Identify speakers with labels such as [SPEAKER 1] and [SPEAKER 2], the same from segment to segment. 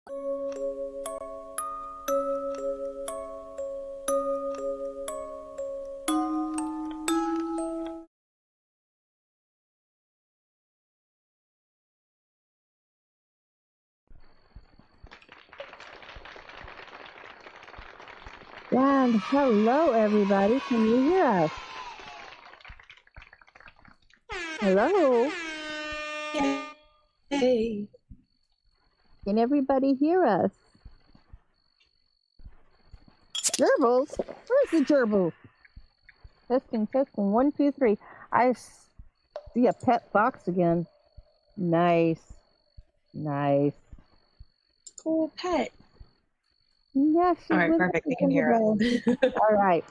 [SPEAKER 1] And hello, everybody. Can you hear us? Hello?
[SPEAKER 2] Hey.
[SPEAKER 1] Can everybody hear us? Gerbils? Where's the gerbil? Testing, testing. 1, 2, 3. I see a pet fox again. Nice. Nice.
[SPEAKER 2] Cool pet.
[SPEAKER 1] Yeah, she
[SPEAKER 2] All right,
[SPEAKER 1] was
[SPEAKER 2] perfect. We can hear it.
[SPEAKER 1] All right.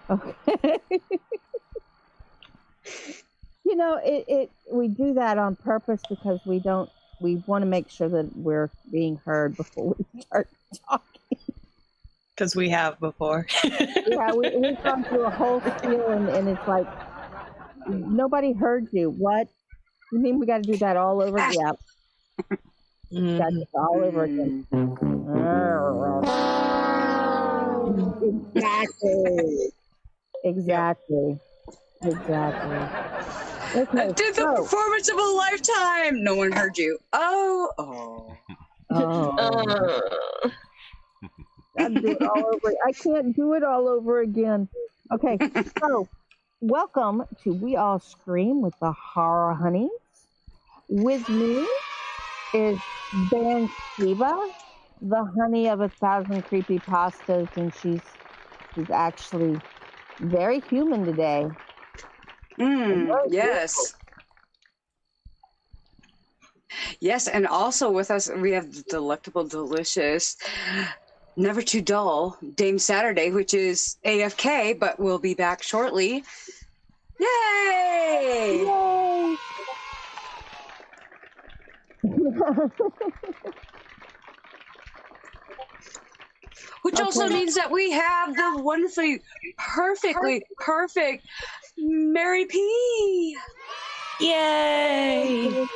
[SPEAKER 1] Okay. You know, we do that on purpose because we want to make sure that we're being heard before we start talking.
[SPEAKER 2] Because we have before.
[SPEAKER 1] Yeah, we've gone through a whole spiel and it's like, nobody heard you. What? You mean we got to do that all over? Yeah. Got to do it all over again. Exactly. Okay,
[SPEAKER 3] I did the performance of a lifetime. No one heard you. Oh.
[SPEAKER 1] I'd do it all over. I can't do it all over again. Okay, so welcome to We All Skream with the Horror Honeyz. With me is Dan Shiva, the honey of 1,000 creepy pastas, and she's actually very human today.
[SPEAKER 3] Yes. Yes, and also with us we have the delectable, delicious, never too dull Dame Saturday, which is AFK, but we'll be back shortly. Yay!
[SPEAKER 1] Yay!
[SPEAKER 3] Which also means that we have the wonderfully, perfect Mary P.
[SPEAKER 2] Yay!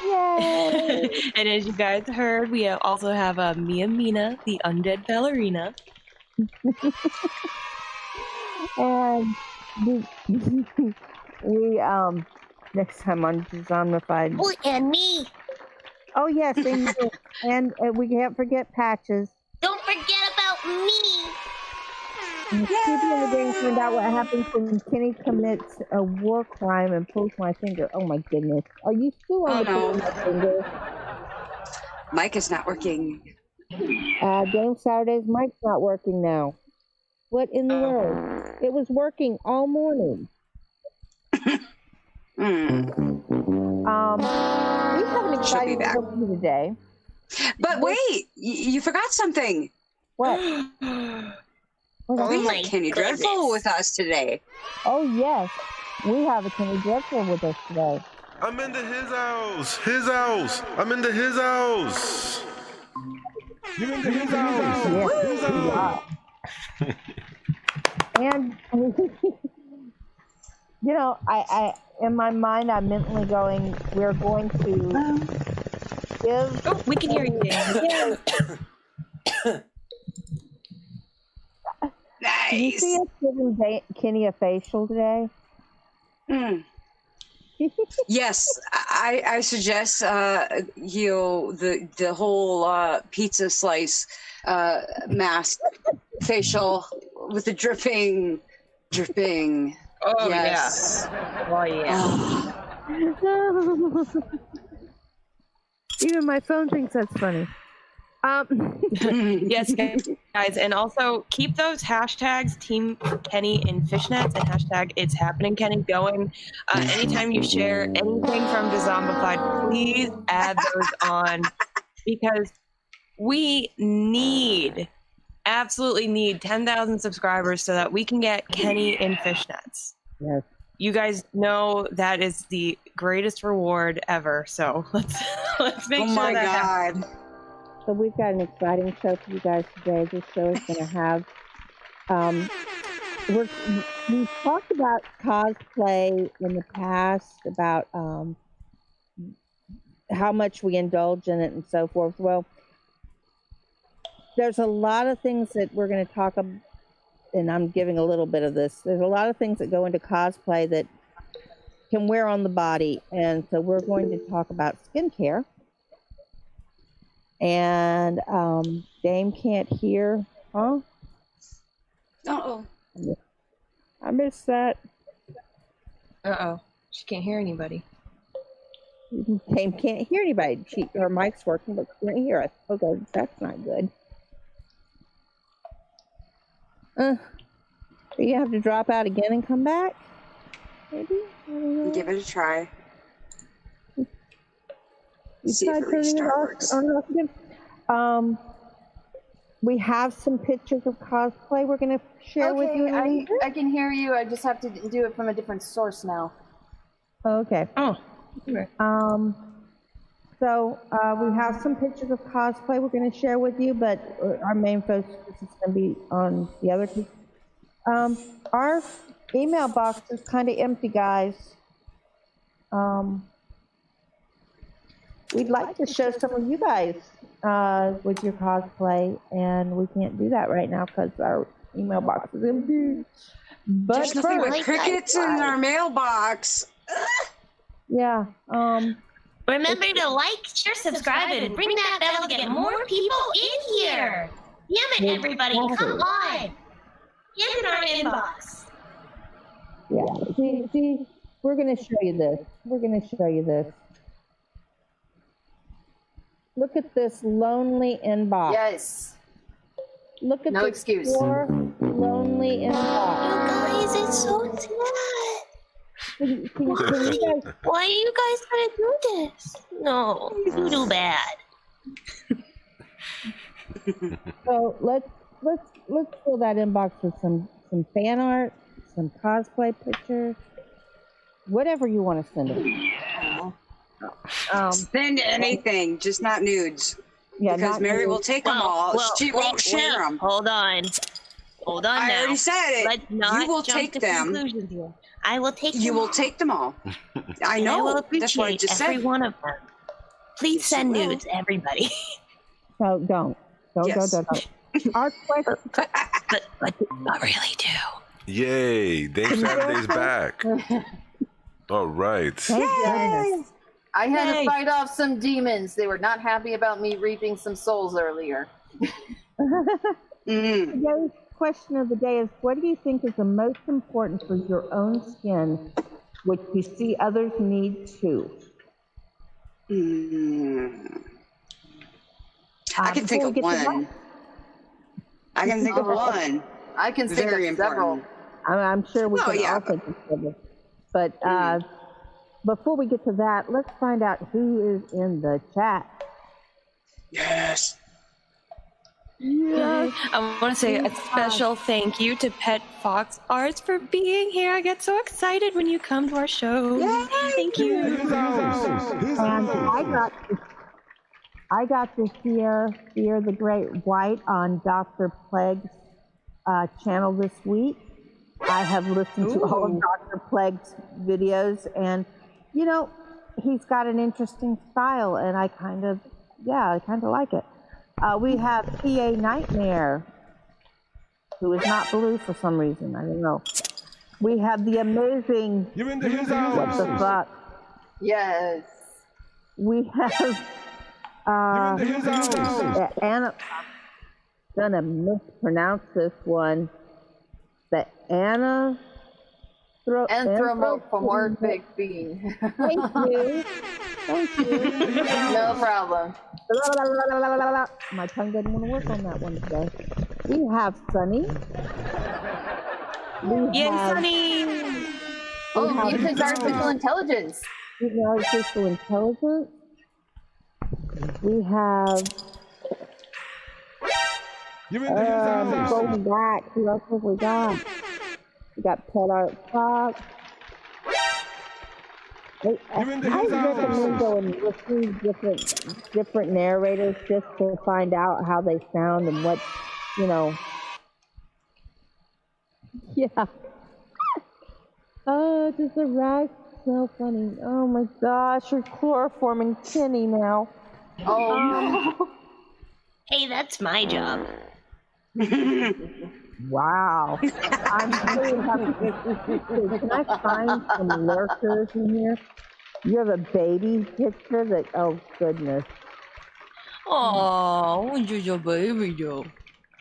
[SPEAKER 1] Yay!
[SPEAKER 2] And as you guys heard, we also have Mia Mina, the undead ballerina.
[SPEAKER 1] And we next time on Dezombified.
[SPEAKER 4] Oh, and me.
[SPEAKER 1] Oh yes, and we can't forget Patches.
[SPEAKER 4] Don't forget about me.
[SPEAKER 1] People in the game find out what happens when Kenny commits a war crime and pulls my finger. Oh my goodness. Are you still on my finger?
[SPEAKER 3] Mic is not working.
[SPEAKER 1] Dame Saturday's mic's not working now. What in the world? It was working all morning. We have an exciting show for you today.
[SPEAKER 3] But wait, you forgot something.
[SPEAKER 1] What?
[SPEAKER 3] We have Kenny Dreadful with us today.
[SPEAKER 1] Oh yes, we have a Kenny Dreadful with us today.
[SPEAKER 5] I'm into his house. His house. I'm into his house. You into his house.
[SPEAKER 1] Yes. His house. And you know, I in my mind, I'm mentally going. We're going to give.
[SPEAKER 2] Oh, we can hear you. Yeah.
[SPEAKER 3] Nice.
[SPEAKER 1] Did you see us giving Kenny a facial today?
[SPEAKER 3] Yes, I suggest the whole pizza slice mask facial with the dripping.
[SPEAKER 2] Oh
[SPEAKER 3] yes.
[SPEAKER 2] Yeah. Oh yeah.
[SPEAKER 1] Even my phone thinks that's funny.
[SPEAKER 2] Yes, guys, and also keep those hashtags Team Kenny in fishnets and hashtag It's Happening Kenny going. Anytime you share anything from Dezombified, please add those on because we absolutely need 10,000 subscribers so that we can get Kenny in fishnets.
[SPEAKER 1] Yes.
[SPEAKER 2] You guys know that is the greatest reward ever. So let's make sure that happens.
[SPEAKER 1] So we've got an exciting show for you guys today. This show is going to have, we've talked about cosplay in the past, about how much we indulge in it and so forth. Well, there's a lot of things that we're going to talk about, and I'm giving a little bit of this. There's a lot of things that go into cosplay that can wear on the body, and so we're going to talk about skincare. And Dame can't hear, huh?
[SPEAKER 3] Uh-oh.
[SPEAKER 1] I missed that.
[SPEAKER 2] Uh-oh. She can't hear anybody.
[SPEAKER 1] Dame can't hear anybody. Her mic's working, but she can't hear us. Okay, that's not good. You have to drop out again and come back? Maybe? I don't know.
[SPEAKER 3] Give it a try.
[SPEAKER 1] You
[SPEAKER 3] See if
[SPEAKER 1] tried
[SPEAKER 3] the
[SPEAKER 1] turning it
[SPEAKER 3] restart
[SPEAKER 1] off
[SPEAKER 3] works.
[SPEAKER 1] on and off again? We have some pictures of cosplay we're going to share with you.
[SPEAKER 6] I can hear you. I just have to do it from a different source now.
[SPEAKER 1] Okay.
[SPEAKER 2] Oh. Okay.
[SPEAKER 1] So we have some pictures of cosplay we're going to share with you, but our main focus is going to be on the other two. Our email box is kind of empty, guys. We'd like to show some of you guys with your cosplay, and we can't do that right now because our email box is empty. But
[SPEAKER 3] There's nothing
[SPEAKER 1] first,
[SPEAKER 3] but crickets in our mailbox.
[SPEAKER 1] yeah.
[SPEAKER 4] Remember to like, share, subscribe, and ring that bell to get more people in here. Damn it, everybody, come on. Get in our inbox.
[SPEAKER 1] Yeah. See, we're going to show you this. We're going to show you this. Look at this lonely inbox.
[SPEAKER 6] Yes.
[SPEAKER 1] Look at
[SPEAKER 6] No
[SPEAKER 1] this
[SPEAKER 6] excuse.
[SPEAKER 1] poor, lonely inbox.
[SPEAKER 4] You guys, it's so sad.
[SPEAKER 1] Can you guys,
[SPEAKER 4] Why are you guys gonna do this? No, you do bad.
[SPEAKER 1] so let's fill that inbox with some fan art, some cosplay pictures, whatever you want to send it.
[SPEAKER 3] Send anything, just not nudes.
[SPEAKER 1] Yeah,
[SPEAKER 3] Because
[SPEAKER 1] not
[SPEAKER 3] Mary
[SPEAKER 1] nude.
[SPEAKER 3] will take them all. She won't share them.
[SPEAKER 4] Hold on. Hold on
[SPEAKER 3] I
[SPEAKER 4] now.
[SPEAKER 3] already said it.
[SPEAKER 4] Let's not
[SPEAKER 3] You will
[SPEAKER 4] jump
[SPEAKER 3] take
[SPEAKER 4] to
[SPEAKER 3] them.
[SPEAKER 4] conclusions here. I will take
[SPEAKER 3] You
[SPEAKER 4] them
[SPEAKER 3] will
[SPEAKER 4] all.
[SPEAKER 3] take them all. I
[SPEAKER 4] And I will
[SPEAKER 3] know.
[SPEAKER 4] appreciate
[SPEAKER 3] That's what I just
[SPEAKER 4] every
[SPEAKER 3] said.
[SPEAKER 4] one of them. Please
[SPEAKER 3] Yes,
[SPEAKER 4] send
[SPEAKER 3] you will.
[SPEAKER 4] nudes, everybody.
[SPEAKER 1] So don't.
[SPEAKER 3] Yes.
[SPEAKER 1] Our question.
[SPEAKER 4] but I really do.
[SPEAKER 5] Yay! Dame Saturday's back. All right.
[SPEAKER 1] Thank goodness.
[SPEAKER 6] I had
[SPEAKER 4] Yay.
[SPEAKER 6] to fight off some demons. They were not happy about me reaping some souls earlier.
[SPEAKER 1] Today's question of the day is: what do you think is the most important for your own skin, which you see others need too?
[SPEAKER 3] I can think
[SPEAKER 1] before we
[SPEAKER 3] of
[SPEAKER 1] get to
[SPEAKER 3] one. I can think of one.
[SPEAKER 6] I can think
[SPEAKER 3] Very
[SPEAKER 6] of several.
[SPEAKER 3] important.
[SPEAKER 1] I'm sure we
[SPEAKER 3] Oh,
[SPEAKER 1] can
[SPEAKER 3] yeah,
[SPEAKER 1] all think of several. But before we get to that, let's find out who is in the chat.
[SPEAKER 3] Yes.
[SPEAKER 1] Yes.
[SPEAKER 2] I want to say a special thank you to Pet Fox Arts for being here. I get so excited when you come to our show. Thank you.
[SPEAKER 1] And I got to hear Fear the Great White on Dr. Plague's channel this week. I have listened to all of Dr. Plague's videos, and you know, he's got an interesting style, and I kind of like it. We have PA Nightmare, who is not blue for some reason. I don't know. We have the amazing.
[SPEAKER 5] You're in his
[SPEAKER 1] What
[SPEAKER 5] house.
[SPEAKER 1] the fuck?
[SPEAKER 6] Yes.
[SPEAKER 1] We have.
[SPEAKER 5] You're in his house.
[SPEAKER 1] Anna. I'm gonna mispronounce this one. The
[SPEAKER 6] Anthropomorphic being.
[SPEAKER 1] Thank you. Thank you.
[SPEAKER 6] No problem.
[SPEAKER 1] My tongue doesn't want to work on that one today. We have Sunny. We
[SPEAKER 2] Yin
[SPEAKER 1] have
[SPEAKER 2] Sunny.
[SPEAKER 6] Oh, mutant artificial intelligence.
[SPEAKER 1] artificial intelligence. We have
[SPEAKER 5] You're in his house.
[SPEAKER 1] going back. Who else have we got? We got Pet Art Talk. I recommend going and listening to different narrators just to find out how they sound and what, you know. Yeah. Oh, does the rag smell funny? Oh my gosh, you're chloroforming Kenny now.
[SPEAKER 6] Oh,
[SPEAKER 4] Hey, that's my job.
[SPEAKER 1] Wow. I'm really happy. Can I find some lurkers in here? You have a baby picture that, oh goodness.
[SPEAKER 2] Oh, just a baby Joe.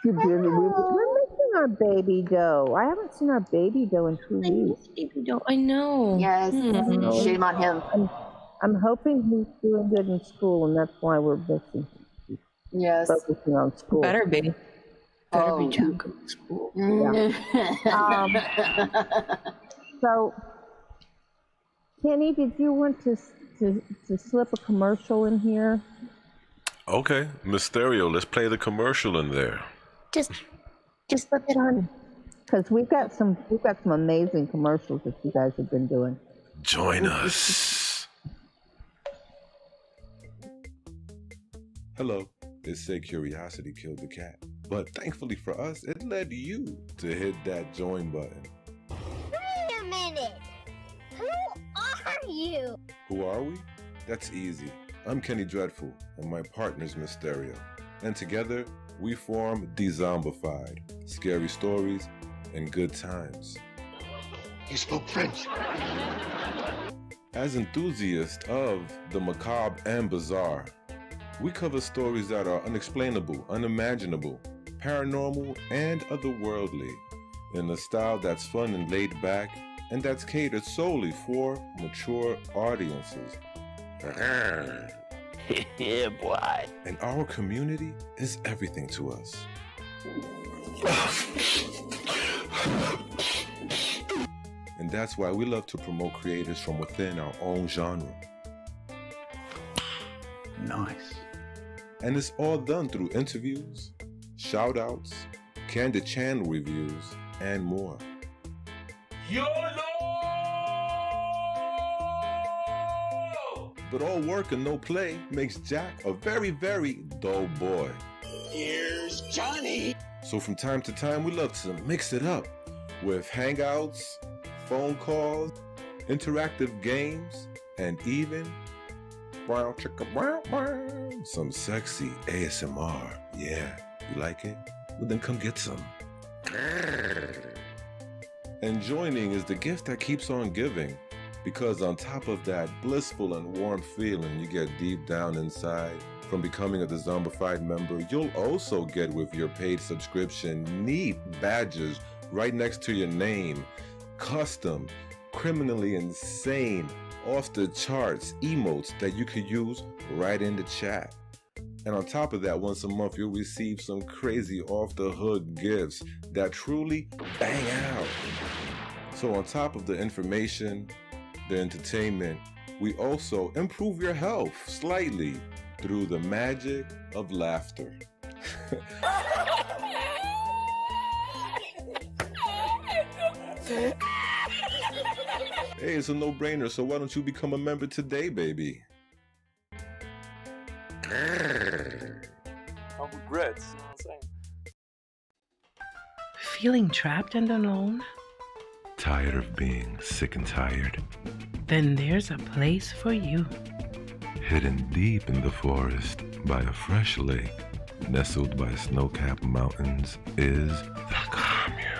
[SPEAKER 1] We're missing our baby doe. I haven't seen our baby doe in 2 weeks.
[SPEAKER 2] Baby Joe, I know.
[SPEAKER 6] Yes. Shame on him.
[SPEAKER 1] I'm hoping he's doing good in school, and that's why we're missing.
[SPEAKER 6] Yes.
[SPEAKER 1] Focusing on school.
[SPEAKER 2] Better be. Better
[SPEAKER 6] Oh.
[SPEAKER 2] be John go to school.
[SPEAKER 1] So, Kenny, did you want to slip a commercial in here?
[SPEAKER 5] Okay, Mysterio, let's play the commercial in there.
[SPEAKER 4] Just slip it on.
[SPEAKER 1] Because we've got some amazing commercials that you guys have been doing.
[SPEAKER 5] Join us. Hello, it said curiosity killed the cat. But thankfully for us, it led you to hit that join button.
[SPEAKER 4] Wait a minute. Who are you?
[SPEAKER 5] Who are we? That's easy. I'm Kenny Dreadful, and my partner's Mysterio. And together, we form Dezombified. Scary stories and good times.
[SPEAKER 7] You spoke French.
[SPEAKER 5] As enthusiasts of the macabre and bizarre, we cover stories that are unexplainable, unimaginable, paranormal, and otherworldly, in a style that's fun and laid back, and that's catered solely for mature audiences.
[SPEAKER 7] Yeah, boy.
[SPEAKER 5] And our community is everything to us. And that's why we love to promote creators from within our own genre.
[SPEAKER 7] Nice.
[SPEAKER 5] And it's all done through interviews, shout-outs, candid channel reviews, and more. But all work and no play makes Jack a very, very dull boy.
[SPEAKER 7] Here's Johnny.
[SPEAKER 5] So from time to time, we love to mix it up with hangouts, phone calls, interactive games, and even some sexy ASMR. Yeah, you like it? Well, then come get some. And joining is the gift that keeps on giving, because on top of that blissful and warm feeling you get deep down inside from becoming a Dezombified member, you'll also get with your paid subscription neat badges right next to your name, custom, criminally insane, off the charts emotes that you could use right in the chat. And on top of that, once a month you'll receive some crazy off the hook gifts that truly bang out. So on top of the information, the entertainment, we also improve your health slightly through the magic of laughter. Hey, it's a no-brainer, so why don't you become a member today, baby?
[SPEAKER 8] No regrets, you know what I'm saying?
[SPEAKER 9] Feeling trapped and alone?
[SPEAKER 5] Tired of being sick and tired?
[SPEAKER 9] Then there's a place for you.
[SPEAKER 5] Hidden deep in the forest by a fresh lake, nestled by snow-capped mountains, is the commune.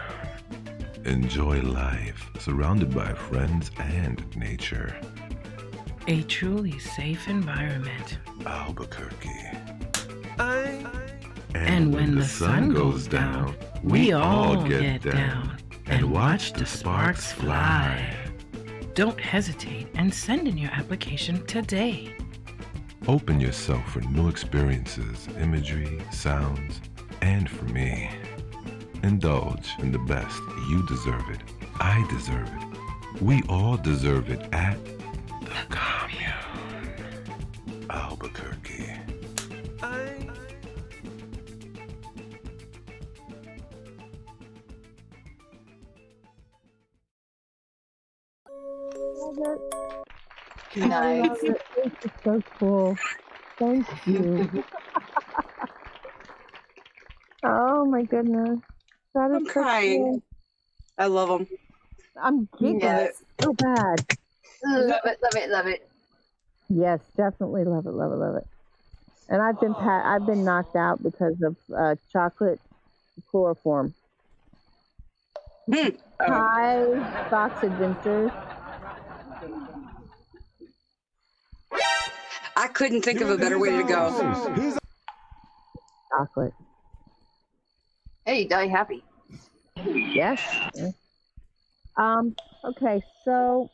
[SPEAKER 5] Enjoy life surrounded by friends and nature.
[SPEAKER 9] A truly safe environment.
[SPEAKER 5] Albuquerque.
[SPEAKER 9] And when the sun goes down, we all get down and watch the sparks fly. Don't hesitate and send in your application today.
[SPEAKER 5] Open yourself for new experiences, imagery, sounds, and for me. Indulge in the best. You deserve it. I deserve it. We all deserve it at the commune. Albuquerque.
[SPEAKER 6] Nice.
[SPEAKER 1] This is so cool. Thank you. Oh my goodness. That is
[SPEAKER 3] I'm
[SPEAKER 1] so
[SPEAKER 3] crying.
[SPEAKER 1] cool.
[SPEAKER 3] I love them.
[SPEAKER 1] I'm giggling
[SPEAKER 6] Yes.
[SPEAKER 1] so bad.
[SPEAKER 6] Love it, love it, love it.
[SPEAKER 1] Yes, definitely love it, love it, love it. And I've been knocked out because of chocolate chloroform. Hi, Fox Adventures.
[SPEAKER 3] I couldn't think of a better way to go.
[SPEAKER 1] Chocolate.
[SPEAKER 6] Hey, die happy.
[SPEAKER 1] Yes. Okay, so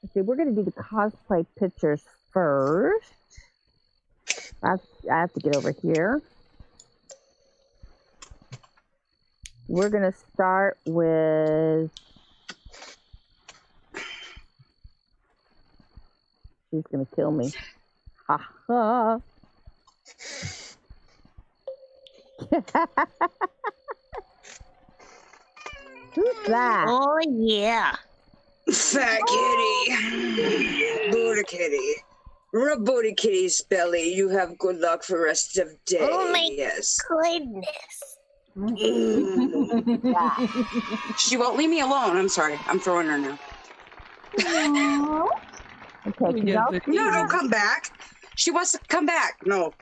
[SPEAKER 1] okay, we're gonna do the cosplay pictures first. I have to get over here. We're gonna start with. She's gonna kill me. Ha ha. Who's that?
[SPEAKER 4] Oh, yeah.
[SPEAKER 3] Fat kitty. Booty kitty. Rub booty kitty's belly. You have good luck for the rest of the day.
[SPEAKER 4] Oh, my
[SPEAKER 3] yes.
[SPEAKER 4] goodness.
[SPEAKER 3] She won't leave me alone. I'm sorry. I'm throwing her now.
[SPEAKER 1] Okay,
[SPEAKER 3] No, don't come back. She wants to come back. No.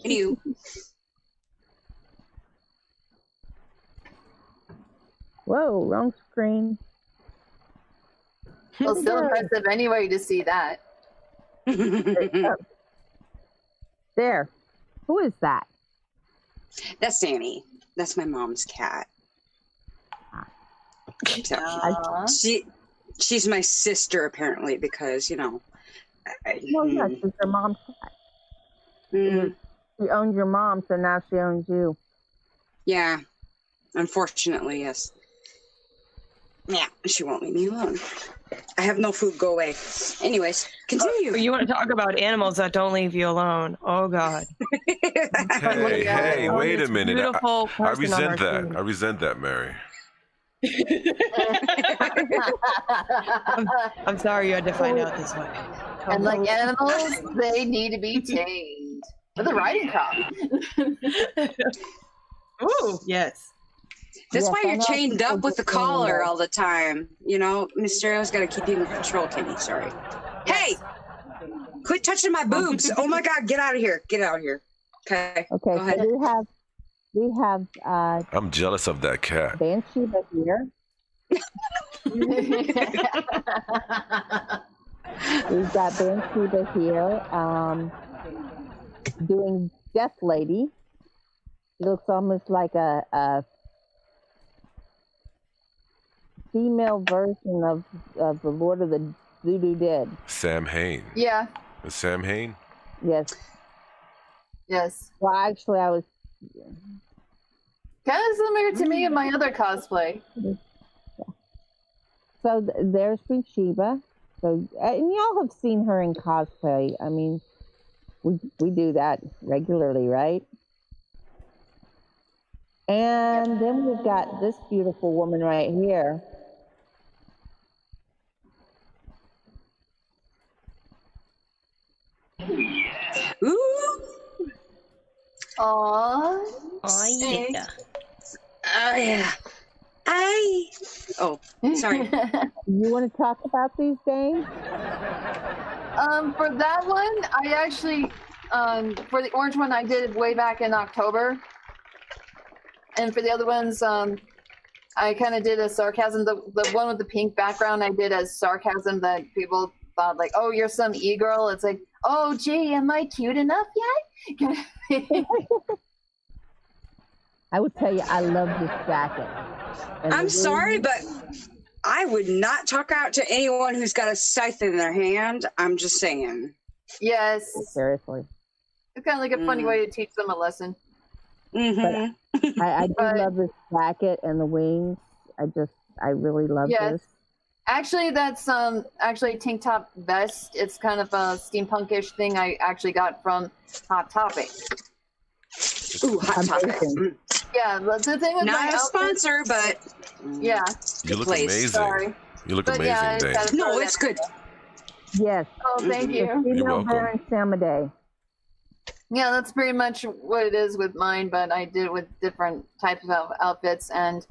[SPEAKER 3] You.
[SPEAKER 1] Whoa, wrong screen.
[SPEAKER 6] Well, still impressive anyway to see that.
[SPEAKER 1] There. Who is that?
[SPEAKER 3] That's Danny. That's my mom's cat. So, she's my sister apparently because
[SPEAKER 1] No, yeah, she's your mom's cat. She owned your mom, so now she owns you.
[SPEAKER 3] Yeah, unfortunately, yes. Yeah, she won't leave me alone. I have no food. Go away. Anyways, continue.
[SPEAKER 2] You want to talk about animals that don't leave you alone? Oh God.
[SPEAKER 5] Hey, wait a minute.
[SPEAKER 2] Beautiful
[SPEAKER 5] I
[SPEAKER 2] person on
[SPEAKER 5] resent
[SPEAKER 2] our
[SPEAKER 5] that.
[SPEAKER 2] team.
[SPEAKER 5] I resent that, Mary.
[SPEAKER 2] I'm sorry you had to find out this way.
[SPEAKER 6] And like animals, they need to be tamed. With a riding crop.
[SPEAKER 2] Ooh, yes.
[SPEAKER 3] That's
[SPEAKER 1] Yes,
[SPEAKER 3] why
[SPEAKER 1] I
[SPEAKER 3] you're
[SPEAKER 1] know
[SPEAKER 3] chained
[SPEAKER 1] people
[SPEAKER 3] up with the
[SPEAKER 1] get chained
[SPEAKER 3] collar
[SPEAKER 1] up.
[SPEAKER 3] all the time. You know, Mysterio's got to keep you in control, Kenny. Sorry. Hey! Quit touching my boobs. Oh my God, get out of here. Get out of here. Okay.
[SPEAKER 1] Okay,
[SPEAKER 3] Go ahead.
[SPEAKER 1] so we have
[SPEAKER 5] I'm jealous of that cat.
[SPEAKER 1] Banshee here. We've got Banshee here doing Death Lady. She looks almost like a female version of the Lord of the Voodoo Dead.
[SPEAKER 5] Sam Hain.
[SPEAKER 6] Yeah.
[SPEAKER 5] Is Sam Hain?
[SPEAKER 1] Yes.
[SPEAKER 6] Yes.
[SPEAKER 1] Well, actually, I was.
[SPEAKER 6] Kind of similar to me and my other cosplay.
[SPEAKER 1] So there's Sheba. So and y'all have seen her in cosplay. I mean, we do that regularly, right? And then we've got this beautiful woman right here.
[SPEAKER 3] Ooh.
[SPEAKER 6] Aww.
[SPEAKER 4] Oh, yeah.
[SPEAKER 3] Oh, yeah. Oh, sorry.
[SPEAKER 1] You want to talk about these days?
[SPEAKER 6] For that one, I actually, for the orange one, I did way back in October. And for the other ones, I kind of did a sarcasm. The one with the pink background, I did as sarcasm that people thought like, "Oh, you're some e-girl." It's like, "Oh, gee, am I cute enough yet?"
[SPEAKER 1] I would tell you, I love this jacket. And
[SPEAKER 3] I'm sorry, but I would not talk out to anyone who's got a scythe in their hand. I'm just saying.
[SPEAKER 6] Yes.
[SPEAKER 1] Seriously.
[SPEAKER 6] It's kind of like a funny way to teach them a lesson.
[SPEAKER 3] Mm-hmm.
[SPEAKER 1] I do love this jacket and the wings. I really love this.
[SPEAKER 6] Actually, that's actually a tank top vest. It's kind of a steampunkish thing I actually got from Hot Topic.
[SPEAKER 3] Ooh, Hot Topic.
[SPEAKER 6] Yeah, but the thing with
[SPEAKER 3] Not
[SPEAKER 6] my
[SPEAKER 3] a sponsor, but
[SPEAKER 6] yeah.
[SPEAKER 5] You look
[SPEAKER 3] Place.
[SPEAKER 5] amazing.
[SPEAKER 6] Sorry.
[SPEAKER 5] You look
[SPEAKER 6] But
[SPEAKER 5] amazing,
[SPEAKER 6] yeah,
[SPEAKER 5] Dave.
[SPEAKER 6] gotta
[SPEAKER 3] no,
[SPEAKER 6] throw
[SPEAKER 3] it's
[SPEAKER 6] that
[SPEAKER 3] good.
[SPEAKER 1] Yes.
[SPEAKER 6] Oh, thank you.
[SPEAKER 1] Female
[SPEAKER 5] welcome.
[SPEAKER 1] Baron Samaday.
[SPEAKER 6] Yeah, that's pretty much what it is with mine, but I did with different types of outfits. And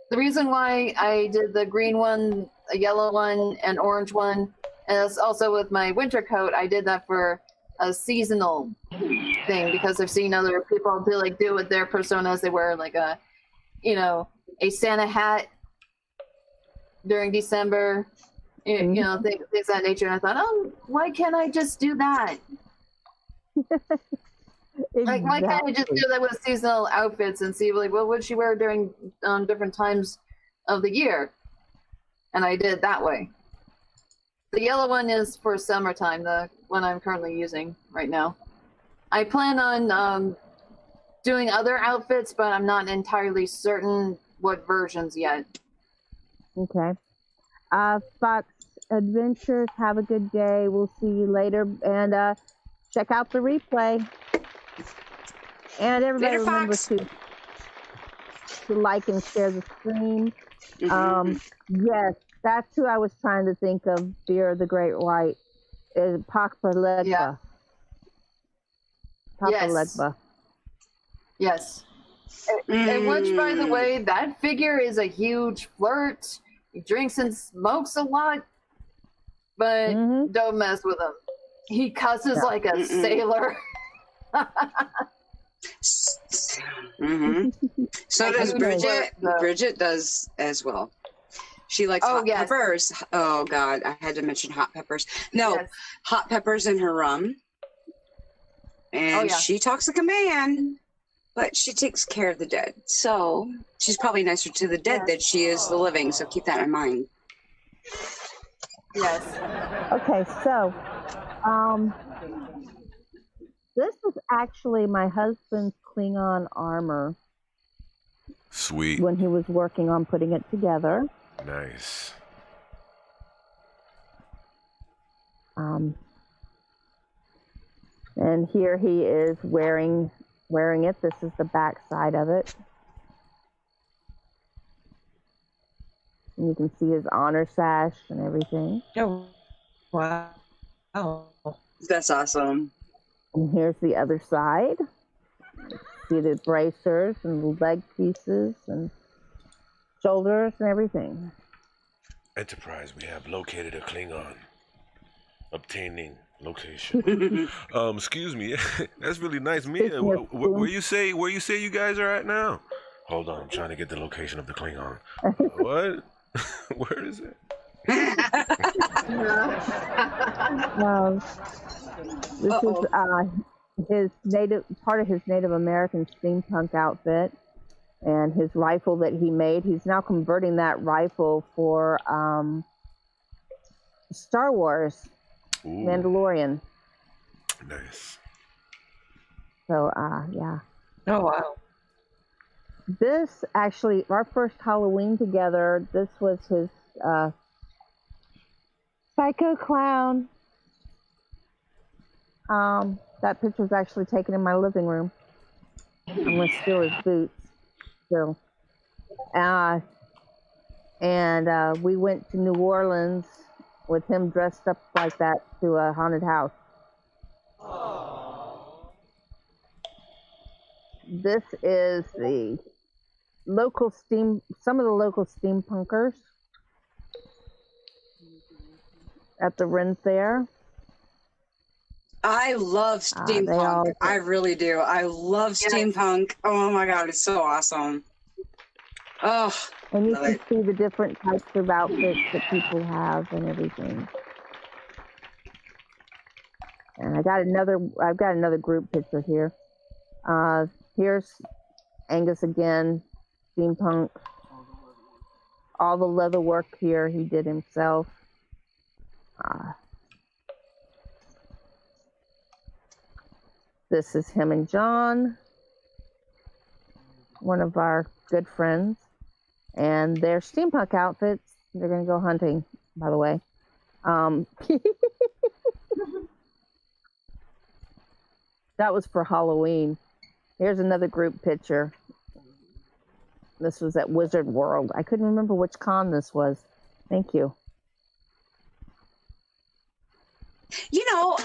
[SPEAKER 6] the reason why I did the green one, a yellow one, and orange one, and it's also with my winter coat, I did that for a seasonal thing because I've seen other people do with their personas. They wear like a Santa hat during December, things of that nature. And I thought, oh, why can't I just do that?
[SPEAKER 1] Exactly.
[SPEAKER 6] Like, why can't I just do that with seasonal outfits and see, like, what would she wear during different times of the year? And I did it that way. The yellow one is for summertime, the one I'm currently using right now. I plan on doing other outfits, but I'm not entirely certain what versions yet.
[SPEAKER 1] Okay. Fox Adventures, have a good day. We'll see you later. And check out the replay. And everybody
[SPEAKER 3] Later,
[SPEAKER 1] remember
[SPEAKER 3] Fox.
[SPEAKER 1] to like and share the stream. Yes, that's who I was trying to think of. Fear of the Great White. Is Papa Legba.
[SPEAKER 6] Yeah.
[SPEAKER 1] Papa
[SPEAKER 6] Yes.
[SPEAKER 1] Legba.
[SPEAKER 6] Yes. And which, by the way, that figure is a huge flirt. He drinks and smokes a lot, but don't mess with him. He cusses like a sailor.
[SPEAKER 3] So does Bridget. Bridget does as well. She likes hot peppers. Oh God, I had to mention hot peppers. No, hot peppers in her rum. And she talks like a man, but she takes care of the dead. So she's probably nicer to the dead than she is the living. So keep that in mind.
[SPEAKER 6] Yes.
[SPEAKER 1] Okay, so this is actually my husband's Klingon armor.
[SPEAKER 5] Sweet.
[SPEAKER 1] When he was working on putting it together.
[SPEAKER 5] Nice.
[SPEAKER 1] And here he is wearing it. This is the back side of it. And you can see his honor sash and everything.
[SPEAKER 2] Oh, wow. Oh.
[SPEAKER 3] That's awesome.
[SPEAKER 1] And here's the other side. See the bracers and the leg pieces and shoulders and everything.
[SPEAKER 5] Enterprise, we have located a Klingon. Obtaining location. Excuse me. That's really nice. Mia, where you say you guys are at now? Hold on, I'm trying to get the location of the Klingon. What? Where is it?
[SPEAKER 1] This is his part of his Native American steampunk outfit, and his rifle that he made. He's now converting that rifle for Star Wars.
[SPEAKER 5] Ooh.
[SPEAKER 1] Mandalorian.
[SPEAKER 5] Nice.
[SPEAKER 1] So, yeah.
[SPEAKER 2] Oh, wow.
[SPEAKER 1] This actually, our first Halloween together, this was his Psycho Clown. That picture was actually taken in my living room. I'm going to steal his boots. So, and we went to New Orleans with him dressed up like that to a haunted house. This is the local some of the local steampunkers at the Ren Fair.
[SPEAKER 3] I love steampunk. I really do. I love steampunk. Oh my God, it's so awesome. Oh,
[SPEAKER 1] and you can see the different types of outfits that people have and everything. And I've got another group picture here. Here's Angus again, steampunk. All the leather work here he did himself. This is him and John, one of our good friends. And their steampunk outfits. They're going to go hunting, by the way. That was for Halloween. Here's another group picture. This was at Wizard World. I couldn't remember which con this was. Thank you.
[SPEAKER 3] You know,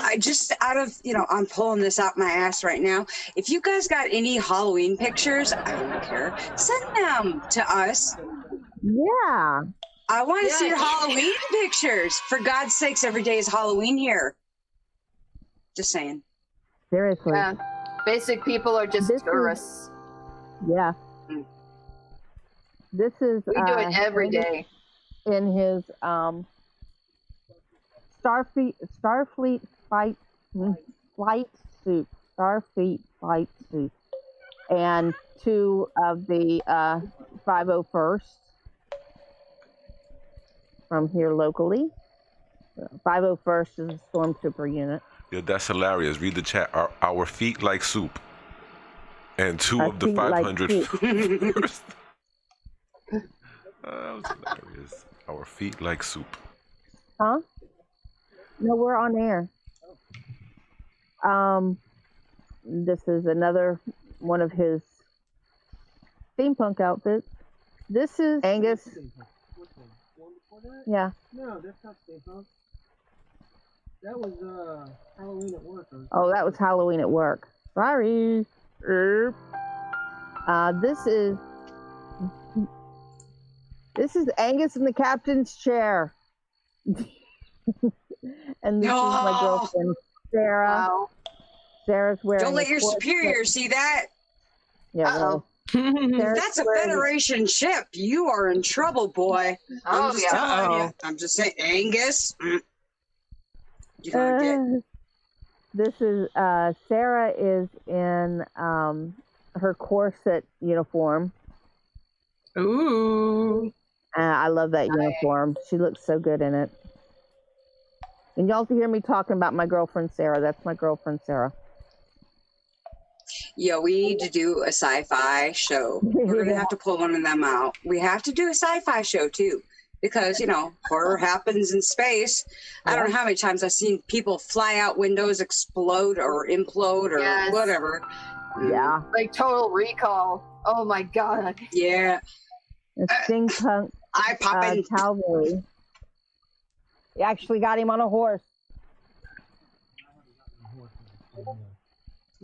[SPEAKER 3] I'm pulling this out my ass right now. If you guys got any Halloween pictures, I don't care. Send them to us.
[SPEAKER 1] Yeah.
[SPEAKER 3] I want to see your Halloween pictures. For God's sakes, every day is Halloween here. Just saying.
[SPEAKER 1] Seriously.
[SPEAKER 6] Yeah. Basic people are just tourists.
[SPEAKER 1] Yeah. This is
[SPEAKER 6] we do it every day.
[SPEAKER 1] In his Starfleet flight suit. Starfleet flight suit. And 2 of the 501st from here locally. 501st is a stormtrooper unit.
[SPEAKER 5] Yeah, that's hilarious. Read the chat. Our feet like soup. And 2 of the 500 first. That was hilarious. Our feet like soup.
[SPEAKER 1] Huh? No, we're on air. This is another one of his steampunk outfits. This is Angus. Yeah.
[SPEAKER 10] No, that's not steampunk. That was Halloween at work.
[SPEAKER 1] Oh, that was Halloween at work. Sorry. This is Angus in the captain's chair. And this is my girlfriend, Sarah.
[SPEAKER 6] Wow.
[SPEAKER 1] Sarah's wearing.
[SPEAKER 3] Don't let your superior see that.
[SPEAKER 1] Yeah. Well,
[SPEAKER 3] that's a Federation ship. You are in trouble, boy. I'm just telling you. I'm just saying, Angus. You're gonna get.
[SPEAKER 1] This is Sarah is in her corset uniform.
[SPEAKER 2] Ooh.
[SPEAKER 1] I love that uniform. She looks so good in it. And y'all hear me talking about my girlfriend Sarah. That's my girlfriend Sarah.
[SPEAKER 3] Yeah, we need to do a sci-fi show. We're gonna have to pull one of them out. We have to do a sci-fi show too, because horror happens in space. I don't know how many times I've seen people fly out windows, explode or implode or whatever.
[SPEAKER 1] Yeah,
[SPEAKER 6] like Total Recall. Oh my god.
[SPEAKER 3] Yeah.
[SPEAKER 1] The steampunk cavalry. You actually got him on a horse.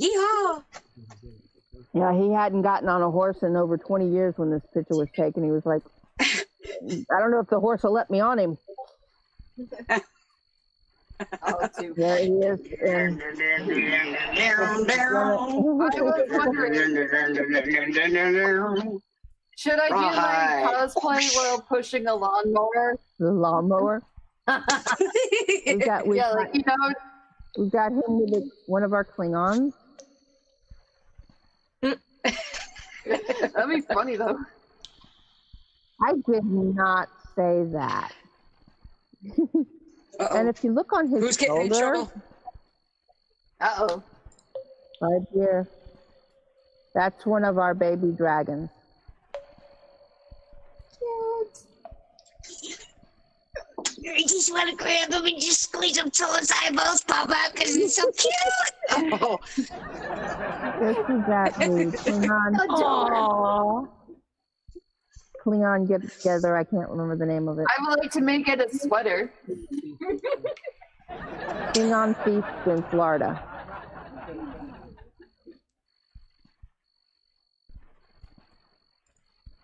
[SPEAKER 3] Yeehaw!
[SPEAKER 1] Yeah, he hadn't gotten on a horse in over 20 years when this picture was taken. He was like, I don't know if the horse will let me on him. There he is.
[SPEAKER 6] Should I do my cosplay while pushing a lawnmower?
[SPEAKER 1] The lawnmower? We've got him with one of our Klingons.
[SPEAKER 6] That'd be funny though.
[SPEAKER 1] I did not say that. And if you look on his shoulder, right here, that's one of our baby dragons.
[SPEAKER 4] I just want to grab him and just squeeze him till his eyeballs pop out because he's so cute.
[SPEAKER 1] This is that new Klingon. Aww. Klingon get together. I can't remember the name of it.
[SPEAKER 6] I would like to make it a sweater.
[SPEAKER 1] Klingon Feast in Florida.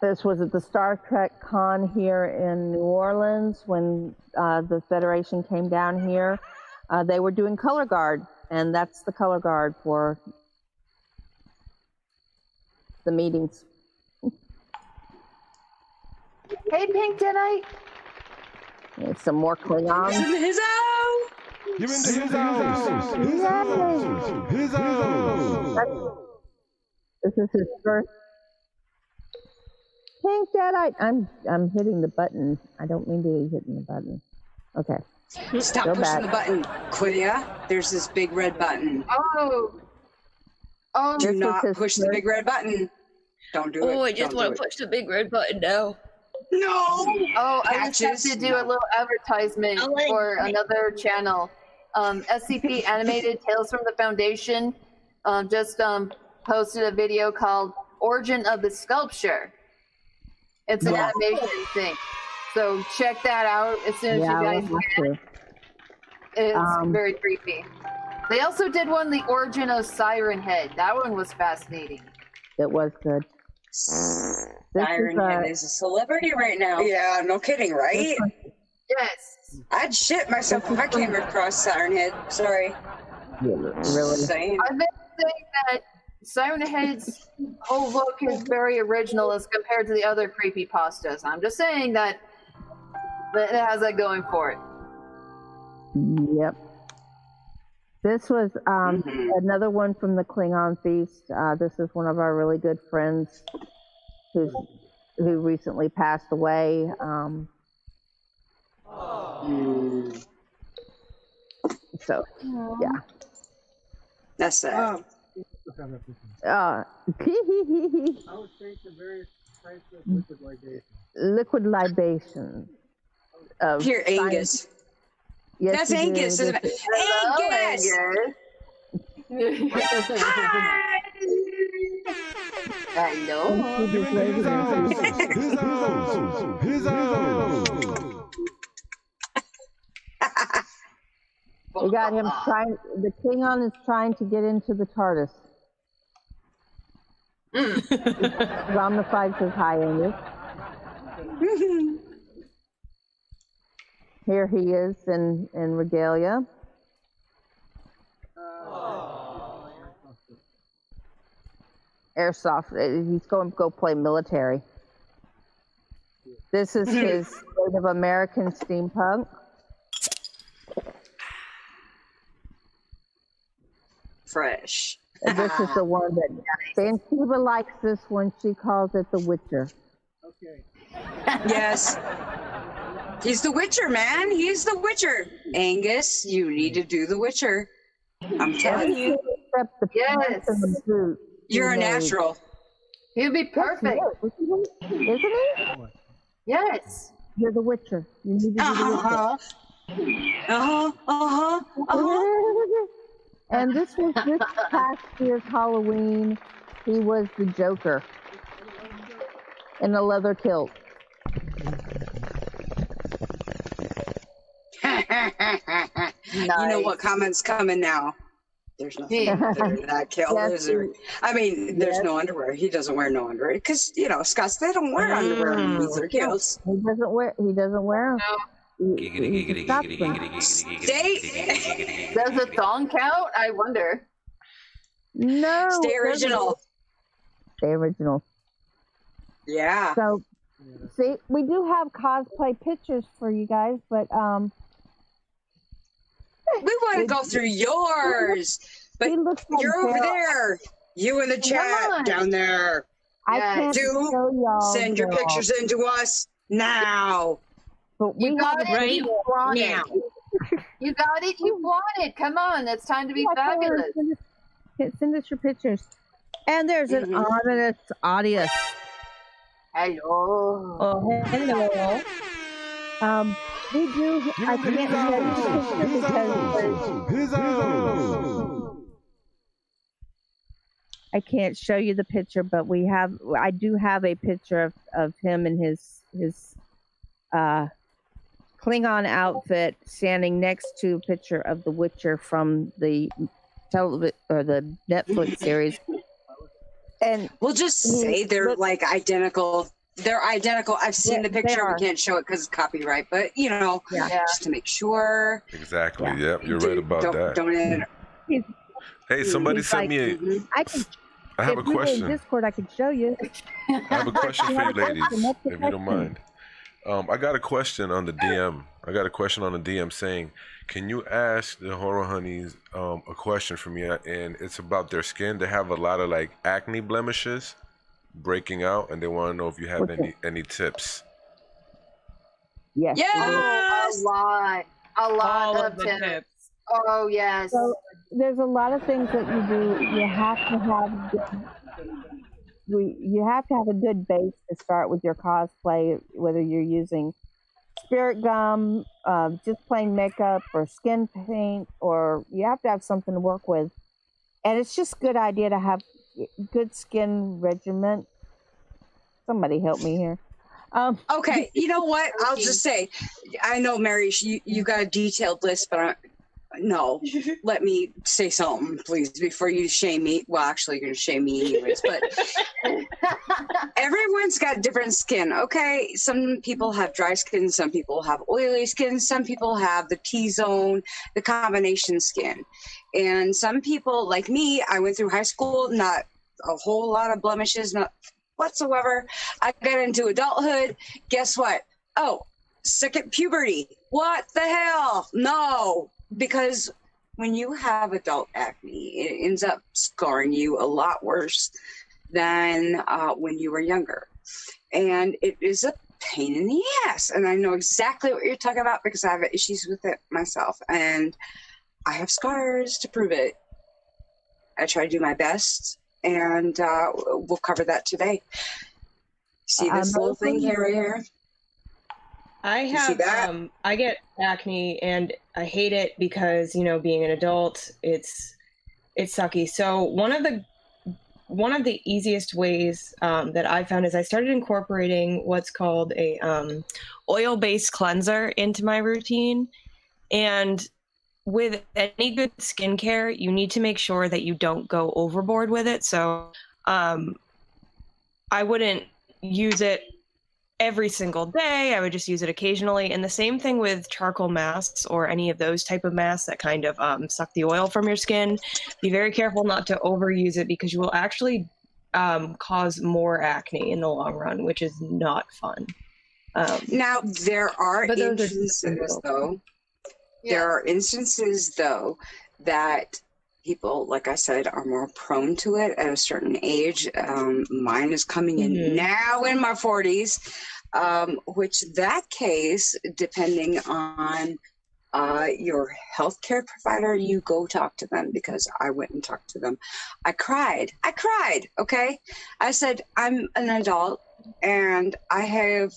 [SPEAKER 1] This was at the Star Trek Con here in New Orleans when the Federation came down here. They were doing color guard, and that's the color guard for the meetings.
[SPEAKER 6] Hey, Pink Deadite.
[SPEAKER 1] There's some more Klingons.
[SPEAKER 3] His out.
[SPEAKER 5] You're in his house. His house. His house.
[SPEAKER 1] This is his first. Pink Deadite. I'm hitting the button. I don't mean to be hitting the button. Okay.
[SPEAKER 3] Stop pushing the button, Quidia. There's this big red button. Do not push the big red button. Don't do it.
[SPEAKER 2] Oh, I just want to push the big red button now.
[SPEAKER 3] No!
[SPEAKER 6] Oh, I just have to do a little advertisement for another channel. SCP Animated Tales from the Foundation just posted a video called Origin of the Sculpture. It's an animation thing. So check that out as soon as you guys can. It's very creepy. They also did one, The Origin of Siren Head. That one was fascinating.
[SPEAKER 1] It was good.
[SPEAKER 3] Siren Head is a celebrity right now. Yeah, no kidding, right?
[SPEAKER 6] Yes.
[SPEAKER 3] I'd shit myself if I came across Siren Head. Sorry. Really?
[SPEAKER 6] I've been saying that Siren Head's whole look is very original as compared to the other creepypastas. I'm just saying that it has that going for it.
[SPEAKER 1] Yep. This was another one from the Klingon Feast. This is one of our really good friends who recently passed away. So, yeah.
[SPEAKER 3] That's sad.
[SPEAKER 10] I would say the various types of liquid libation.
[SPEAKER 1] Liquid libation.
[SPEAKER 3] Here, Angus.
[SPEAKER 1] Yes,
[SPEAKER 3] that's Angus, isn't it? Angus!
[SPEAKER 1] We got him trying. The Klingon is trying to get into the TARDIS. Zombified says hi, Angus. Here he is in regalia. Airsoft. He's going to go play military. This is his Native American steampunk.
[SPEAKER 3] Fresh.
[SPEAKER 1] This is the one that Vancouver likes. This one, she calls it the Witcher.
[SPEAKER 10] Okay.
[SPEAKER 3] Yes. He's the Witcher, man. He's the Witcher. Angus, you need to do the Witcher. I'm telling you.
[SPEAKER 1] Except the
[SPEAKER 6] yes.
[SPEAKER 1] and the boot.
[SPEAKER 3] You're a natural.
[SPEAKER 6] He'd be perfect.
[SPEAKER 1] Isn't he?
[SPEAKER 6] Yes.
[SPEAKER 1] You're the Witcher. You need to do the Witcher. And this was this past year's Halloween. He was the Joker in a leather kilt.
[SPEAKER 3] Nice. You know what comment's coming now. There's nothing under that kilt, is there? I mean, there's no underwear. He doesn't wear no underwear because Scots, they don't wear underwear underneath their kilts.
[SPEAKER 1] He doesn't wear them.
[SPEAKER 3] Stay.
[SPEAKER 6] Does a thong count? I wonder.
[SPEAKER 1] No.
[SPEAKER 3] Stay original.
[SPEAKER 1] Stay original.
[SPEAKER 3] Yeah.
[SPEAKER 1] So, see, we do have cosplay pictures for you guys, but
[SPEAKER 3] we want to go through yours, but you're over there. You in the chat down there.
[SPEAKER 1] I can't show y'all.
[SPEAKER 3] Send your pictures in to us now.
[SPEAKER 1] But we
[SPEAKER 6] got it
[SPEAKER 3] right
[SPEAKER 6] now. You got it. You want it. Come on. It's time to be fabulous.
[SPEAKER 1] Send us your pictures. And there's an ominous audience.
[SPEAKER 6] Hello.
[SPEAKER 1] Oh, hello. We do. I can't I can't show you the picture, but I do have a picture of him in his Klingon outfit standing next to a picture of the Witcher from the television or the Netflix series. And
[SPEAKER 3] we'll just say they're like identical. They're identical. I've seen the picture. We can't show it because of copyright, but just to make sure.
[SPEAKER 5] Exactly. Yep, you're right about that.
[SPEAKER 3] Don't
[SPEAKER 5] hey, somebody sent me a. I have a question.
[SPEAKER 1] In Discord, I can show you.
[SPEAKER 5] I have a question for you, ladies, if you don't mind. I got a question on the DM. Saying, can you ask the Horror Honeyz a question for me? And it's about their skin. They have a lot of like acne blemishes breaking out, and they want to know if you have any tips.
[SPEAKER 1] Yes.
[SPEAKER 6] Yes. A lot of tips. Oh yes.
[SPEAKER 1] So there's a lot of things that you do. You have to have a good base to start with your cosplay, whether you're using spirit gum, just plain makeup, or skin paint, or you have to have something to work with. And it's just a good idea to have good skin regimen. Somebody help me here.
[SPEAKER 3] Okay, you know what? I'll just say, I know, Mary, you got a detailed list, but no, let me say something, please, before you shame me. Well, actually, you're going to shame me anyways, but everyone's got different skin, okay? Some people have dry skin, some people have oily skin, some people have the T-zone, the combination skin. And some people, like me, I went through high school, not a whole lot of blemishes, not whatsoever. I got into adulthood. Guess what? Oh, second puberty. What the hell? No, because when you have adult acne, it ends up scarring you a lot worse than when you were younger. And it is a pain in the ass. And I know exactly what you're talking about because I have issues with it myself. And I have scars to prove it. I try to do my best. And we'll cover that today. See this little thing here right here?
[SPEAKER 2] I have I get acne and I hate it because, you know, being an adult, it's sucky. So one of the easiest ways that I found is I started incorporating what's called a oil-based cleanser into my routine. And with any good skincare, you need to make sure that you don't go overboard with it. So I wouldn't use it every single day. I would just use it occasionally. And the same thing with charcoal masks or any of those type of masks that kind of suck the oil from your skin. Be very careful not to overuse it because you will actually cause more acne in the long run, which is not fun.
[SPEAKER 3] Now, there are instances, though. Yeah. There are instances, though, that people, like I said, are more prone to it at a certain age. Mine is coming in now in my 40s, which that case, depending on your healthcare provider, you go talk to them because I went and talked to them. I cried, okay? I said, I'm an adult and I have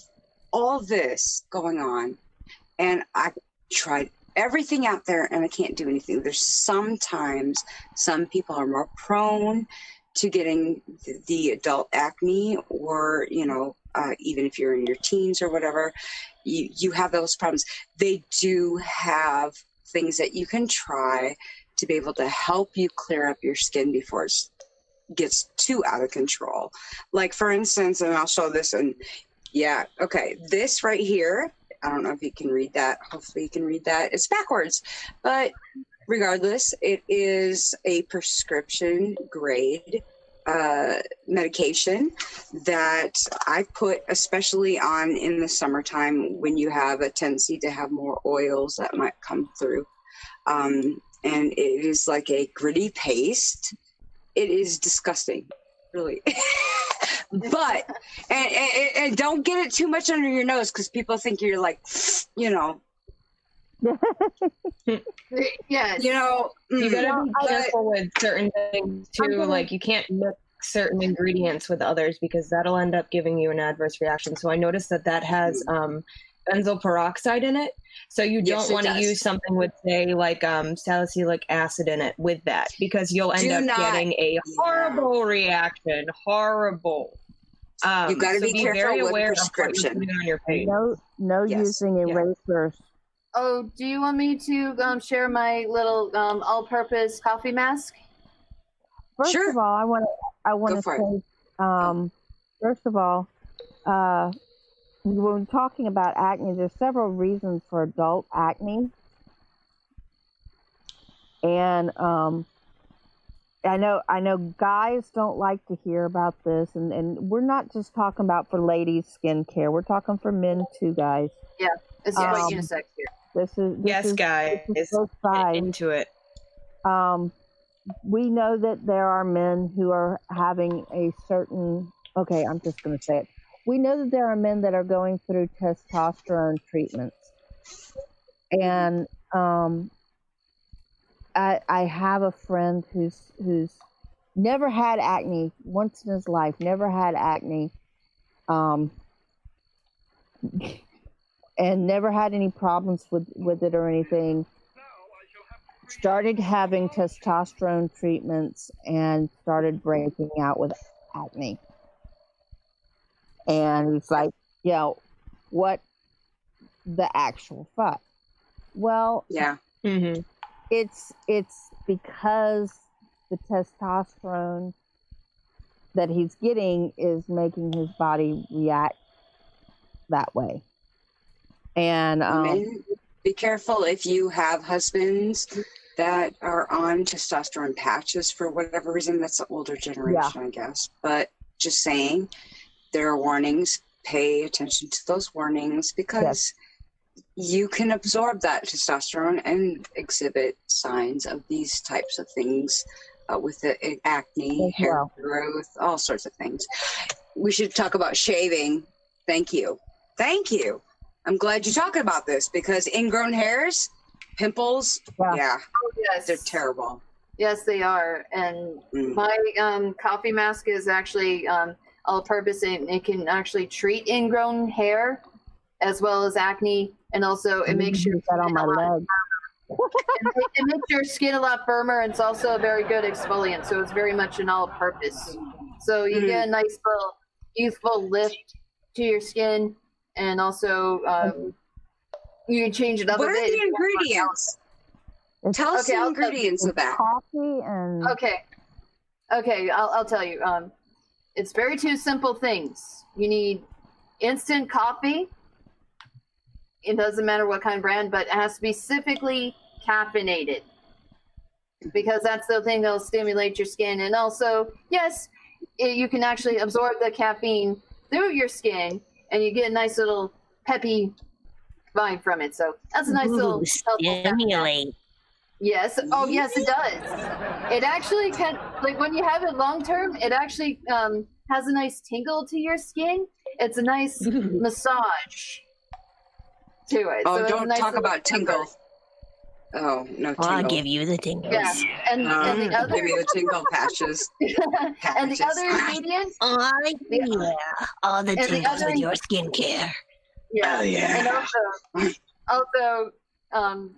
[SPEAKER 3] all this going on and I tried everything out there and I can't do anything. There's sometimes some people are more prone to getting the adult acne or, you know, even if you're in your teens or whatever, you have those problems. They do have things that you can try to be able to help you clear up your skin before it gets too out of control. Like for instance, and I'll show this and yeah, okay, this right here, I don't know if you can read that. Hopefully you can read that. It's backwards, but regardless, it is a prescription grade medication that I put especially on in the summertime when you have a tendency to have more oils that might come through. And it is like a gritty paste. It is disgusting, really. But and don't get it too much under your nose because people think you're like, you know.
[SPEAKER 6] Yes.
[SPEAKER 3] You know,
[SPEAKER 2] you gotta be careful with certain things too. Like you can't mix certain ingredients with others because that'll end up giving you an adverse reaction. So I noticed that has benzoyl peroxide in it. So you don't want to use something with, say, like salicylic acid in it with that because you'll end up getting a horrible reaction. Horrible.
[SPEAKER 3] You got to
[SPEAKER 2] so
[SPEAKER 3] be careful
[SPEAKER 2] very
[SPEAKER 3] with
[SPEAKER 2] aware
[SPEAKER 3] prescription.
[SPEAKER 2] Of what you're putting on your face.
[SPEAKER 1] No using erasers.
[SPEAKER 6] Oh, do you want me to share my little all-purpose coffee mask?
[SPEAKER 1] First of all, I want to say, first of all, when we're talking about acne, there's several reasons for adult acne. And I know guys don't like to hear about this, and we're not just talking about for ladies skincare. We're talking for men too, guys.
[SPEAKER 6] Yeah, it's quite unisex here.
[SPEAKER 1] This is
[SPEAKER 2] guys.
[SPEAKER 1] Both sides.
[SPEAKER 2] Into it.
[SPEAKER 1] We know that there are men who are having a certain. Okay, I'm just going to say it. We know that there are men that are going through testosterone treatments, and I have a friend who's never had acne once in his life, never had acne, and never had any problems with it or anything. Started having testosterone treatments and started breaking out with acne. And it's like, you know, what the actual fuck? Well,
[SPEAKER 3] yeah.
[SPEAKER 1] it's because the testosterone that he's getting is making his body react that way. And
[SPEAKER 3] Men, be careful if you have husbands that are on testosterone patches for whatever reason. That's the older generation, I guess. But just saying, there are warnings. Pay attention to those warnings, because you can absorb that testosterone and exhibit signs of these types of things with the acne, hair growth, all sorts of things. We should talk about shaving. Thank you. Thank you. I'm glad you're talking about this, because ingrown hairs, pimples,
[SPEAKER 6] Oh, yes.
[SPEAKER 3] they're terrible.
[SPEAKER 6] Yes, they are. And my coffee mask is actually all-purpose, and it can actually treat ingrown hair as well as acne, and also it makes your
[SPEAKER 1] that on my leg.
[SPEAKER 6] it makes your skin a lot firmer, and it's also a very good exfoliant. So it's very much an all-purpose. So you get a nice little youthful lift to your skin, and also you can change it up a bit.
[SPEAKER 3] What are the ingredients? Tell us the ingredients of that.
[SPEAKER 1] Coffee and
[SPEAKER 6] Okay, I'll tell you. It's very two simple things. You need instant coffee. It doesn't matter what kind of brand, but it has to be specifically caffeinated, because that's the thing that'll stimulate your skin. And also, yes, you can actually absorb the caffeine through your skin, and you get a nice little peppy vibe from it. So that's a nice little
[SPEAKER 4] stimulate.
[SPEAKER 6] Yes. Oh, yes, it does. It actually can, like when you have it long term, it actually has a nice tingle to your skin. It's a nice massage to it.
[SPEAKER 3] Oh,
[SPEAKER 6] so
[SPEAKER 3] don't
[SPEAKER 6] nice
[SPEAKER 3] talk about tingle. Oh, no tingle.
[SPEAKER 4] I'll give you the tingles.
[SPEAKER 6] Yeah. And the other...
[SPEAKER 3] Give me the tingle patches.
[SPEAKER 6] And the other ingredient?
[SPEAKER 4] All the tingles with your skincare.
[SPEAKER 6] Yeah.
[SPEAKER 3] Oh, yeah.
[SPEAKER 6] And also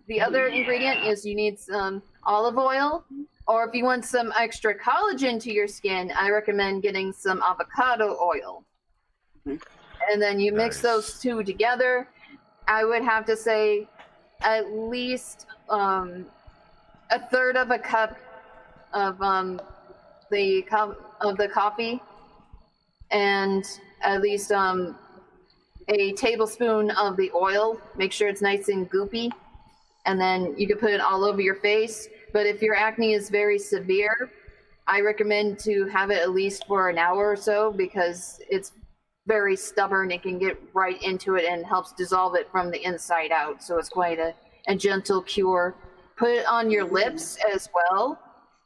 [SPEAKER 6] the other ingredient is you need some olive oil, or if you want some extra collagen to your skin, I recommend getting some avocado oil. And then you mix those two together. I would have to say at least a third of a cup of the coffee, and at least a tablespoon of the oil. Make sure it's nice and goopy, and then you can put it all over your face. But if your acne is very severe, I recommend to have it at least for an hour or so, because it's very stubborn. It can get right into it and helps dissolve it from the inside out. So it's quite a gentle cure. Put it on your lips as well,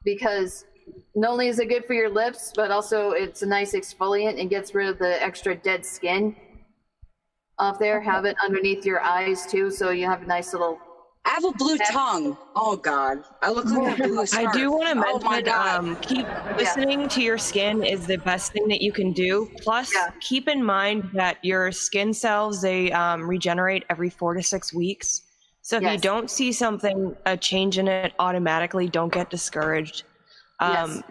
[SPEAKER 6] because not only is it good for your lips, but also it's a nice exfoliant and gets rid of the extra dead skin off there. Have it underneath your eyes too, so you have a nice little...
[SPEAKER 3] I have a blue tongue. Oh God, I look like a blue scarf.
[SPEAKER 2] I do want to mention, keep listening to your skin is the best thing that you can do. Plus, keep in mind that your skin cells, they regenerate every 4 to 6 weeks. So if you don't see a change in it automatically, don't get discouraged.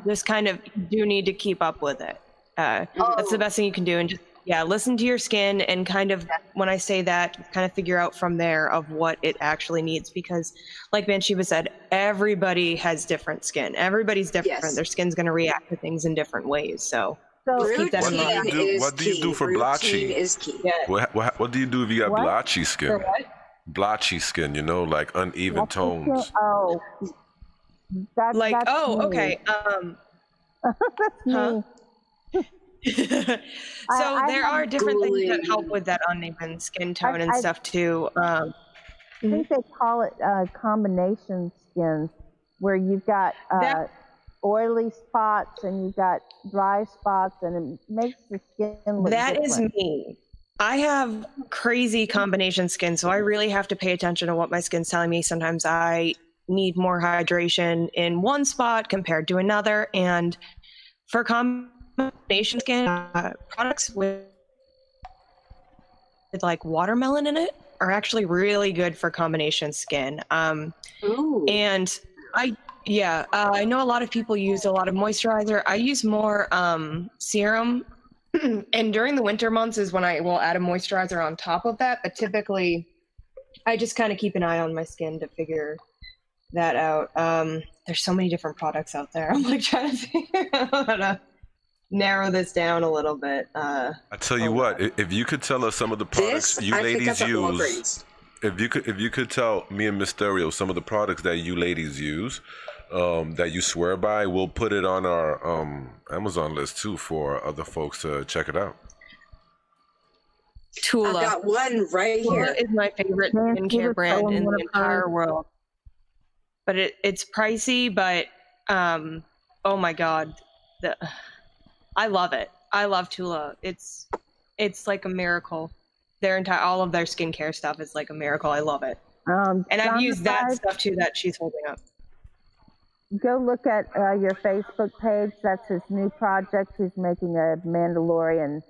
[SPEAKER 2] This kind of, you do need to keep up with it. That's the best thing you can do. And just, listen to your skin, and kind of, when I say that, kind of figure out from there of what it actually needs. Because like Banshee said, everybody has different skin. Everybody's different. Their skin's going to react to things in different ways. So just keep that in mind.
[SPEAKER 5] What do you do for blotchy? What do you do if you got blotchy skin? Blotchy skin, like uneven tones.
[SPEAKER 1] Oh, that's me.
[SPEAKER 2] Okay.
[SPEAKER 1] That's me.
[SPEAKER 2] So there are different things that help with that uneven skin tone and stuff too.
[SPEAKER 1] I think they call it combination skins, where you've got oily spots and you've got dry spots, and it makes the skin look
[SPEAKER 2] That
[SPEAKER 1] different.
[SPEAKER 2] is me. I have crazy combination skin, so I really have to pay attention to what my skin's telling me. Sometimes I need more hydration in one spot compared to another, and for combination skin, products with like watermelon in it are actually really good for combination skin. And I know a lot of people use a lot of moisturizer. I use more serum, and during the winter months is when I will add a moisturizer on top of that. But typically, I just kind of keep an eye on my skin to figure that out. There's so many different products out there. I'm like trying to figure out how to narrow this down a little bit.
[SPEAKER 5] I tell you what, if you could tell us some of the products you ladies use, if you could tell me and Mysterio some of the products that you ladies use, that you swear by, we'll put it on our Amazon list too for other folks to check it out.
[SPEAKER 2] Tula.
[SPEAKER 3] I've got one right here.
[SPEAKER 2] Tula is my favorite skincare brand in the entire world. But it's pricey, but oh my god, I love it. I love Tula. It's like a miracle. All of their skincare stuff is like a miracle. I love it. And I've used that stuff too that she's holding up.
[SPEAKER 1] Go look at your Facebook page. That's his new project. He's making a Mandalorian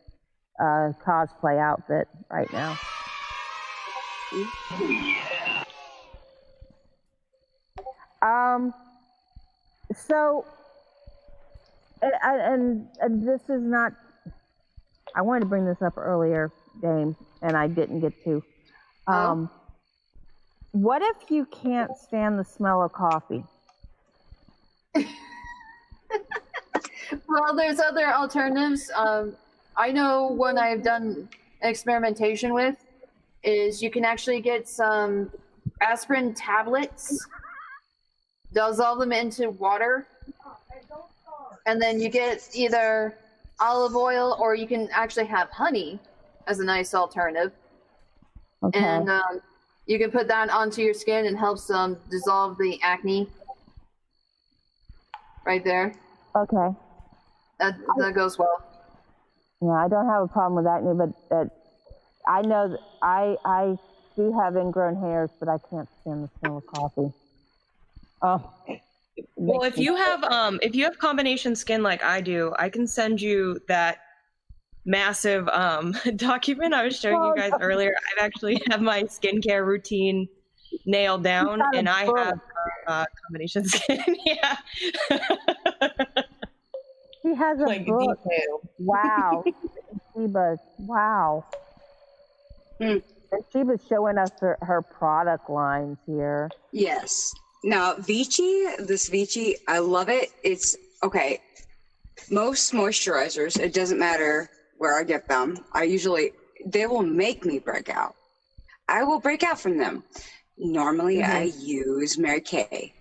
[SPEAKER 1] cosplay outfit right now. So, and this is not, I wanted to bring this up earlier, Dame, and I didn't get to. What if you can't stand the smell of coffee?
[SPEAKER 6] Well, there's other alternatives. I know one I've done experimentation with is you can actually get some aspirin tablets, dissolve them into water, and then you get either olive oil or you can actually have honey as a nice alternative. Okay. And you can put that onto your skin and helps dissolve the acne. Right there. Okay. That goes well.
[SPEAKER 1] Yeah, I don't have a problem with acne, but I know that I do have ingrown hairs, but I can't stand the smell of coffee. Oh.
[SPEAKER 2] Well, if you have combination skin like I do, I can send you that massive document I was showing you guys earlier. I actually have my skincare routine nailed down, and I have combination skin. Yeah.
[SPEAKER 1] She has a book. Wow. Sheba's. Wow. And Sheba's showing us her product lines here.
[SPEAKER 3] Yes. Now, this Vichy, I love it. It's, okay, most moisturizers, it doesn't matter where I get them. They will make me break out. I will break out from them. Normally, I use Mary Kay.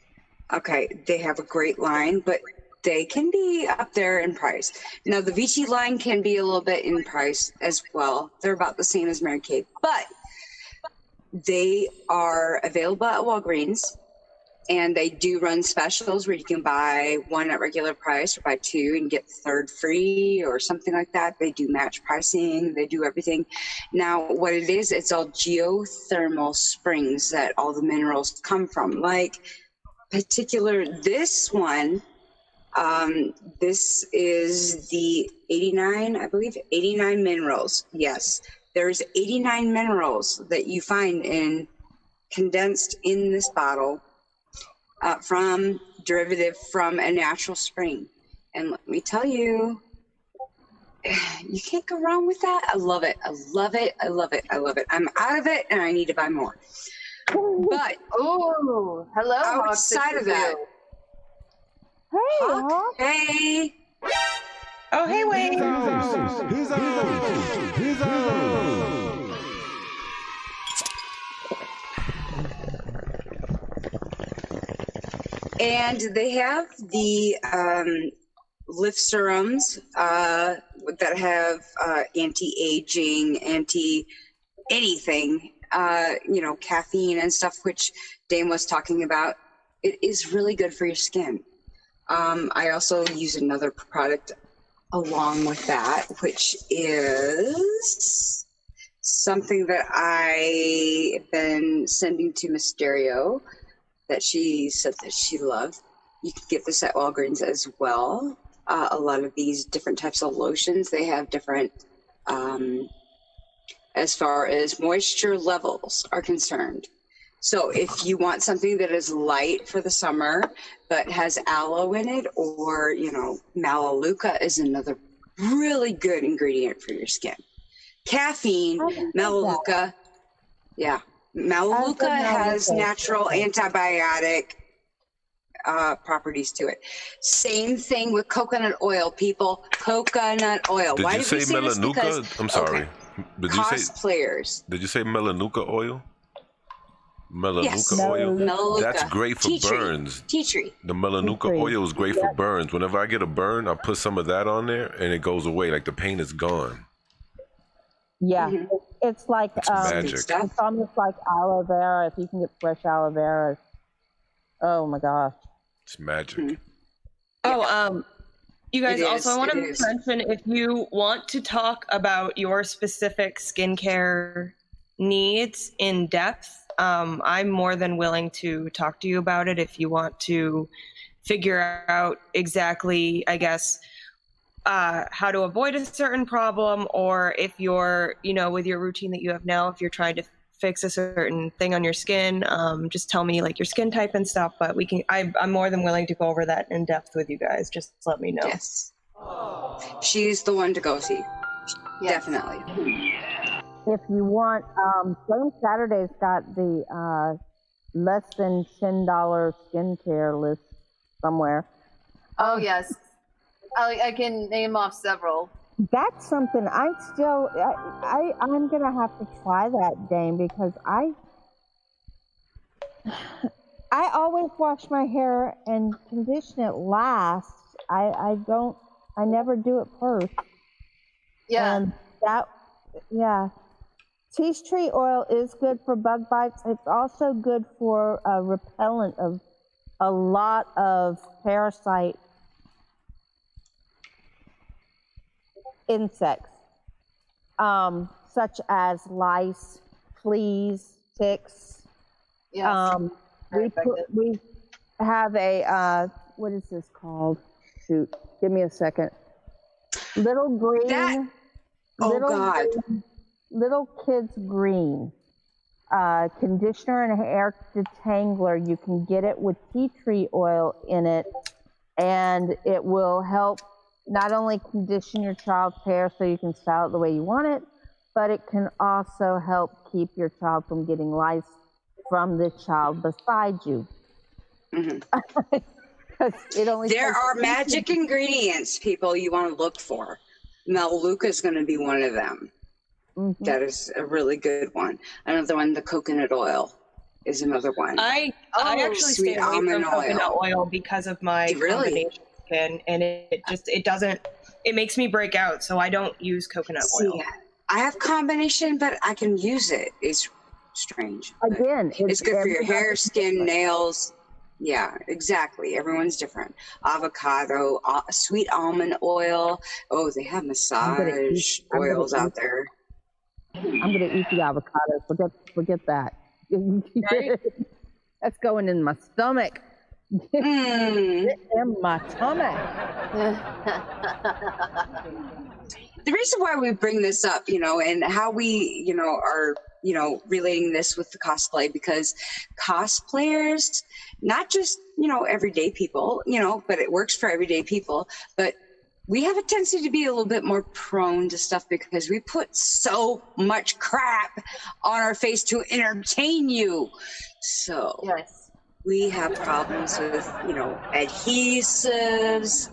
[SPEAKER 3] Okay, they have a great line, but they can be up there in price. Now, the Vichy line can be a little bit in price as well. They're about the same as Mary Kay, but they are available at Walgreens, and they do run specials where you can buy one at regular price or buy two and get the third free or something like that. They do match pricing. They do everything. Now, what it is, it's all geothermal springs that all the minerals come from. Like, this one, this is the 89, I believe, 89 minerals. Yes, there's 89 minerals that you find condensed in this bottle. Derivative from a natural spring. And let me tell you, you can't go wrong with that. I love it. I love it. I love it. I love it. I'm out of it and I need to buy more. But
[SPEAKER 6] hello,
[SPEAKER 3] outside of that.
[SPEAKER 1] Hey, Hawk.
[SPEAKER 3] Hey.
[SPEAKER 2] Oh, hey, Wayne.
[SPEAKER 5] He's out.
[SPEAKER 3] And they have the lift serums that have anti-aging, anti-anything, caffeine and stuff, which Dame was talking about. It is really good for your skin. I also use another product along with that, which is something that I've been sending to Mysterio, that she said that she loved. You can get this at Walgreens as well. A lot of these different types of lotions, they have different, as far as moisture levels are concerned. So if you want something that is light for the summer, but has aloe in it, or, Melaleuca is another really good ingredient for your skin. Caffeine, Melaleuca, yeah. Melaleuca has natural antibiotic properties to it. Same thing with coconut oil, people. Coconut oil.
[SPEAKER 5] Did
[SPEAKER 3] Why
[SPEAKER 5] you
[SPEAKER 3] did
[SPEAKER 5] say
[SPEAKER 3] we say this?
[SPEAKER 5] Melanuka?
[SPEAKER 3] Because,
[SPEAKER 5] I'm sorry.
[SPEAKER 3] okay.
[SPEAKER 5] Did
[SPEAKER 3] Cosplayers.
[SPEAKER 5] Did you say Melanuka oil? Melanuka
[SPEAKER 3] Yes.
[SPEAKER 5] oil?
[SPEAKER 3] Melaleuca.
[SPEAKER 5] That's great for
[SPEAKER 3] Tea tree.
[SPEAKER 5] burns.
[SPEAKER 3] Tea tree.
[SPEAKER 5] The Melanuka
[SPEAKER 1] Tea tree.
[SPEAKER 5] oil is great for burns. Whenever I get a burn, I put some of that on there and it goes away. Like the pain is gone.
[SPEAKER 1] Yeah, it's like
[SPEAKER 5] It's magic.
[SPEAKER 1] it's almost like aloe vera. If you can get fresh aloe vera, oh my gosh,
[SPEAKER 5] It's magic.
[SPEAKER 2] Oh, you guys
[SPEAKER 3] It
[SPEAKER 2] also
[SPEAKER 3] is,
[SPEAKER 2] I want
[SPEAKER 3] it
[SPEAKER 2] to
[SPEAKER 3] is.
[SPEAKER 2] mention, if you want to talk about your specific skincare needs in depth, I'm more than willing to talk to you about it if you want to figure out exactly, I guess, how to avoid a certain problem, or if you're, with your routine that you have now, if you're trying to fix a certain thing on your skin, just tell me like your skin type and stuff. But I'm more than willing to go over that in depth with you guys. Just let me know.
[SPEAKER 3] Yes. She's the one to go see.
[SPEAKER 6] Yes.
[SPEAKER 3] Definitely.
[SPEAKER 1] if you want, Flame Saturday's got the less than $10 skincare list somewhere.
[SPEAKER 6] Oh yes, I can name off several.
[SPEAKER 1] That's something I'm gonna have to try that, Dame, because I always wash my hair and condition it last. I never do it first.
[SPEAKER 6] Yeah.
[SPEAKER 1] And tea tree oil is good for bug bites. It's also good for repellent of a lot of parasite insects, such as lice, fleas, ticks.
[SPEAKER 6] Yes.
[SPEAKER 1] We have a what is this called? Shoot, give me a second. Little green. Little Kids Green conditioner and hair detangler. You can get it with tea tree oil in it, and it will help not only condition your child's hair so you can style it the way you want it, but it can also help keep your child from getting lice from the child beside you.
[SPEAKER 3] Mm-hmm. There are magic ingredients, people, you want to look for. Melaleuca is going to be one of them. Mm-hmm. That is a really good one. Another one, the coconut oil, is another one.
[SPEAKER 2] I actually stay away from coconut oil because of my combination skin, and it makes me break out, so I don't use coconut oil.
[SPEAKER 3] I have combination, but I can use it. It's strange.
[SPEAKER 1] Again,
[SPEAKER 3] it's good for your hair, skin, nails. Yeah, exactly. Everyone's different. Avocado, sweet almond oil. Oh, they have massage oils out there.
[SPEAKER 1] I'm gonna eat the avocado. Forget that. Right? That's going in my stomach. In my stomach.
[SPEAKER 3] The reason why we bring this up, and how we, are, relating this with the cosplay, because cosplayers, not just, everyday people, but it works for everyday people, but we have a tendency to be a little bit more prone to stuff because we put so much crap on our face to entertain you. So
[SPEAKER 6] yes,
[SPEAKER 3] we have problems with, adhesives,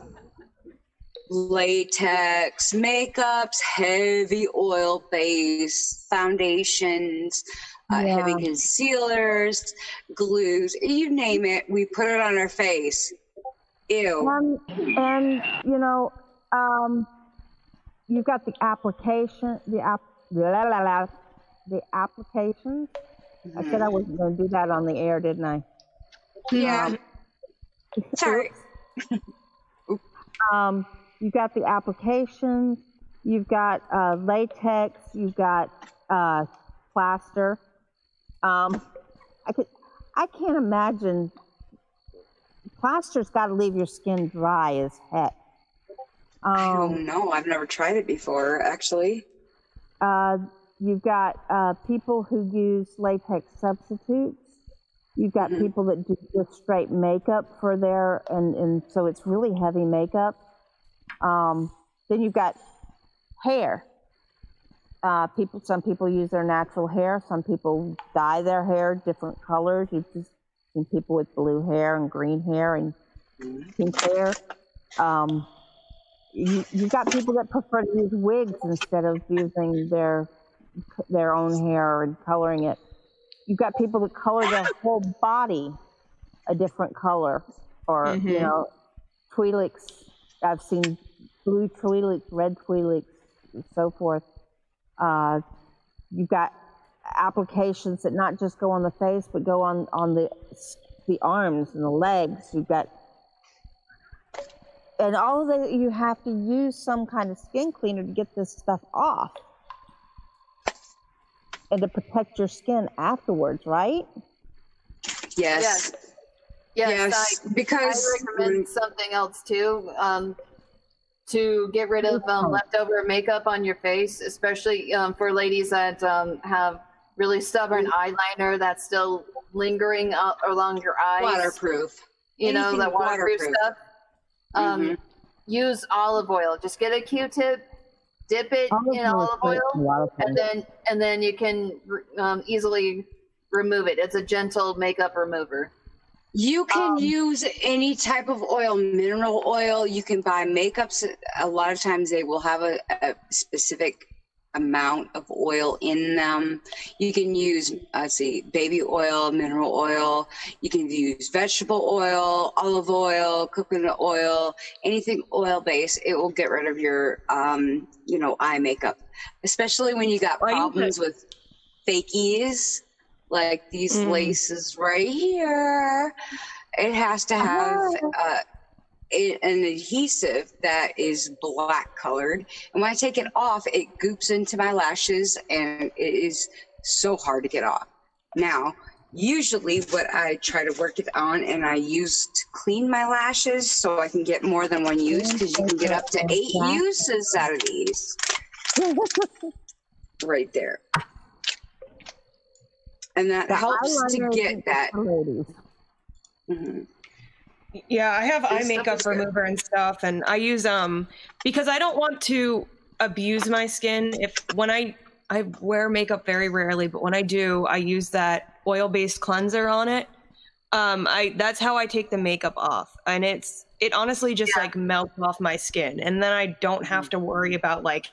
[SPEAKER 3] latex, makeups, heavy oil-based foundations, heavy concealers, glues, you name it, we put it on our face. Ew.
[SPEAKER 1] And you've got the application, the applications. Mm-hmm. I said I wasn't going to do that on the air, didn't I?
[SPEAKER 3] Yeah. Sorry.
[SPEAKER 1] You've got the applications. You've got latex. You've got plaster. I can't imagine. Plaster's got to leave your skin dry as heck.
[SPEAKER 3] I don't know. I've never tried it before, actually.
[SPEAKER 1] You've got people who use latex substitutes. You've got people that do just straight makeup for their, and so it's really heavy makeup. Then you've got hair. Some people use their natural hair. Some people dye their hair different colors. seen people with blue hair and green hair and pink hair. You've got people that prefer to use wigs instead of using their own hair and coloring it. You've got people that color their whole body a different color, or you know, Twi'leks. I've seen blue Twi'leks, red Twi'leks, and so forth. You've got applications that not just go on the face, but go on the arms and the legs. You've got, and all of that, you have to use some kind of skin cleaner to get this stuff off and to protect your skin afterwards, right?
[SPEAKER 3] Yes. Yes. Because
[SPEAKER 6] I recommend something else too. To get rid of leftover makeup on your face, especially for ladies that have really stubborn eyeliner that's still lingering along your eyes.
[SPEAKER 3] Waterproof.
[SPEAKER 6] You know, that waterproof stuff. Use olive oil. Just get a Q-tip, dip it in olive oil, and then you can easily remove it. It's a gentle makeup remover.
[SPEAKER 3] You can use any type of oil, mineral oil. You can buy makeups. A lot of times they will have a specific amount of oil in them. You can use, baby oil, mineral oil. You can use vegetable oil, olive oil, coconut oil, anything oil-based. It will get rid of your, eye makeup, especially when you got problems with fakies. Like these laces right here, it has to have an adhesive that is black colored. And when I take it off, it goops into my lashes and it is so hard to get off. Now, usually what I try to work it on and I use to clean my lashes so I can get more than one use, because you can get up to 8 uses out of these. Right there. And that helps to get that.
[SPEAKER 2] Yeah, I have eye makeup remover and stuff, and I use because I don't want to abuse my skin. When I wear makeup very rarely, but when I do, I use that oil-based cleanser on it. That's how I take the makeup off, and it honestly just like melts off my skin, and then I don't have to worry about like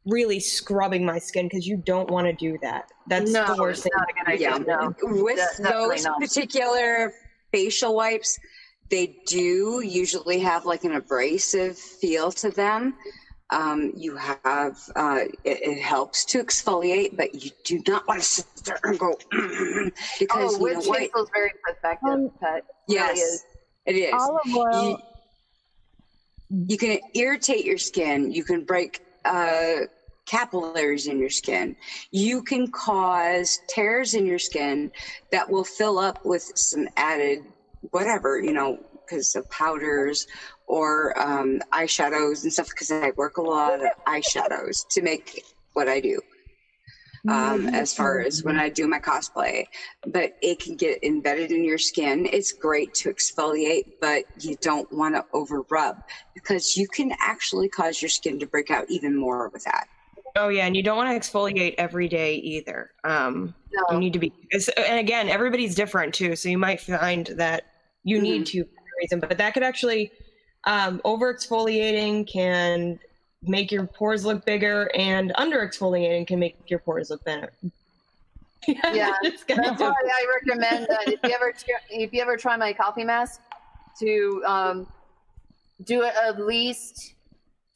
[SPEAKER 2] really scrubbing my skin, because you don't want to do that. That's the worst thing.
[SPEAKER 3] With those particular facial wipes, they do usually have like an abrasive feel to them. You have it helps to exfoliate, but you do not want to sit there and go because
[SPEAKER 6] wood chisel is very effective.
[SPEAKER 3] Yes, it is.
[SPEAKER 1] Olive oil.
[SPEAKER 3] You can irritate your skin. You can break capillaries in your skin. You can cause tears in your skin that will fill up with some added whatever, because of powders or eyeshadows and stuff, because I work a lot of eyeshadows to make what I do. As far as when I do my cosplay, but it can get embedded in your skin. It's great to exfoliate, but you don't want to over rub, because you can actually cause your skin to break out even more with that.
[SPEAKER 2] Oh yeah, and you don't want to exfoliate every day either. You need to be, and again, everybody's different too, so you might find that you need to for a reason, but that could actually, over exfoliating can make your pores look bigger, and under exfoliating can make your pores look better.
[SPEAKER 6] That's why I recommend that if you ever try my coffee mask, to do it at least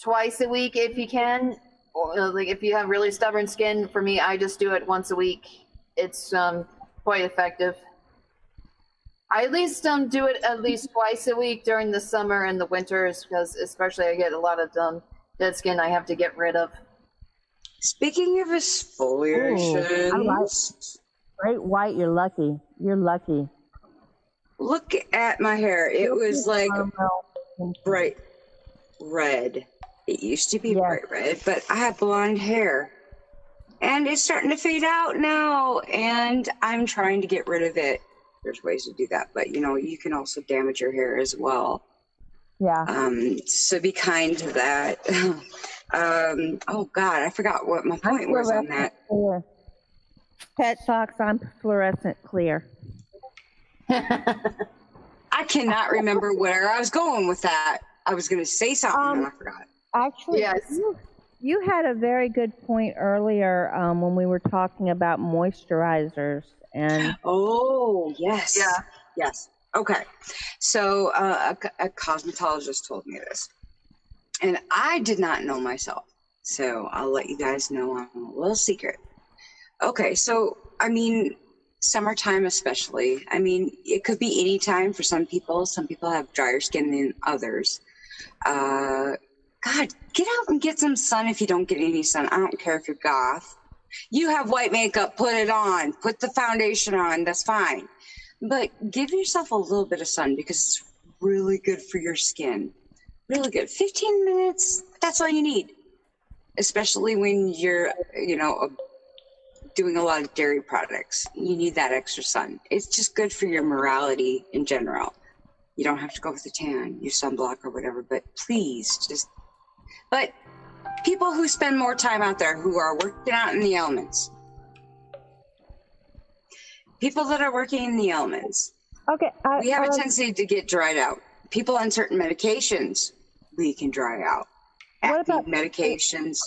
[SPEAKER 6] twice a week if you can. Or, like if you have really stubborn skin, for me, I just do it once a week. It's quite effective. I at least do it at least twice a week during the summer and the winters, because especially I get a lot of dead skin I have to get rid of.
[SPEAKER 3] Speaking of exfoliation,
[SPEAKER 1] Great white, you're lucky. You're lucky.
[SPEAKER 3] Look at my hair. It was like bright red. It used to be bright red, but I have blonde hair. And it's starting to fade out now, and I'm trying to get rid of it. There's ways to do that, but you can also damage your hair as well.
[SPEAKER 1] Yeah.
[SPEAKER 3] So be kind to that. Oh God, I forgot what my point was on that.
[SPEAKER 1] Clear. Pet socks, I'm fluorescent clear.
[SPEAKER 3] I cannot remember where I was going with that. I was going to say something and I forgot.
[SPEAKER 1] Actually,
[SPEAKER 6] Yes.
[SPEAKER 1] you had a very good point earlier when we were talking about moisturizers and.
[SPEAKER 3] Oh, yes.
[SPEAKER 6] Yeah.
[SPEAKER 3] Yes. Okay. So a cosmetologist told me this, and I did not know myself. So I'll let you guys know I'm a little secret. Okay. So, I mean, summertime especially. I mean, it could be any time for some people. Some people have drier skin than others. God, get out and get some sun if you don't get any sun. I don't care if you're goth. You have white makeup, put it on. Put the foundation on, that's fine. But give yourself a little bit of sun because it's really good for your skin. Really good. 15 minutes, that's all you need. Especially when you're, doing a lot of dairy products. You need that extra sun. It's just good for your morality in general. You don't have to go with a tan, use sunblock or whatever, but please but people who spend more time out there, who are working out in the elements, people that are working in the elements,
[SPEAKER 1] Okay.
[SPEAKER 3] we have a tendency to get dried out. People on certain medications, we can dry out.
[SPEAKER 1] What about
[SPEAKER 3] medications?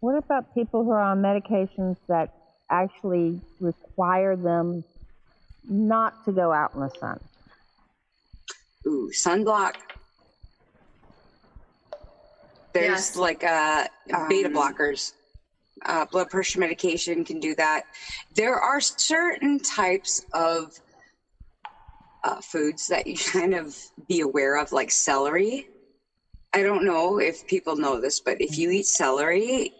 [SPEAKER 1] What about people who are on medications that actually require them not to go out in the sun?
[SPEAKER 3] Ooh, sunblock. There's like beta blockers. Blood pressure medication can do that. There are certain types of foods that you kind of be aware of, like celery. I don't know if people know this, but if you eat celery,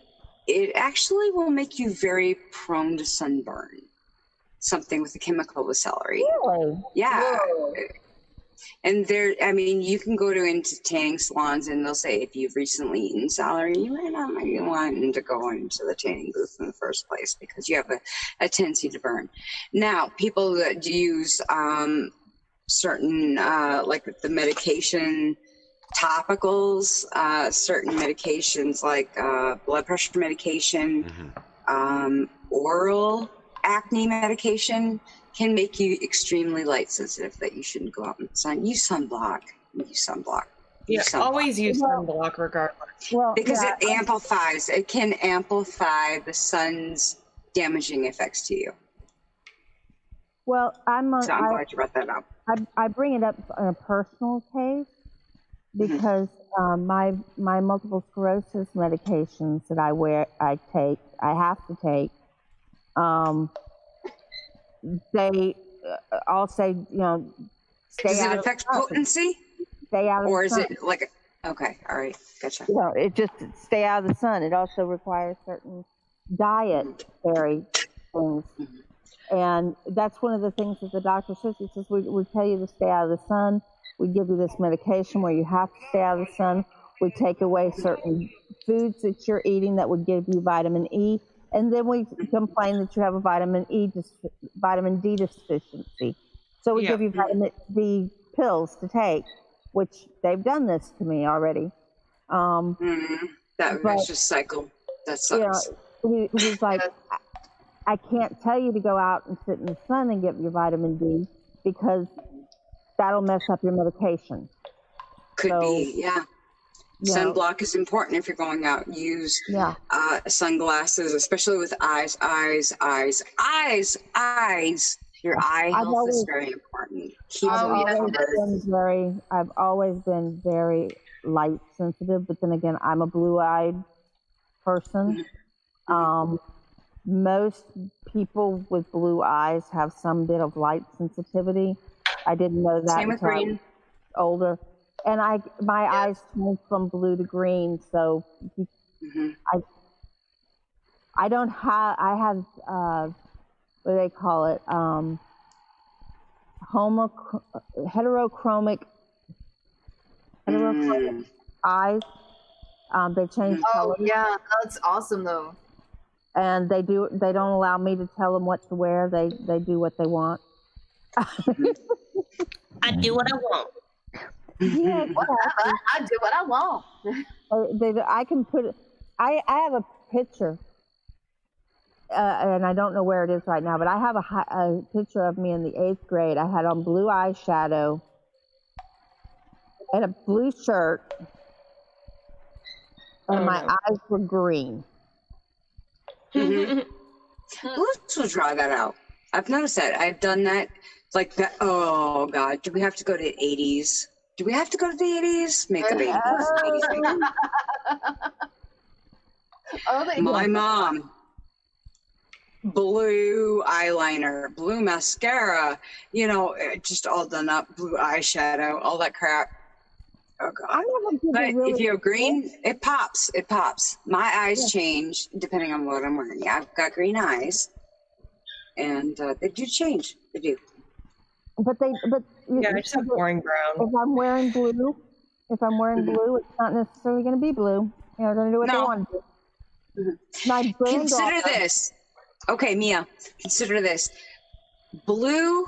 [SPEAKER 3] it actually will make you very prone to sunburn. Something with the chemical with celery.
[SPEAKER 1] Really?
[SPEAKER 3] Yeah.
[SPEAKER 6] Whoa.
[SPEAKER 3] And you can go into tanning salons and they'll say if you've recently eaten celery, you might not be wanting to go into the tanning booth in the first place because you have a tendency to burn. Now, people that use certain, like the medication topicals, certain medications like blood pressure medication, oral acne medication can make you extremely light sensitive that you shouldn't go out in the sun. Use sunblock.
[SPEAKER 2] Always use sunblock regardless.
[SPEAKER 1] Well,
[SPEAKER 3] because it amplifies. It can amplify the sun's damaging effects to you.
[SPEAKER 1] Well, I'm
[SPEAKER 3] glad you brought that up.
[SPEAKER 1] I bring it up on a personal case because my multiple sclerosis medications that I have to take, they all say, stay
[SPEAKER 3] Does
[SPEAKER 1] out
[SPEAKER 3] it affect potency?
[SPEAKER 1] Stay out of
[SPEAKER 3] or
[SPEAKER 1] the sun.
[SPEAKER 3] is it like okay, all right, gotcha.
[SPEAKER 1] It just stay out of the sun. It also requires certain dietary things. And that's one of the things that the doctor says. He says, we tell you to stay out of the sun. We give you this medication where you have to stay out of the sun. We take away certain foods that you're eating that would give you vitamin E. And then we complain that you have a vitamin D deficiency. So we give you vitamin D pills to take, which they've done this to me already.
[SPEAKER 3] That vicious cycle. That sucks.
[SPEAKER 1] He's like, I can't tell you to go out and sit in the sun and get your vitamin D because that'll mess up your medication.
[SPEAKER 3] Could be, yeah. Sunblock is important if you're going out. Use sunglasses, especially with eyes. Your eye health is very important.
[SPEAKER 1] I've always been very light sensitive, but then again, I'm a blue-eyed person. Most people with blue eyes have some bit of light sensitivity. I didn't know that until I was older. And my eyes change from blue to green, so I don't have. I have what do they call it? Heterochromic eyes. They change color.
[SPEAKER 6] Yeah, that's awesome though.
[SPEAKER 1] And they don't allow me to tell them what to wear. They do what they want.
[SPEAKER 4] I do what I want.
[SPEAKER 1] Yeah,
[SPEAKER 6] I do what I want.
[SPEAKER 1] I can put it. I have a picture, and I don't know where it is right now, but I have a picture of me in the 8th grade. I had on blue eyeshadow and a blue shirt, and my eyes were green.
[SPEAKER 3] Who will draw that out? I've noticed that. I've done that. Like that. Oh, God. Do we have to go to the 80s? Do we have to go to the 80s? Make a baby. My mom. Blue eyeliner, blue mascara, you know, just all done up, blue eyeshadow, all that crap. Oh, God. But if you have green, it pops. It pops. My eyes change depending on what I'm wearing. Yeah, I've got green eyes, and they do change. They do.
[SPEAKER 1] But
[SPEAKER 2] yeah, I just have boring brown.
[SPEAKER 1] If I'm wearing blue, it's not necessarily going to be blue. You know, they're going to do what they want to do. My
[SPEAKER 3] consider this. Okay, Mia, consider this. Blue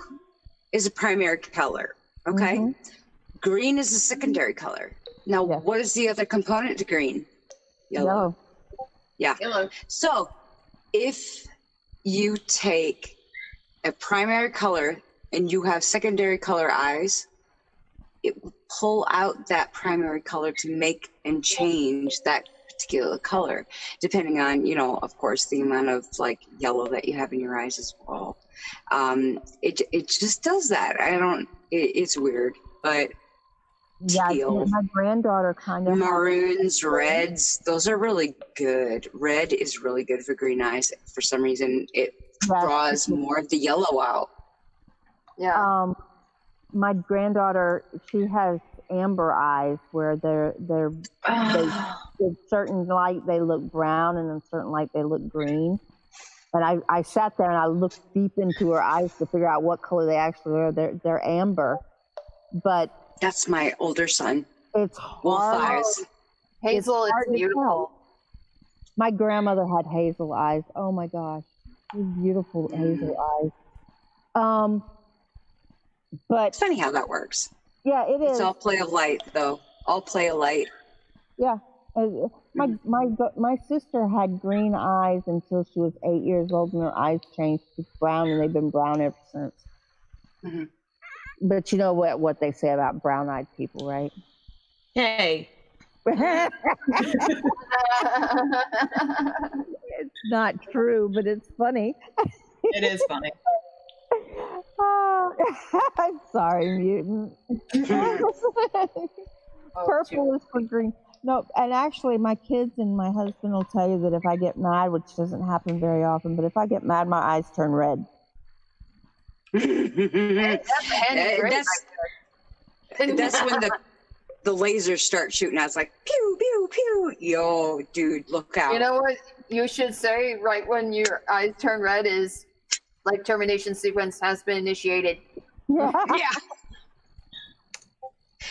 [SPEAKER 3] is a primary color, okay? Green is a secondary color. Now, what is the other component to green? Yellow. Yeah. Yellow. So, if you take a primary color and you have secondary color eyes, it will pull out that primary color to make and change that particular color, depending on, you know, of course, the amount of like yellow that you have in your eyes as well. It just does that. It's weird, but teal,
[SPEAKER 1] my granddaughter kind of
[SPEAKER 3] maroons, reds, those are really good. Red is really good for green eyes. For some reason, it draws more of the yellow out.
[SPEAKER 1] Yeah. My granddaughter, she has amber eyes where they in certain light they look brown and in certain light they look green. And I sat there and I looked deep into her eyes to figure out what color they actually are. They're amber, but
[SPEAKER 3] that's my older son.
[SPEAKER 1] It's
[SPEAKER 3] wolf eyes.
[SPEAKER 6] Hazel is beautiful.
[SPEAKER 1] My grandmother had hazel eyes. Oh my gosh, beautiful hazel eyes. But
[SPEAKER 3] it's funny how that works.
[SPEAKER 1] Yeah, it is.
[SPEAKER 3] It's all play of light, though. All play of light.
[SPEAKER 1] Yeah. My sister had green eyes until she was 8 years old, and her eyes changed to brown, and they've been brown ever since. But you know what they say about brown-eyed people, right?
[SPEAKER 2] Hey.
[SPEAKER 1] It's not true, but it's funny.
[SPEAKER 2] It is funny.
[SPEAKER 1] I'm sorry, mutant. Purple is for green. No, and actually, my kids and my husband will tell you that if I get mad, which doesn't happen very often, but if I get mad, my eyes turn red.
[SPEAKER 3] That's when the lasers start shooting. I was like, pew, pew, pew. Yo, dude, look out.
[SPEAKER 6] You know what you should say right when your eyes turn red is, like, termination sequence has been initiated.
[SPEAKER 1] Yeah.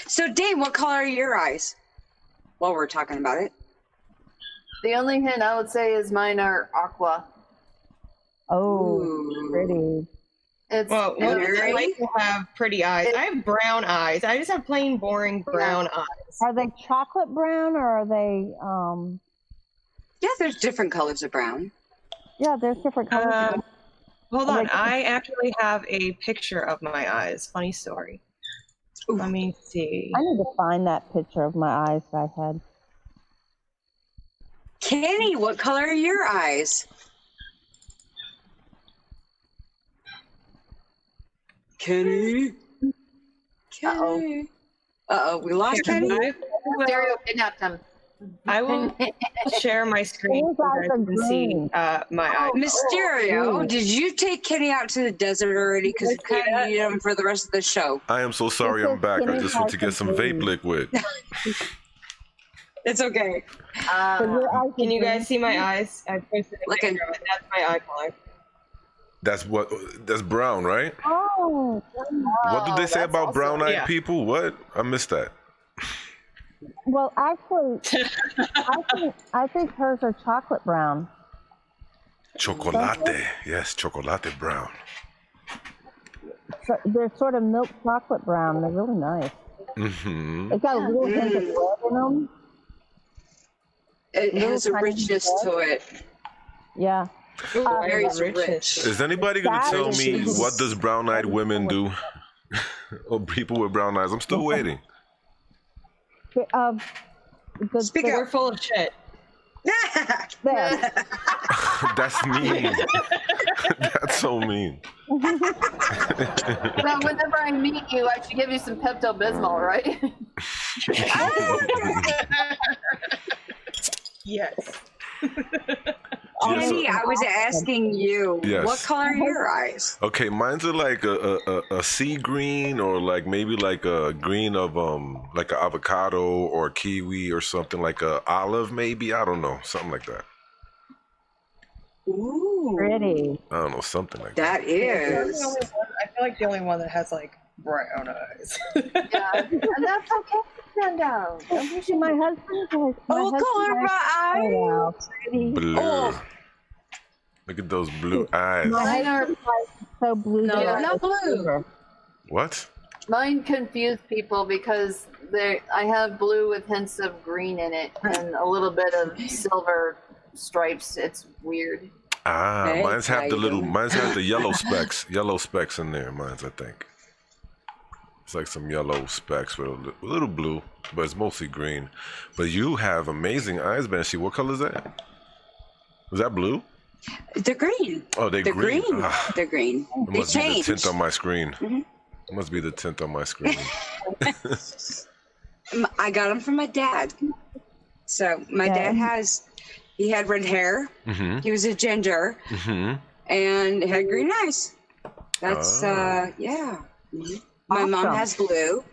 [SPEAKER 3] So, Dave, what color are your eyes? While we're talking about it.
[SPEAKER 6] The only hint I would say is mine are aqua.
[SPEAKER 1] Oh, pretty.
[SPEAKER 6] It's
[SPEAKER 2] well, I like to have pretty eyes. I have brown eyes. I just have plain, boring brown eyes.
[SPEAKER 1] Are they chocolate brown or are they?
[SPEAKER 3] Yeah, there's different colors of brown.
[SPEAKER 1] Yeah, there's different colors.
[SPEAKER 2] Hold on, I actually have a picture of my eyes. Funny story. Ooh. Let me see.
[SPEAKER 1] I need to find that picture of my eyes that I had.
[SPEAKER 3] Kenny, what color are your eyes? Kenny? Kenny? Uh-oh, we lost Kenny.
[SPEAKER 6] Stereo kidnapped him.
[SPEAKER 2] I will share my screen so you guys can see my eyes.
[SPEAKER 3] Mysterio, did you take Kenny out to the desert already? Because we kind of need him for the rest of the show.
[SPEAKER 5] I am so sorry I'm back. I just went to get some vape liquid.
[SPEAKER 3] It's okay.
[SPEAKER 2] Can you guys see my eyes? I posted a picture of it. That's my eye color.
[SPEAKER 5] That's brown, right?
[SPEAKER 1] Oh.
[SPEAKER 5] What did they say about brown-eyed people? What? I missed that.
[SPEAKER 1] Well, actually, I think hers are chocolate brown.
[SPEAKER 5] Chocolate, yes, chocolate brown.
[SPEAKER 1] So they're sort of milk chocolate brown. They're really nice.
[SPEAKER 5] Mm-hmm.
[SPEAKER 1] It got a little hint of red in them.
[SPEAKER 3] It has a richness to it.
[SPEAKER 1] Yeah.
[SPEAKER 3] Very rich.
[SPEAKER 5] Is anybody gonna
[SPEAKER 1] That
[SPEAKER 5] tell
[SPEAKER 1] is
[SPEAKER 5] me
[SPEAKER 1] the-
[SPEAKER 5] what does brown-eyed women do? Or people with brown eyes? I'm still waiting.
[SPEAKER 3] Speak
[SPEAKER 2] We're
[SPEAKER 3] up.
[SPEAKER 2] full of shit.
[SPEAKER 1] There.
[SPEAKER 5] That's mean. That's so mean.
[SPEAKER 6] Now, whenever I meet you, I should give you some Pepto Bismol, right?
[SPEAKER 2] Yes.
[SPEAKER 3] Andy, I was asking you,
[SPEAKER 5] Yes.
[SPEAKER 3] what color are your eyes?
[SPEAKER 5] Okay, mine's are like a sea green, or like maybe like a green of like an avocado or kiwi or something, like a olive maybe. I don't know, something like that.
[SPEAKER 3] Ooh,
[SPEAKER 1] Pretty.
[SPEAKER 5] I don't know, something like that.
[SPEAKER 3] that is.
[SPEAKER 2] I feel like the only one that has like brown eyes.
[SPEAKER 6] Yeah, and that's okay. Stand down.
[SPEAKER 1] See, my husband has.
[SPEAKER 3] What color are my eyes?
[SPEAKER 5] Blue.
[SPEAKER 3] Oh.
[SPEAKER 5] Look at those blue eyes.
[SPEAKER 6] Mine are
[SPEAKER 1] so blue.
[SPEAKER 6] No,
[SPEAKER 1] that
[SPEAKER 6] not
[SPEAKER 1] it's
[SPEAKER 6] blue.
[SPEAKER 1] silver.
[SPEAKER 5] What?
[SPEAKER 6] mine confuse people because I have blue with hints of green in it and a little bit of silver stripes. It's weird.
[SPEAKER 5] Ah,
[SPEAKER 3] Hey,
[SPEAKER 5] mine's have the
[SPEAKER 3] how you
[SPEAKER 5] little,
[SPEAKER 3] doing?
[SPEAKER 5] mine's have the yellow specks in there. Mine's, I think. It's like some yellow specks with a little blue, but it's mostly green. But you have amazing eyes, Banshee. What color is that? Is that blue?
[SPEAKER 3] They're green.
[SPEAKER 5] Oh, they're green. Ah,
[SPEAKER 3] They're green.
[SPEAKER 5] it
[SPEAKER 3] They
[SPEAKER 5] must be the
[SPEAKER 3] changed.
[SPEAKER 5] tint on my screen.
[SPEAKER 3] Mhm.
[SPEAKER 5] It must be the tint on my screen.
[SPEAKER 3] I got them from my dad. So my dad he had red hair.
[SPEAKER 5] Mm-hmm.
[SPEAKER 3] He was a ginger
[SPEAKER 5] Mm-hmm.
[SPEAKER 3] and had green eyes. That's yeah. Mhm. My mom
[SPEAKER 1] Awesome.
[SPEAKER 3] has blue,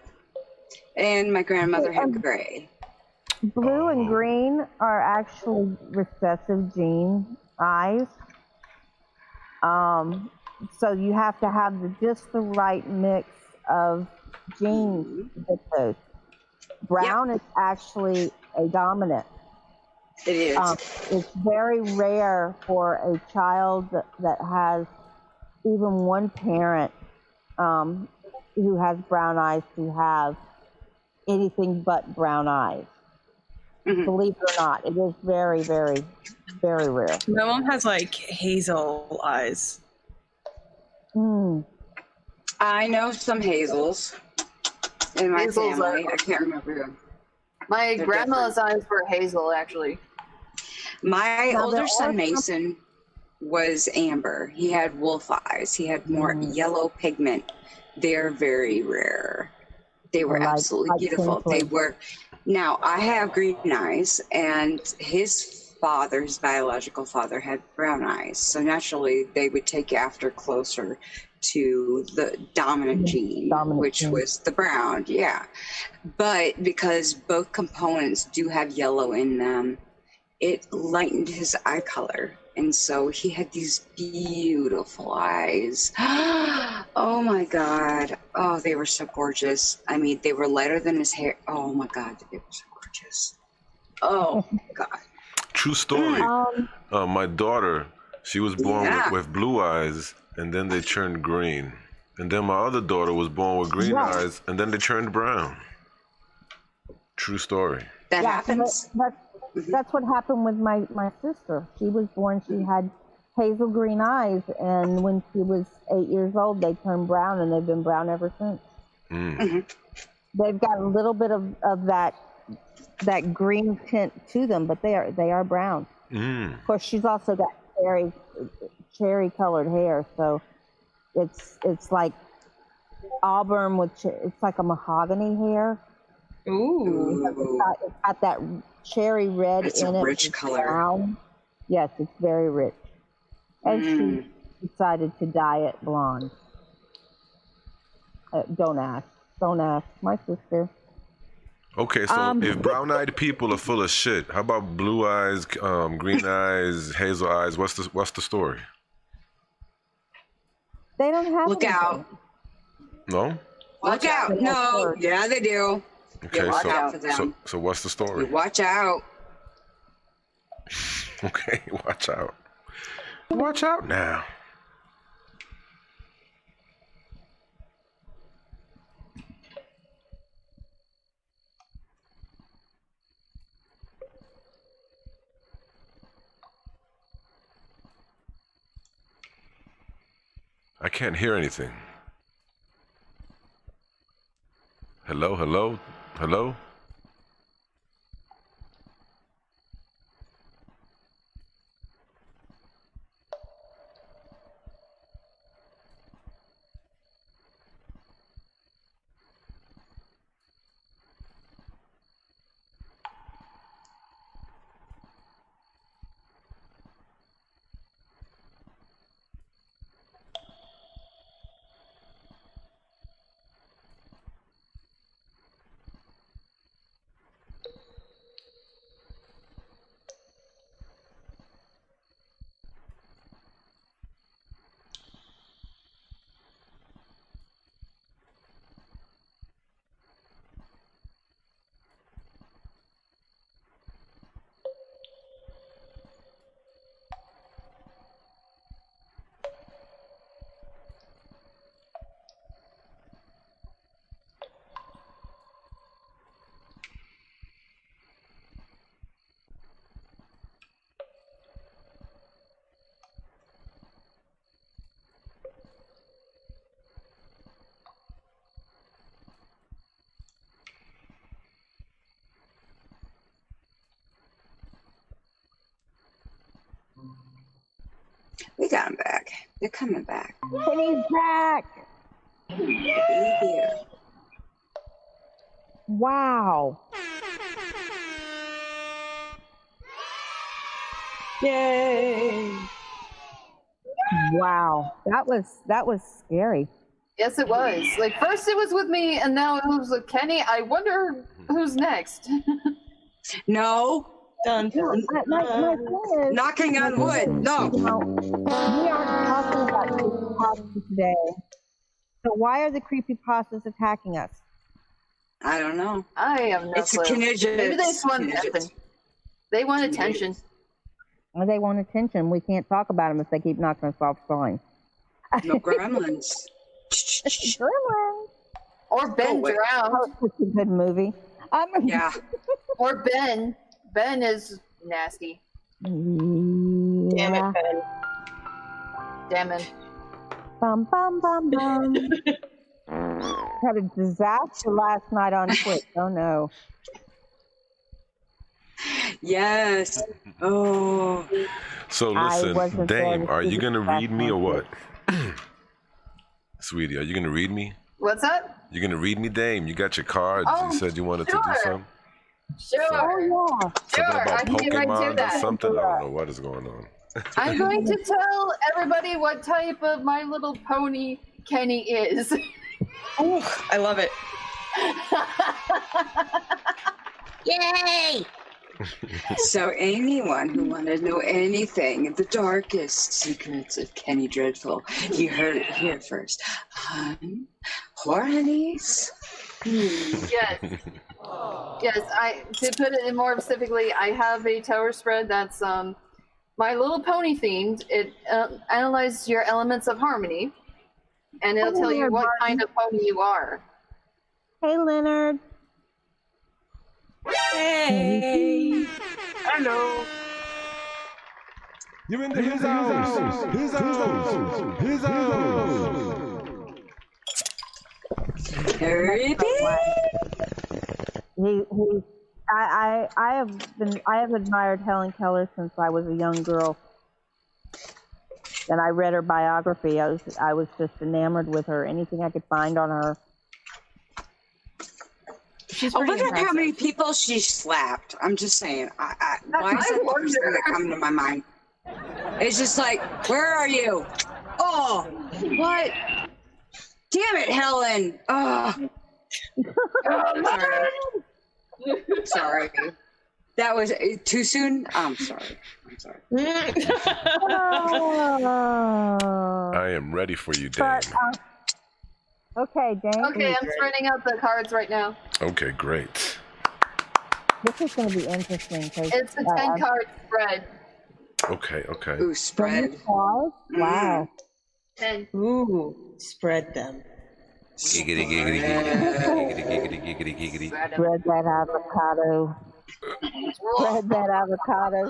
[SPEAKER 3] and my grandmother had gray.
[SPEAKER 1] Blue and green are actually recessive gene eyes. So you have to have just the right mix of genes to get those. Brown is actually a dominant.
[SPEAKER 3] It is.
[SPEAKER 1] It's very rare for a child that has even one parent who has brown eyes to have anything but brown eyes.
[SPEAKER 3] Mhm.
[SPEAKER 1] Believe it or not, it is very, very, very rare.
[SPEAKER 2] My mom has like hazel eyes.
[SPEAKER 1] Mm.
[SPEAKER 3] I know some hazels in my
[SPEAKER 6] Hazels
[SPEAKER 3] family.
[SPEAKER 6] are-
[SPEAKER 3] I can't remember who.
[SPEAKER 6] My
[SPEAKER 3] They're
[SPEAKER 6] grandma's eyes were hazel, actually.
[SPEAKER 3] My
[SPEAKER 1] Now,
[SPEAKER 3] older
[SPEAKER 1] there
[SPEAKER 3] son
[SPEAKER 1] are
[SPEAKER 3] Mason was amber. He had wolf eyes. He had more yellow pigment. They're very rare. They were absolutely beautiful. They were. Now I have green eyes, and his biological father, had brown eyes. So naturally, they would take after closer to the dominant gene, which was the brown. Yeah, but because both components do have yellow in them, it lightened his eye color. And so he had these beautiful eyes. Oh my God. Oh, they were so gorgeous. I mean, they were lighter than his hair. Oh my God, they were so gorgeous. Oh God.
[SPEAKER 5] True story. My daughter, she was born with blue eyes, and then they turned green. And then my other daughter was born with green eyes, and then they turned brown. True story.
[SPEAKER 3] That happens.
[SPEAKER 1] That's what happened with my sister. She was born, she had hazel green eyes, and when she was 8 years old, they turned brown, and they've been brown ever since. They've got a little bit of that green tint to them, but they are brown. Of course, she's also got cherry colored hair, so it's like auburn it's like a mahogany hair.
[SPEAKER 2] Ooh.
[SPEAKER 1] It's got that cherry red
[SPEAKER 3] It's
[SPEAKER 1] in
[SPEAKER 3] a
[SPEAKER 1] it.
[SPEAKER 3] rich
[SPEAKER 1] It's
[SPEAKER 3] color.
[SPEAKER 1] brown. Yes, it's very rich. And she decided to dye it blonde. Don't ask. Don't ask. My sister.
[SPEAKER 5] Okay, so if brown-eyed people are full of shit, how about blue eyes, green eyes, hazel eyes? What's the story?
[SPEAKER 1] They don't have
[SPEAKER 3] Look
[SPEAKER 1] anything.
[SPEAKER 3] out.
[SPEAKER 5] No?
[SPEAKER 3] Watch out. No. Yeah, they do.
[SPEAKER 5] Okay,
[SPEAKER 3] Watch out for them.
[SPEAKER 5] so what's the story?
[SPEAKER 3] Watch out.
[SPEAKER 5] Okay, watch out. Watch out now. I can't hear anything. Hello, hello, hello?
[SPEAKER 3] We got him back. They're coming back.
[SPEAKER 1] Kenny's back.
[SPEAKER 3] Be here.
[SPEAKER 1] Wow.
[SPEAKER 2] Yay!
[SPEAKER 1] Wow. That was scary.
[SPEAKER 6] Yes, it was. Like, first it was with me, and now it was with Kenny. I wonder who's next.
[SPEAKER 3] No.
[SPEAKER 2] Dun, dun,
[SPEAKER 1] My thing is,
[SPEAKER 3] Knocking on wood. No.
[SPEAKER 1] we aren't talking about creepypastas today. So why are the creepypastas attacking us?
[SPEAKER 3] I don't know.
[SPEAKER 6] I have no
[SPEAKER 3] It's
[SPEAKER 6] clue.
[SPEAKER 3] Canadian.
[SPEAKER 6] Maybe they just want attention. They want attention.
[SPEAKER 1] Well, they want attention. We can't talk about them if they keep knocking us off fine.
[SPEAKER 3] No gremlins.
[SPEAKER 1] Gremlins.
[SPEAKER 6] Or Ben drowned.
[SPEAKER 1] Oh, it's a good movie.
[SPEAKER 3] Yeah.
[SPEAKER 6] Or Ben. Ben is nasty.
[SPEAKER 2] Damn it, Ben.
[SPEAKER 6] Damn it.
[SPEAKER 1] Bum, bum, bum, bum. Had a disaster last night on Twitch. Oh, no.
[SPEAKER 3] Yes. Oh.
[SPEAKER 5] So listen, Dame, are you gonna read me or what? Sweetie, are you gonna read me?
[SPEAKER 6] What's that?
[SPEAKER 5] You gonna read me, Dame? You got your cards.
[SPEAKER 6] Oh,
[SPEAKER 5] You said you wanted to do something.
[SPEAKER 6] Sure.
[SPEAKER 1] Oh, yeah.
[SPEAKER 5] Something
[SPEAKER 6] Sure,
[SPEAKER 5] about
[SPEAKER 6] I can get right to
[SPEAKER 5] Pokemon or
[SPEAKER 6] that.
[SPEAKER 5] something. I don't know what is going on.
[SPEAKER 6] I'm going to tell everybody what type of My Little Pony Kenny is.
[SPEAKER 2] Oh, I love it.
[SPEAKER 4] Yay!
[SPEAKER 3] So anyone who wanted to know anything, the darkest secrets of Kenny Dreadful, you heard it here first. Horror Honeyz.
[SPEAKER 6] Yes. Yes, to put it in more specifically, I have a tower spread that's My Little Pony themed. It analyzes your elements of harmony, and it'll tell you what kind of pony you are.
[SPEAKER 1] Hey, Leonard.
[SPEAKER 2] Hey.
[SPEAKER 3] Hello.
[SPEAKER 5] You're in his house. His house. His house.
[SPEAKER 1] I have admired Helen Keller since I was a young girl. And I read her biography. I was just enamored with her. Anything I could find on her.
[SPEAKER 2] She's
[SPEAKER 3] I
[SPEAKER 2] pretty
[SPEAKER 3] wonder
[SPEAKER 2] impressive.
[SPEAKER 3] how many people she slapped. I'm just saying. Why is that the first thing that comes to my mind? It's just like, where are you? Oh, what? Damn it, Helen. Oh. Sorry. That was too soon? I'm sorry.
[SPEAKER 5] I am ready for you, Dame.
[SPEAKER 1] Okay, Dame.
[SPEAKER 6] Okay, I'm spreading out the cards right now.
[SPEAKER 5] Okay, great.
[SPEAKER 1] This is going to be interesting.
[SPEAKER 6] It's a 10-card spread.
[SPEAKER 5] Okay.
[SPEAKER 3] Ooh, spread.
[SPEAKER 1] Wow.
[SPEAKER 6] 10.
[SPEAKER 2] Ooh, spread them.
[SPEAKER 5] Giggity, giggity, giggity, giggity, giggity, giggity.
[SPEAKER 1] Spread that avocado. Spread that avocado.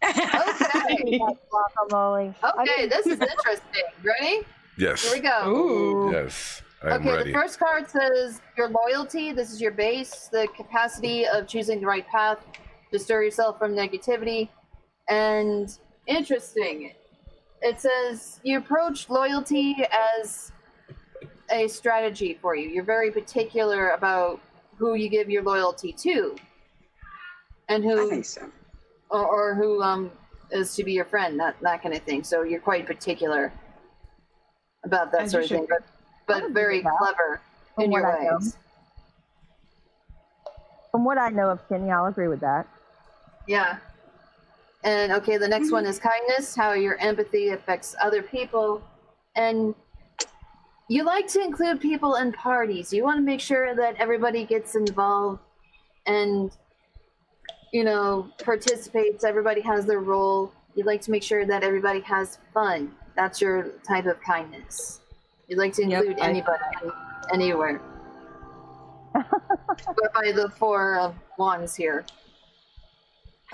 [SPEAKER 6] Okay.
[SPEAKER 1] Guacamole.
[SPEAKER 6] Okay, this is interesting. Ready?
[SPEAKER 5] Yes.
[SPEAKER 6] Here we go.
[SPEAKER 2] Ooh.
[SPEAKER 5] Yes. I'm
[SPEAKER 6] Okay,
[SPEAKER 5] ready.
[SPEAKER 6] the first card says your loyalty. This is your base, the capacity of choosing the right path to stir yourself from negativity. And interesting, it says you approach loyalty as a strategy for you. You're very particular about who you give your loyalty to, and who,
[SPEAKER 3] I think so.
[SPEAKER 6] or who is to be your friend, that kind of thing. So you're quite particular about that
[SPEAKER 2] As
[SPEAKER 6] sort
[SPEAKER 2] you
[SPEAKER 6] of thing,
[SPEAKER 2] should.
[SPEAKER 6] but very clever
[SPEAKER 1] From
[SPEAKER 6] in
[SPEAKER 1] what
[SPEAKER 6] your
[SPEAKER 1] I know.
[SPEAKER 6] ways.
[SPEAKER 1] From what I know of Kenny, I'll agree with that.
[SPEAKER 6] Yeah. And okay, the next one is kindness, how your empathy affects other people. And you like to include people in parties. You want to make sure that everybody gets involved and, you know, participates. Everybody has their role. You like to make sure that everybody has fun. That's your type of kindness. You like to include anybody, anywhere. But by the 4 of Wands here.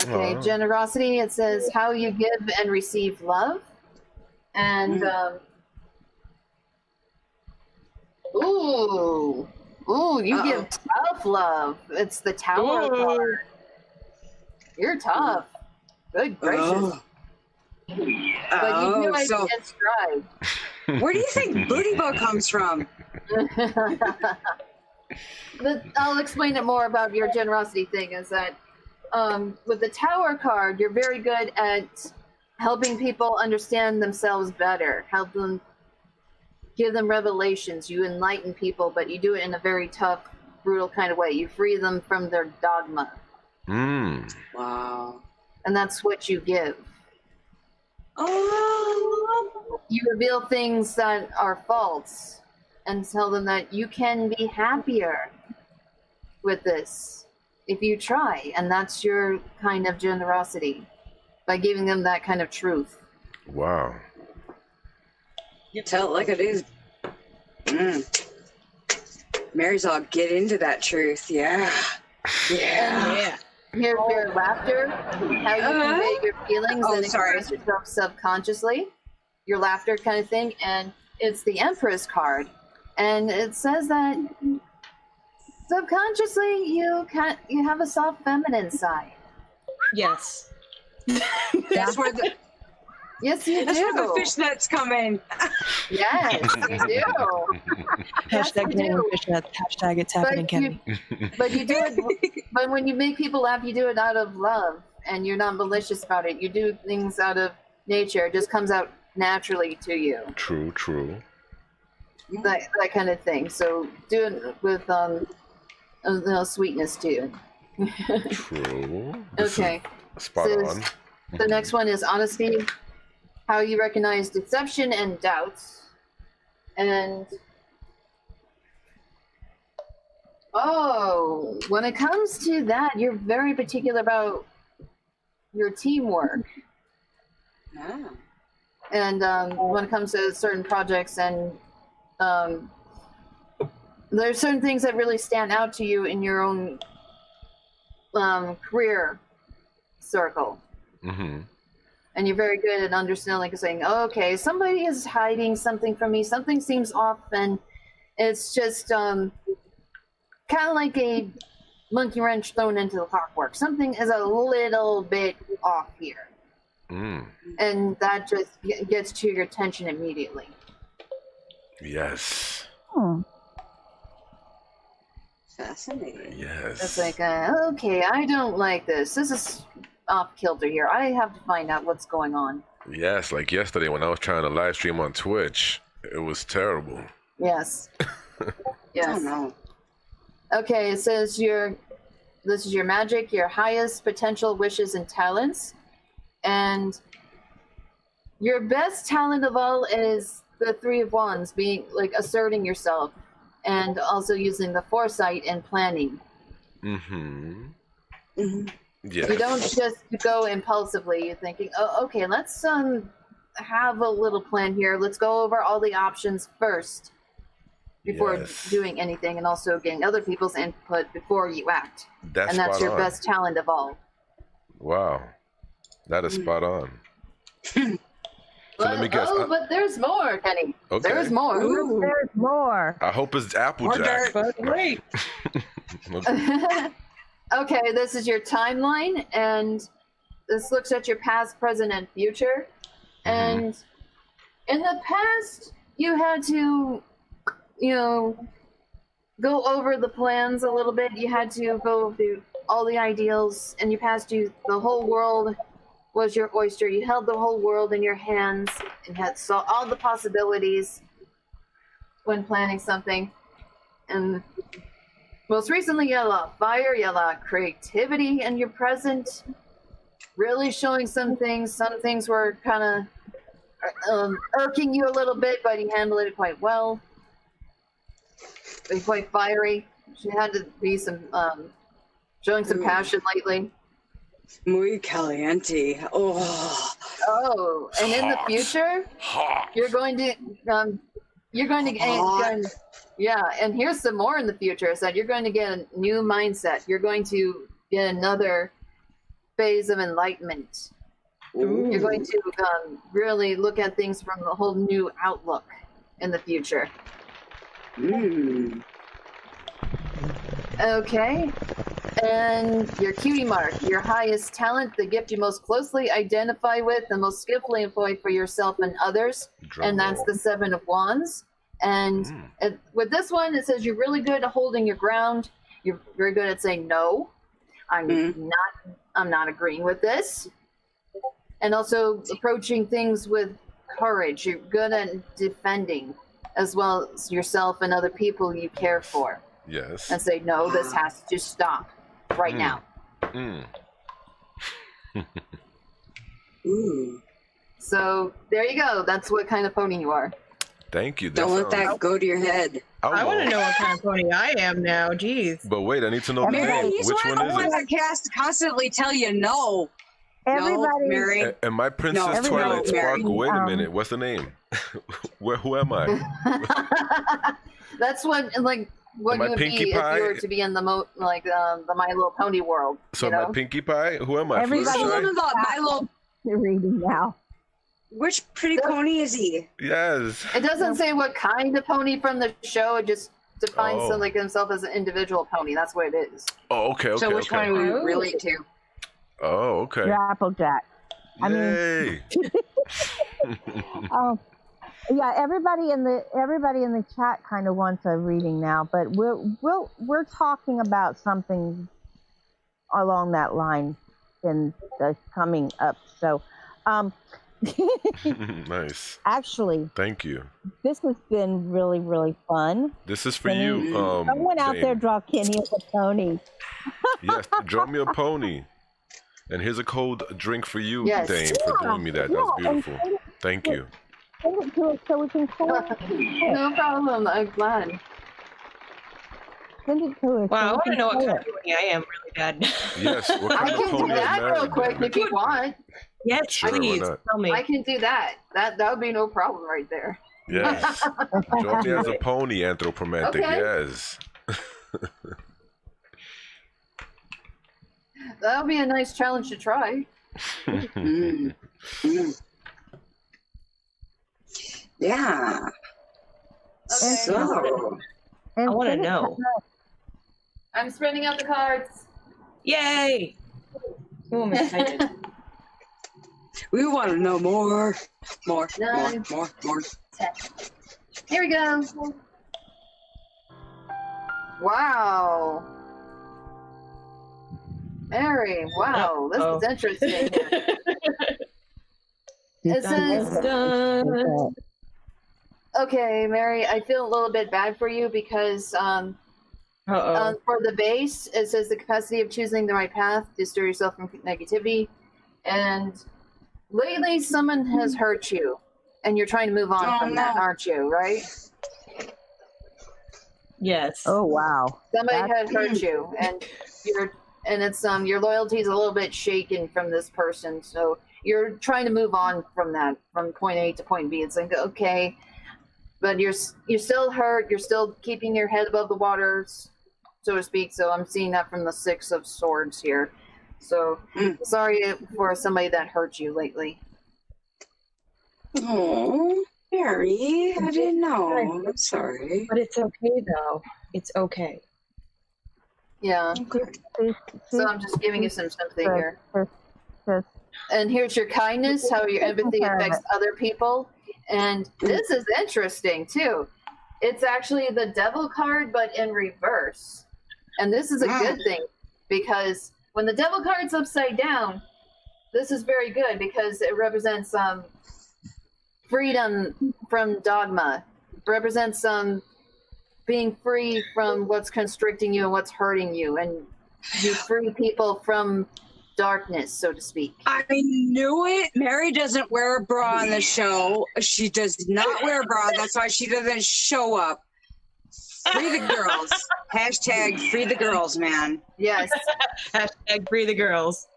[SPEAKER 6] Okay, generosity, it says how you give and receive love. And, ooh, you give tough love. It's the Tower card. You're tough. Good gracious. But you do it in stride.
[SPEAKER 3] Where do you think Booty Bow comes from?
[SPEAKER 6] I'll explain it more about your generosity thing, is that with the Tower card, you're very good at helping people understand themselves better, help them, give them revelations. You enlighten people, but you do it in a very tough, brutal kind of way. You free them from their dogma.
[SPEAKER 3] Wow.
[SPEAKER 6] And that's what you give.
[SPEAKER 3] Oh.
[SPEAKER 6] You reveal things that are false and tell them that you can be happier with this if you try. And that's your kind of generosity, by giving them that kind of truth.
[SPEAKER 5] Wow.
[SPEAKER 3] You tell it like it is. Mary's all get into that truth. Yeah. Yeah.
[SPEAKER 6] Here's your laughter, how you convey your feelings and express yourself subconsciously, your laughter kind of thing. And it's the Empress card. And it says that subconsciously you have a soft feminine side.
[SPEAKER 2] Yes.
[SPEAKER 3] That's where the
[SPEAKER 6] Yes, you
[SPEAKER 3] That's
[SPEAKER 6] do.
[SPEAKER 3] where the fishnets come in.
[SPEAKER 6] Yes, you do.
[SPEAKER 2] Hashtag getting fishnets. Hashtag it's happening, Kenny.
[SPEAKER 6] But you do it. But when you make people laugh, you do it out of love, and you're not malicious about it. You do things out of nature. It just comes out naturally to you.
[SPEAKER 5] True, true.
[SPEAKER 6] That kind of thing. So do it with sweetness too.
[SPEAKER 5] True.
[SPEAKER 6] Okay.
[SPEAKER 5] Spot on.
[SPEAKER 6] The next one is honesty, how you recognize deception and doubts. And when it comes to that, you're very particular about your teamwork.
[SPEAKER 3] Yeah.
[SPEAKER 6] And when it comes to certain projects, and there's certain things that really stand out to you in your own career circle.
[SPEAKER 5] Mm-hmm.
[SPEAKER 6] And you're very good at understanding, like saying, oh, okay, somebody is hiding something from me. Something seems off, and it's just kind of like a monkey wrench thrown into the clockwork. Something is a little bit off here. And that just gets to your attention immediately.
[SPEAKER 5] Yes.
[SPEAKER 3] Fascinating.
[SPEAKER 5] Yes.
[SPEAKER 6] It's like, okay, I don't like this. This is off kilter here. I have to find out what's going on.
[SPEAKER 5] Yes, like yesterday when I was trying to live stream on Twitch, it was terrible.
[SPEAKER 6] Yes. Yes.
[SPEAKER 3] Oh, no.
[SPEAKER 6] Okay, it says this is your magic, your highest potential wishes and talents. And your best talent of all is the Three of Wands, being like asserting yourself and also using the foresight and planning.
[SPEAKER 5] Yes.
[SPEAKER 6] You don't just go impulsively. You're thinking, oh, okay, let's have a little plan here. Let's go over all the options first before doing anything, and also getting other people's input before you act.
[SPEAKER 5] That's
[SPEAKER 6] and that's
[SPEAKER 5] spot
[SPEAKER 6] your
[SPEAKER 5] on.
[SPEAKER 6] best talent of all.
[SPEAKER 5] Wow. That is spot on. So let me guess.
[SPEAKER 6] But there's more, Kenny.
[SPEAKER 5] Okay.
[SPEAKER 6] There's more.
[SPEAKER 1] Ooh. There's more.
[SPEAKER 5] I hope it's Applejack.
[SPEAKER 2] Wait.
[SPEAKER 5] Okay.
[SPEAKER 6] Okay, this is your timeline, and this looks at your past, present, and future. And in the past, you had to, go over the plans a little bit. You had to go through all the ideals, and you passed the whole world was your oyster. You held the whole world in your hands and saw all the possibilities when planning something. And most recently, you had a lot of fire, you had a lot of creativity in your present, really showing some things. Some things were kind of irking you a little bit, but you handled it quite well. You're quite fiery. She had to be showing some passion lately.
[SPEAKER 3] Muy caliente.
[SPEAKER 6] Oh, and in the future, you're going to yeah, and here's some more in the future. Is that you're going to get a new mindset. You're going to get another phase of enlightenment. Ooh. You're going to really look at things from a whole new outlook in the future. Okay. And your cutie mark, your highest talent, the gift you most closely identify with and most skillfully employ for yourself and others. And that's the Seven of Wands. And with this one, it says you're really good at holding your ground. You're very good at saying no. I'm not agreeing with this. And also approaching things with courage. You're good at defending as well as yourself and other people you care for.
[SPEAKER 5] Yes.
[SPEAKER 6] And say, no, this has to stop right now.
[SPEAKER 3] Ooh.
[SPEAKER 6] So there you go. That's what kind of pony you are.
[SPEAKER 5] Thank you.
[SPEAKER 3] Don't let that go to your head.
[SPEAKER 2] I want to know what kind of pony I am now. Jeez.
[SPEAKER 5] But wait, I need to know the name.
[SPEAKER 3] He's
[SPEAKER 5] Which one is it?
[SPEAKER 3] that constantly tell you no.
[SPEAKER 1] Everybody.
[SPEAKER 3] No, Mary.
[SPEAKER 5] And my Princess Twilight Sparkle. Wait a minute. What's the name? Who am I?
[SPEAKER 6] That's what what you would be if you were to be in the the My Little Pony world.
[SPEAKER 5] So am I Pinkie Pie? Who am I?
[SPEAKER 1] Everybody
[SPEAKER 3] My Little.
[SPEAKER 1] You're reading now.
[SPEAKER 3] Which pretty pony is he?
[SPEAKER 5] Yes.
[SPEAKER 6] It doesn't say what kind of pony from the show. It just defines himself as an individual pony. That's what it is.
[SPEAKER 5] Oh, okay.
[SPEAKER 3] So which one we relate to?
[SPEAKER 5] Oh, okay.
[SPEAKER 1] You're Applejack.
[SPEAKER 5] Yay.
[SPEAKER 1] Yeah, everybody in the chat kind of wants a reading now, but we're talking about something along that line in the coming up. So,
[SPEAKER 5] nice.
[SPEAKER 1] Actually,
[SPEAKER 5] thank you.
[SPEAKER 1] This has been really, really fun.
[SPEAKER 5] This is for you.
[SPEAKER 1] Someone out there draw Kenny as a pony.
[SPEAKER 5] Yes, draw me a pony. And here's a cold drink for you, Dane, for doing me that. That was beautiful. Thank you.
[SPEAKER 1] Send it to us so we can call it.
[SPEAKER 6] No problem. I'm glad.
[SPEAKER 1] Send it to us.
[SPEAKER 2] Wow, I want to know what kind of pony I am really bad.
[SPEAKER 5] Yes, what kind
[SPEAKER 6] I
[SPEAKER 5] of
[SPEAKER 6] can
[SPEAKER 5] pony
[SPEAKER 6] do that real quick if you want.
[SPEAKER 2] Yes,
[SPEAKER 5] sure,
[SPEAKER 2] please. Tell me.
[SPEAKER 6] I can do that. That would be no problem right there.
[SPEAKER 5] Yes. Draw me as a pony, anthropomantic.
[SPEAKER 6] Okay.
[SPEAKER 5] Yes.
[SPEAKER 6] That would be a nice challenge to try.
[SPEAKER 3] Yeah.
[SPEAKER 6] Okay.
[SPEAKER 3] So.
[SPEAKER 2] I want to know.
[SPEAKER 6] I'm spreading out the cards.
[SPEAKER 2] Yay! Oh, I'm excited.
[SPEAKER 3] We want to know more. More.
[SPEAKER 6] 9,
[SPEAKER 3] more.
[SPEAKER 6] 10. Here we go. Wow. Mary, wow, this is interesting. It says, okay, Mary, I feel a little bit bad for you because for the base, it says the capacity of choosing the right path to steer yourself from negativity. And lately, someone has hurt you, and you're trying to move on from that, aren't you, right?
[SPEAKER 2] Yes.
[SPEAKER 1] Oh, wow.
[SPEAKER 6] Somebody had hurt you, and it's your loyalty is a little bit shaken from this person, so you're trying to move on from that, from point A to point B. It's like, okay, but you're still hurt. You're still keeping your head above the water, so to speak. So I'm seeing that from the 6 of Swords here, So sorry for somebody that hurt you lately.
[SPEAKER 3] Oh, Mary, I didn't know. I'm sorry.
[SPEAKER 2] But it's okay, though. It's okay.
[SPEAKER 6] Yeah.
[SPEAKER 3] Okay.
[SPEAKER 6] So I'm just giving you some sympathy here. And here's your kindness, how your empathy affects other people. And this is interesting, too. It's actually the devil card, but in reverse. And this is a good thing, because when the devil card's upside down, this is very good, because it represents freedom from dogma. It represents being free from what's constricting you and what's hurting you. And you free people from darkness, so to speak.
[SPEAKER 3] I knew it. Mary doesn't wear a bra on the show. She does not wear a bra. That's why she doesn't show up. Free the girls. Hashtag free the girls, man.
[SPEAKER 6] Yes.
[SPEAKER 2] Hashtag free the girls.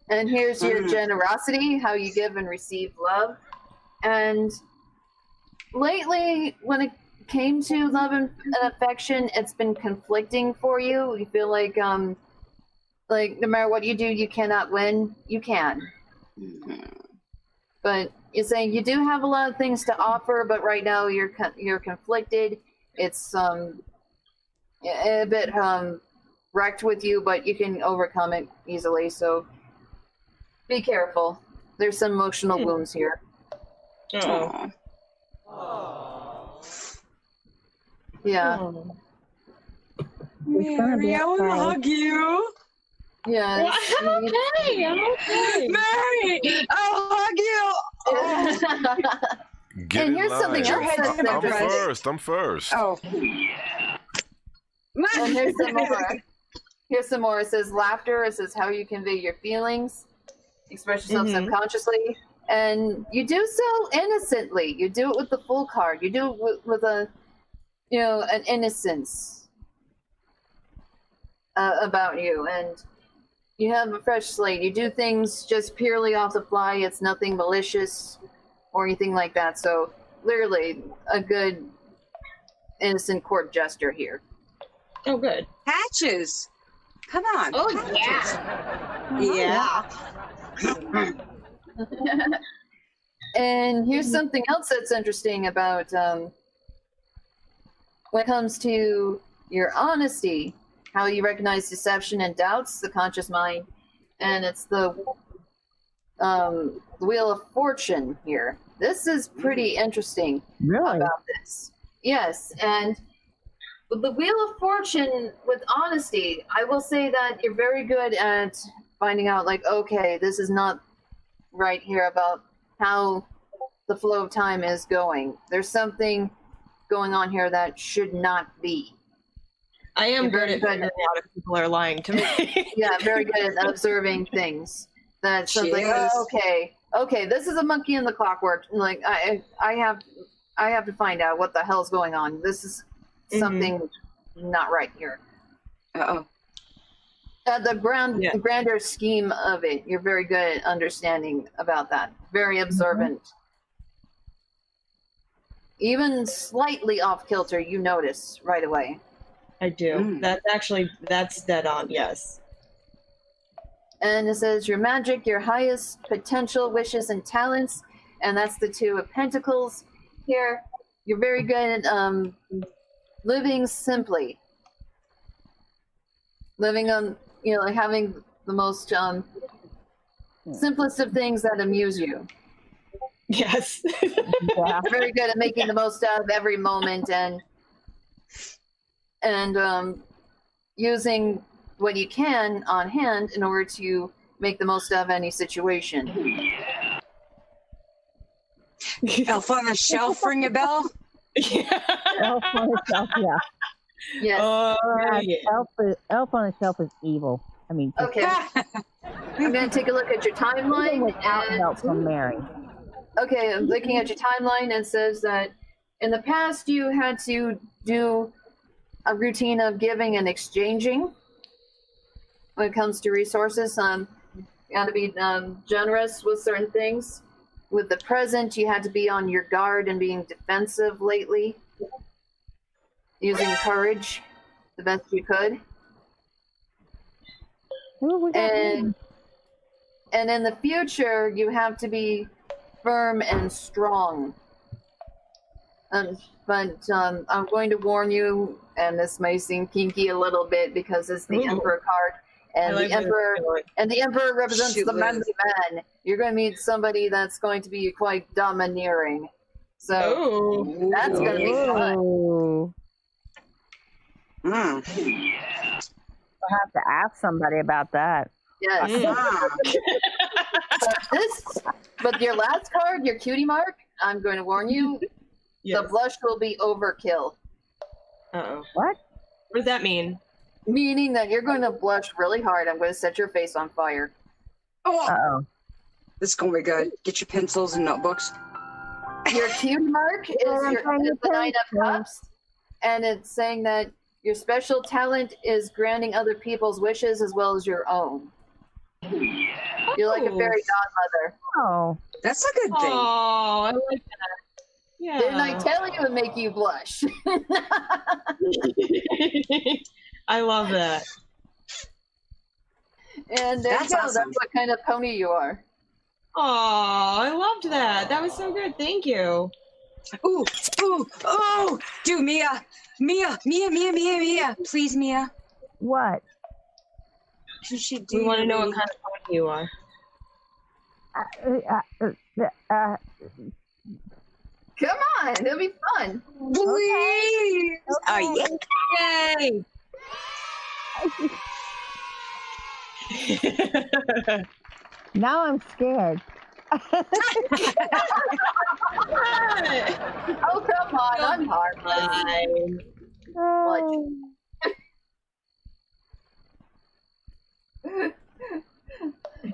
[SPEAKER 6] And here's your generosity, how you give and receive love. And lately, when it came to love and affection, it's been conflicting for you. You feel like no matter what you do, you cannot win. You can. But you're saying you do have a lot of things to offer, but right now you're conflicted. It's a bit wrecked with you, but you can overcome it easily. So be careful. There's some emotional wounds here.
[SPEAKER 2] Oh.
[SPEAKER 6] Yeah.
[SPEAKER 3] Mary, I want to hug you.
[SPEAKER 6] Yeah.
[SPEAKER 2] I'm okay. I'm okay.
[SPEAKER 3] Mary, I'll hug you.
[SPEAKER 5] Get
[SPEAKER 6] And
[SPEAKER 5] in
[SPEAKER 6] here's
[SPEAKER 5] line.
[SPEAKER 6] something else that's interesting.
[SPEAKER 5] I'm first.
[SPEAKER 3] Oh.
[SPEAKER 6] And here's some more. Here's some more. It says laughter. It says how you convey your feelings, express yourself subconsciously, and you do so innocently. You do it with the full card. You do it with a, an innocence about you, and you have a fresh slate. You do things just purely off the fly. It's nothing malicious or anything like that. So clearly, a good innocent court jester here.
[SPEAKER 2] Oh, good.
[SPEAKER 3] Patches. Come on.
[SPEAKER 4] Oh,
[SPEAKER 3] Patches.
[SPEAKER 4] yeah.
[SPEAKER 6] And here's something else that's interesting about when it comes to your honesty, how you recognize deception and doubts, the conscious mind, and it's the Wheel of Fortune here. This is pretty interesting about this. Yes, and with the Wheel of Fortune, with honesty, I will say that you're very good at finding out, like, okay, this is not right here about how the flow of time is going. There's something going on here that should not be.
[SPEAKER 2] I am
[SPEAKER 6] You're
[SPEAKER 2] good
[SPEAKER 6] very
[SPEAKER 2] at figuring out if people are lying to me.
[SPEAKER 6] Yeah, very good at observing things. That's something. Oh, okay, this is a monkey in the clockwork. Like I have to find out what the hell's going on. This is something not right here. The grander scheme of it, you're very good at understanding about that. Very observant. Even slightly off kilter, you notice right away.
[SPEAKER 2] I do. That's dead on, yes.
[SPEAKER 6] And it says your magic, your highest potential, wishes, and talents. And that's the Two of Pentacles here. You're very good at living simply. Living on, like having the most simplest of things that amuse you.
[SPEAKER 2] Yes.
[SPEAKER 6] Yeah. Very good at making the most out of every moment and using what you can on hand in order to make the most of any situation.
[SPEAKER 3] Elf on the Shelf, ring a bell?
[SPEAKER 2] Yeah.
[SPEAKER 1] Elf on the Shelf, yeah.
[SPEAKER 6] Yes.
[SPEAKER 1] Elf on the Shelf is evil. I mean,
[SPEAKER 6] okay. I'm going to take a look at your timeline.
[SPEAKER 1] Without help from Mary.
[SPEAKER 6] Okay, I'm looking at your timeline, and it says that in the past you had to do a routine of giving and exchanging when it comes to resources. You got to be generous with certain things. With the present, you had to be on your guard and being defensive lately, using courage the best you could.
[SPEAKER 1] Ooh,
[SPEAKER 6] and in the future, you have to be firm and strong. But I'm going to warn you, and this may seem kinky a little bit because it's the Emperor card, and the Emperor represents the manly man. You're going to meet somebody that's going to be quite domineering. So that's going to be fun.
[SPEAKER 1] I'll have to ask somebody about that.
[SPEAKER 6] Yes. But your last card, your cutie mark, I'm going to warn you, the blush will be overkill.
[SPEAKER 2] Uh-oh.
[SPEAKER 1] What?
[SPEAKER 2] What does that mean?
[SPEAKER 6] Meaning that you're going to blush really hard. I'm going to set your face on fire.
[SPEAKER 1] Uh-oh.
[SPEAKER 3] This is going to be good. Get your pencils and notebooks.
[SPEAKER 6] Your cutie mark is the Nine of Cups, and it's saying that your special talent is granting other people's wishes as well as your own. You're like a fairy godmother.
[SPEAKER 1] Oh,
[SPEAKER 3] that's a good thing.
[SPEAKER 2] Oh, I like that. Yeah.
[SPEAKER 6] Didn't I tell you to make you blush?
[SPEAKER 2] I love that.
[SPEAKER 6] And there you go.
[SPEAKER 3] Awesome.
[SPEAKER 6] That's what kind of pony you are.
[SPEAKER 2] Oh, I loved that. That was so good. Thank you.
[SPEAKER 3] Ooh. Dude, Mia. Please, Mia.
[SPEAKER 1] what?
[SPEAKER 2] We want to know what kind of pony you are.
[SPEAKER 6] Come on, it'll be fun.
[SPEAKER 3] Please.
[SPEAKER 1] Okay.
[SPEAKER 2] Yay!
[SPEAKER 1] Now I'm scared.
[SPEAKER 6] Oh, come on, I'm harmless.
[SPEAKER 1] Oh.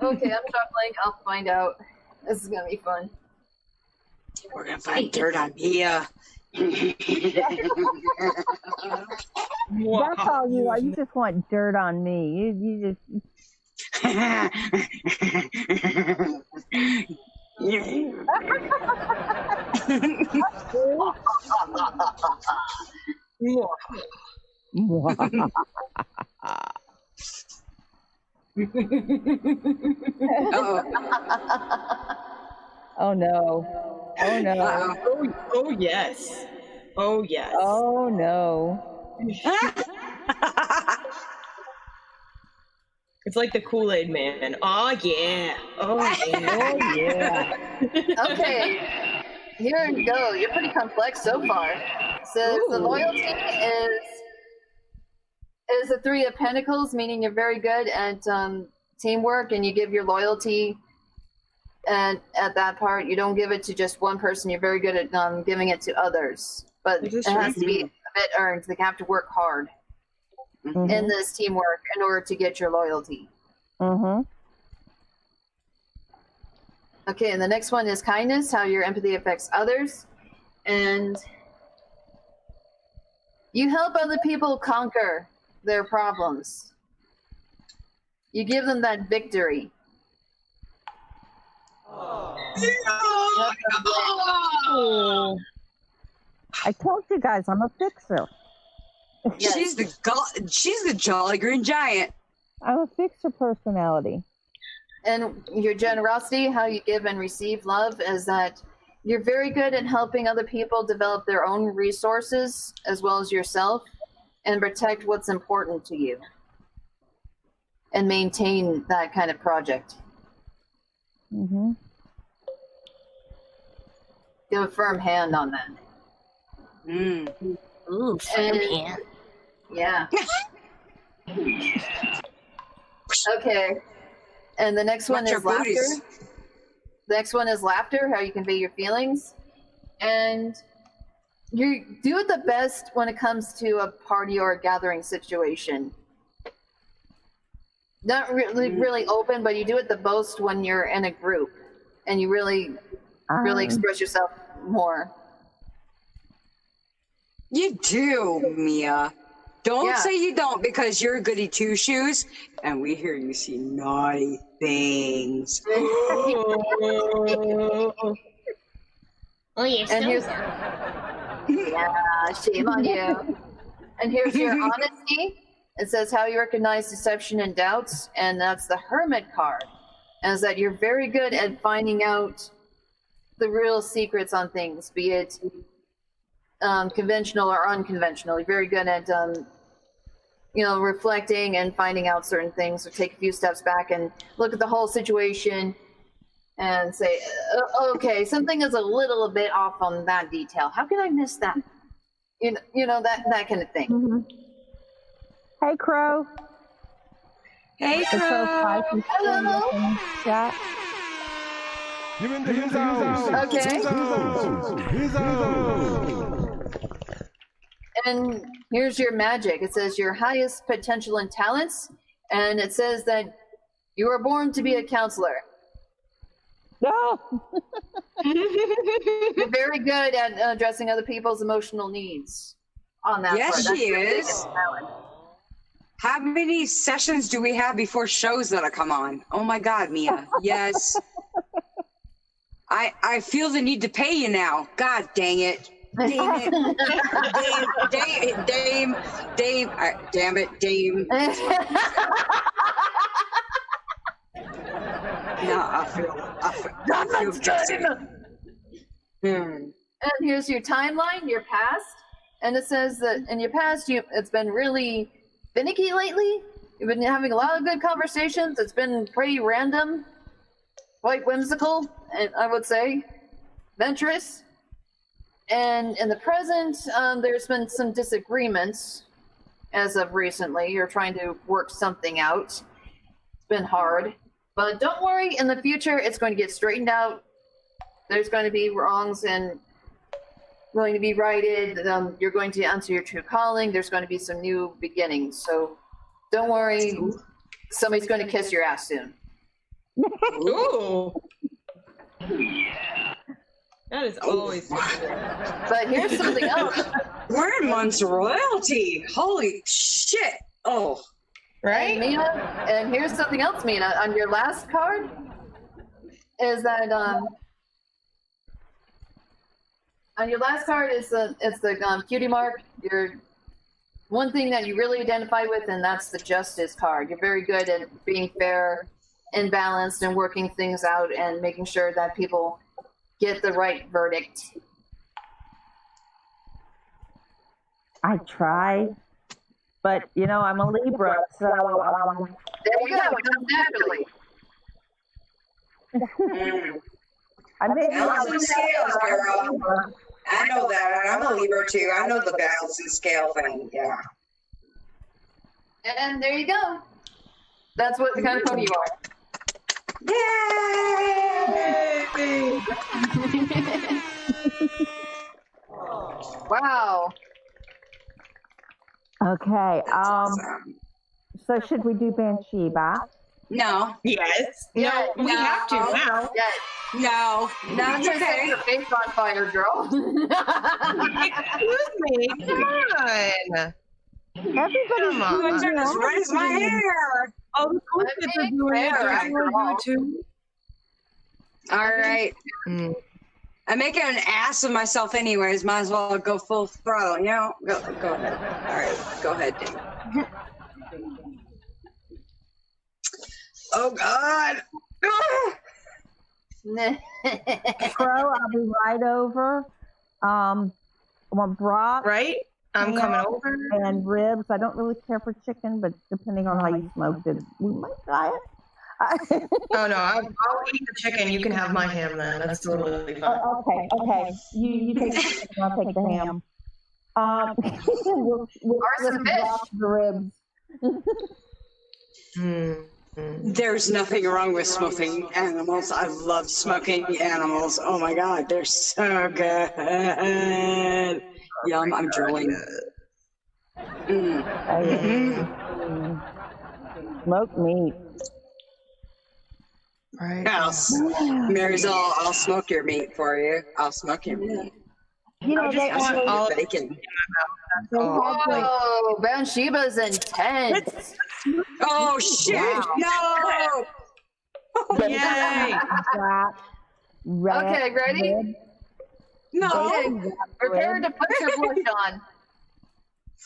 [SPEAKER 6] Okay, I'm shuffling. I'll find out. This is gonna be fun.
[SPEAKER 3] We're going to find dirt on Mia.
[SPEAKER 1] That's all you are. You just want dirt on me. You just. Oh no. Oh no.
[SPEAKER 2] Oh yes. Oh yes.
[SPEAKER 1] Oh no.
[SPEAKER 2] It's like the Kool-Aid Man. Oh yeah. Oh yeah.
[SPEAKER 1] Oh yeah.
[SPEAKER 6] Okay, here you go. You're pretty complex so far. So the loyalty is the Three of Pentacles, meaning you're very good at teamwork, and you give your loyalty. And at that part, you don't give it to just one person. You're very good at giving it to others. But it has to be a bit earned. They have to work hard in this teamwork in order to get your loyalty. Okay, and the next one is kindness, how your empathy affects others. And you help other people conquer their problems. You give them that victory.
[SPEAKER 1] I told you guys I'm a fixer.
[SPEAKER 6] Yes.
[SPEAKER 3] She's the Jolly Green Giant.
[SPEAKER 1] I'm a fixer personality.
[SPEAKER 6] And your generosity, how you give and receive love, is that you're very good at helping other people develop their own resources as well as yourself and protect what's important to you and maintain that kind of project. Give a firm hand on that.
[SPEAKER 4] Ooh, firm hand.
[SPEAKER 6] Yeah. Okay. And the next one is laughter. The next one is laughter, how you convey your feelings. And you do it the best when it comes to a party or a gathering situation. Not really open, but you do it the most when you're in a group and you really express yourself more.
[SPEAKER 3] You do, Mia. Don't say you don't, because you're a goody two shoes, and we hear you see naughty things.
[SPEAKER 4] Oh, you're so
[SPEAKER 6] yeah, shame on you. And here's your honesty, It says how you recognize deception and doubts, and that's the Hermit card. And is that you're very good at finding out the real secrets on things, be it conventional or unconventional. You're very good at, reflecting and finding out certain things, or take a few steps back and look at the whole situation and say, okay, something is a little bit off on that detail. How can I miss that? That kind of thing.
[SPEAKER 1] Mm-hmm. Hey, Crow.
[SPEAKER 2] Hey, Crow.
[SPEAKER 6] Hello.
[SPEAKER 1] Chat.
[SPEAKER 5] You're in the zone.
[SPEAKER 6] Okay.
[SPEAKER 5] Zone.
[SPEAKER 6] And here's your magic. It says your highest potential and talents, and it says that you were born to be a counselor.
[SPEAKER 1] No.
[SPEAKER 6] You're very good at addressing other people's emotional needs. On that
[SPEAKER 3] Yes,
[SPEAKER 6] part.
[SPEAKER 3] she is. How many sessions do we have before shows that'll come on? Oh my God, Mia. Yes. I feel the need to pay you now. God dang it. Damn it, Dame. No, I feel guilty.
[SPEAKER 6] And here's your timeline, your past, and it says that in your past, it's been really finicky lately. You've been having a lot of good conversations. It's been pretty random, quite whimsical, and I would say adventurous. And in the present, there's been some disagreements as of recently. You're trying to work something out. It's been hard. But don't worry, in the future, it's going to get straightened out. There's going to be wrongs and going to be righted. You're going to answer your true calling. There's going to be some new beginnings. So don't worry. Somebody's going to kiss your ass soon.
[SPEAKER 2] Ooh. That is always
[SPEAKER 6] But here's something else.
[SPEAKER 3] We're in months royalty. Holy shit. Oh.
[SPEAKER 2] right.
[SPEAKER 6] And Mina, and here's something else, Mina. On your last card is that on your last card is the cutie mark. Your one thing that you really identify with, and that's the justice card. You're very good at being fair and balanced and working things out and making sure that people get the right verdict.
[SPEAKER 1] I try, but I'm a Libra, so
[SPEAKER 6] there you go. It comes naturally.
[SPEAKER 1] I think
[SPEAKER 3] Balance and scales, girl. I know that. I'm a Libra too. I know the balance and scale thing. Yeah.
[SPEAKER 6] And there you go. That's what the kind of pony you are.
[SPEAKER 3] Yay!
[SPEAKER 6] Wow.
[SPEAKER 1] Okay. So should we do Bansheeba?
[SPEAKER 3] No.
[SPEAKER 2] Yes.
[SPEAKER 6] Yeah,
[SPEAKER 2] No, we have to now.
[SPEAKER 6] Yes.
[SPEAKER 3] No. No, it's
[SPEAKER 6] You just set
[SPEAKER 3] okay.
[SPEAKER 6] your face on fire, girl.
[SPEAKER 2] Excuse me. Come on.
[SPEAKER 1] Everybody's
[SPEAKER 2] Come on.
[SPEAKER 3] You turn as red as my hair.
[SPEAKER 2] Oh, the cool kids are doing it. Don't you want to do it too?
[SPEAKER 3] All right.
[SPEAKER 2] Mm.
[SPEAKER 3] I'm making an ass of myself anyways. Might as well go full throttle, Go ahead. All right. Go ahead, Dave. Oh, God.
[SPEAKER 1] Crow, I'll be right over. I want broth.
[SPEAKER 2] Right? I'm coming over.
[SPEAKER 1] And ribs. I don't really care for chicken, but depending on how you smoked it, we might try it.
[SPEAKER 2] Oh no, I'll eat the chicken. You can have my ham then. That's totally fine.
[SPEAKER 1] Okay. You take the chicken, I'll take the ham. We'll
[SPEAKER 6] Arson fish.
[SPEAKER 1] the ribs.
[SPEAKER 3] There's nothing wrong with smoking animals. I love smoking animals. Oh my God, they're so good. Yum, I'm drooling.
[SPEAKER 1] Smoked meat.
[SPEAKER 2] Right.
[SPEAKER 3] Mary's I'll smoke your meat for you. I'll smoke your meat.
[SPEAKER 1] They
[SPEAKER 3] I'll
[SPEAKER 1] all
[SPEAKER 3] smoke bacon.
[SPEAKER 6] Oh, Bansheeba's intense.
[SPEAKER 3] Oh shit!
[SPEAKER 1] Wow.
[SPEAKER 3] No!
[SPEAKER 2] Yay!
[SPEAKER 6] Okay, ready?
[SPEAKER 3] No!
[SPEAKER 6] Okay, prepare to put your blush on.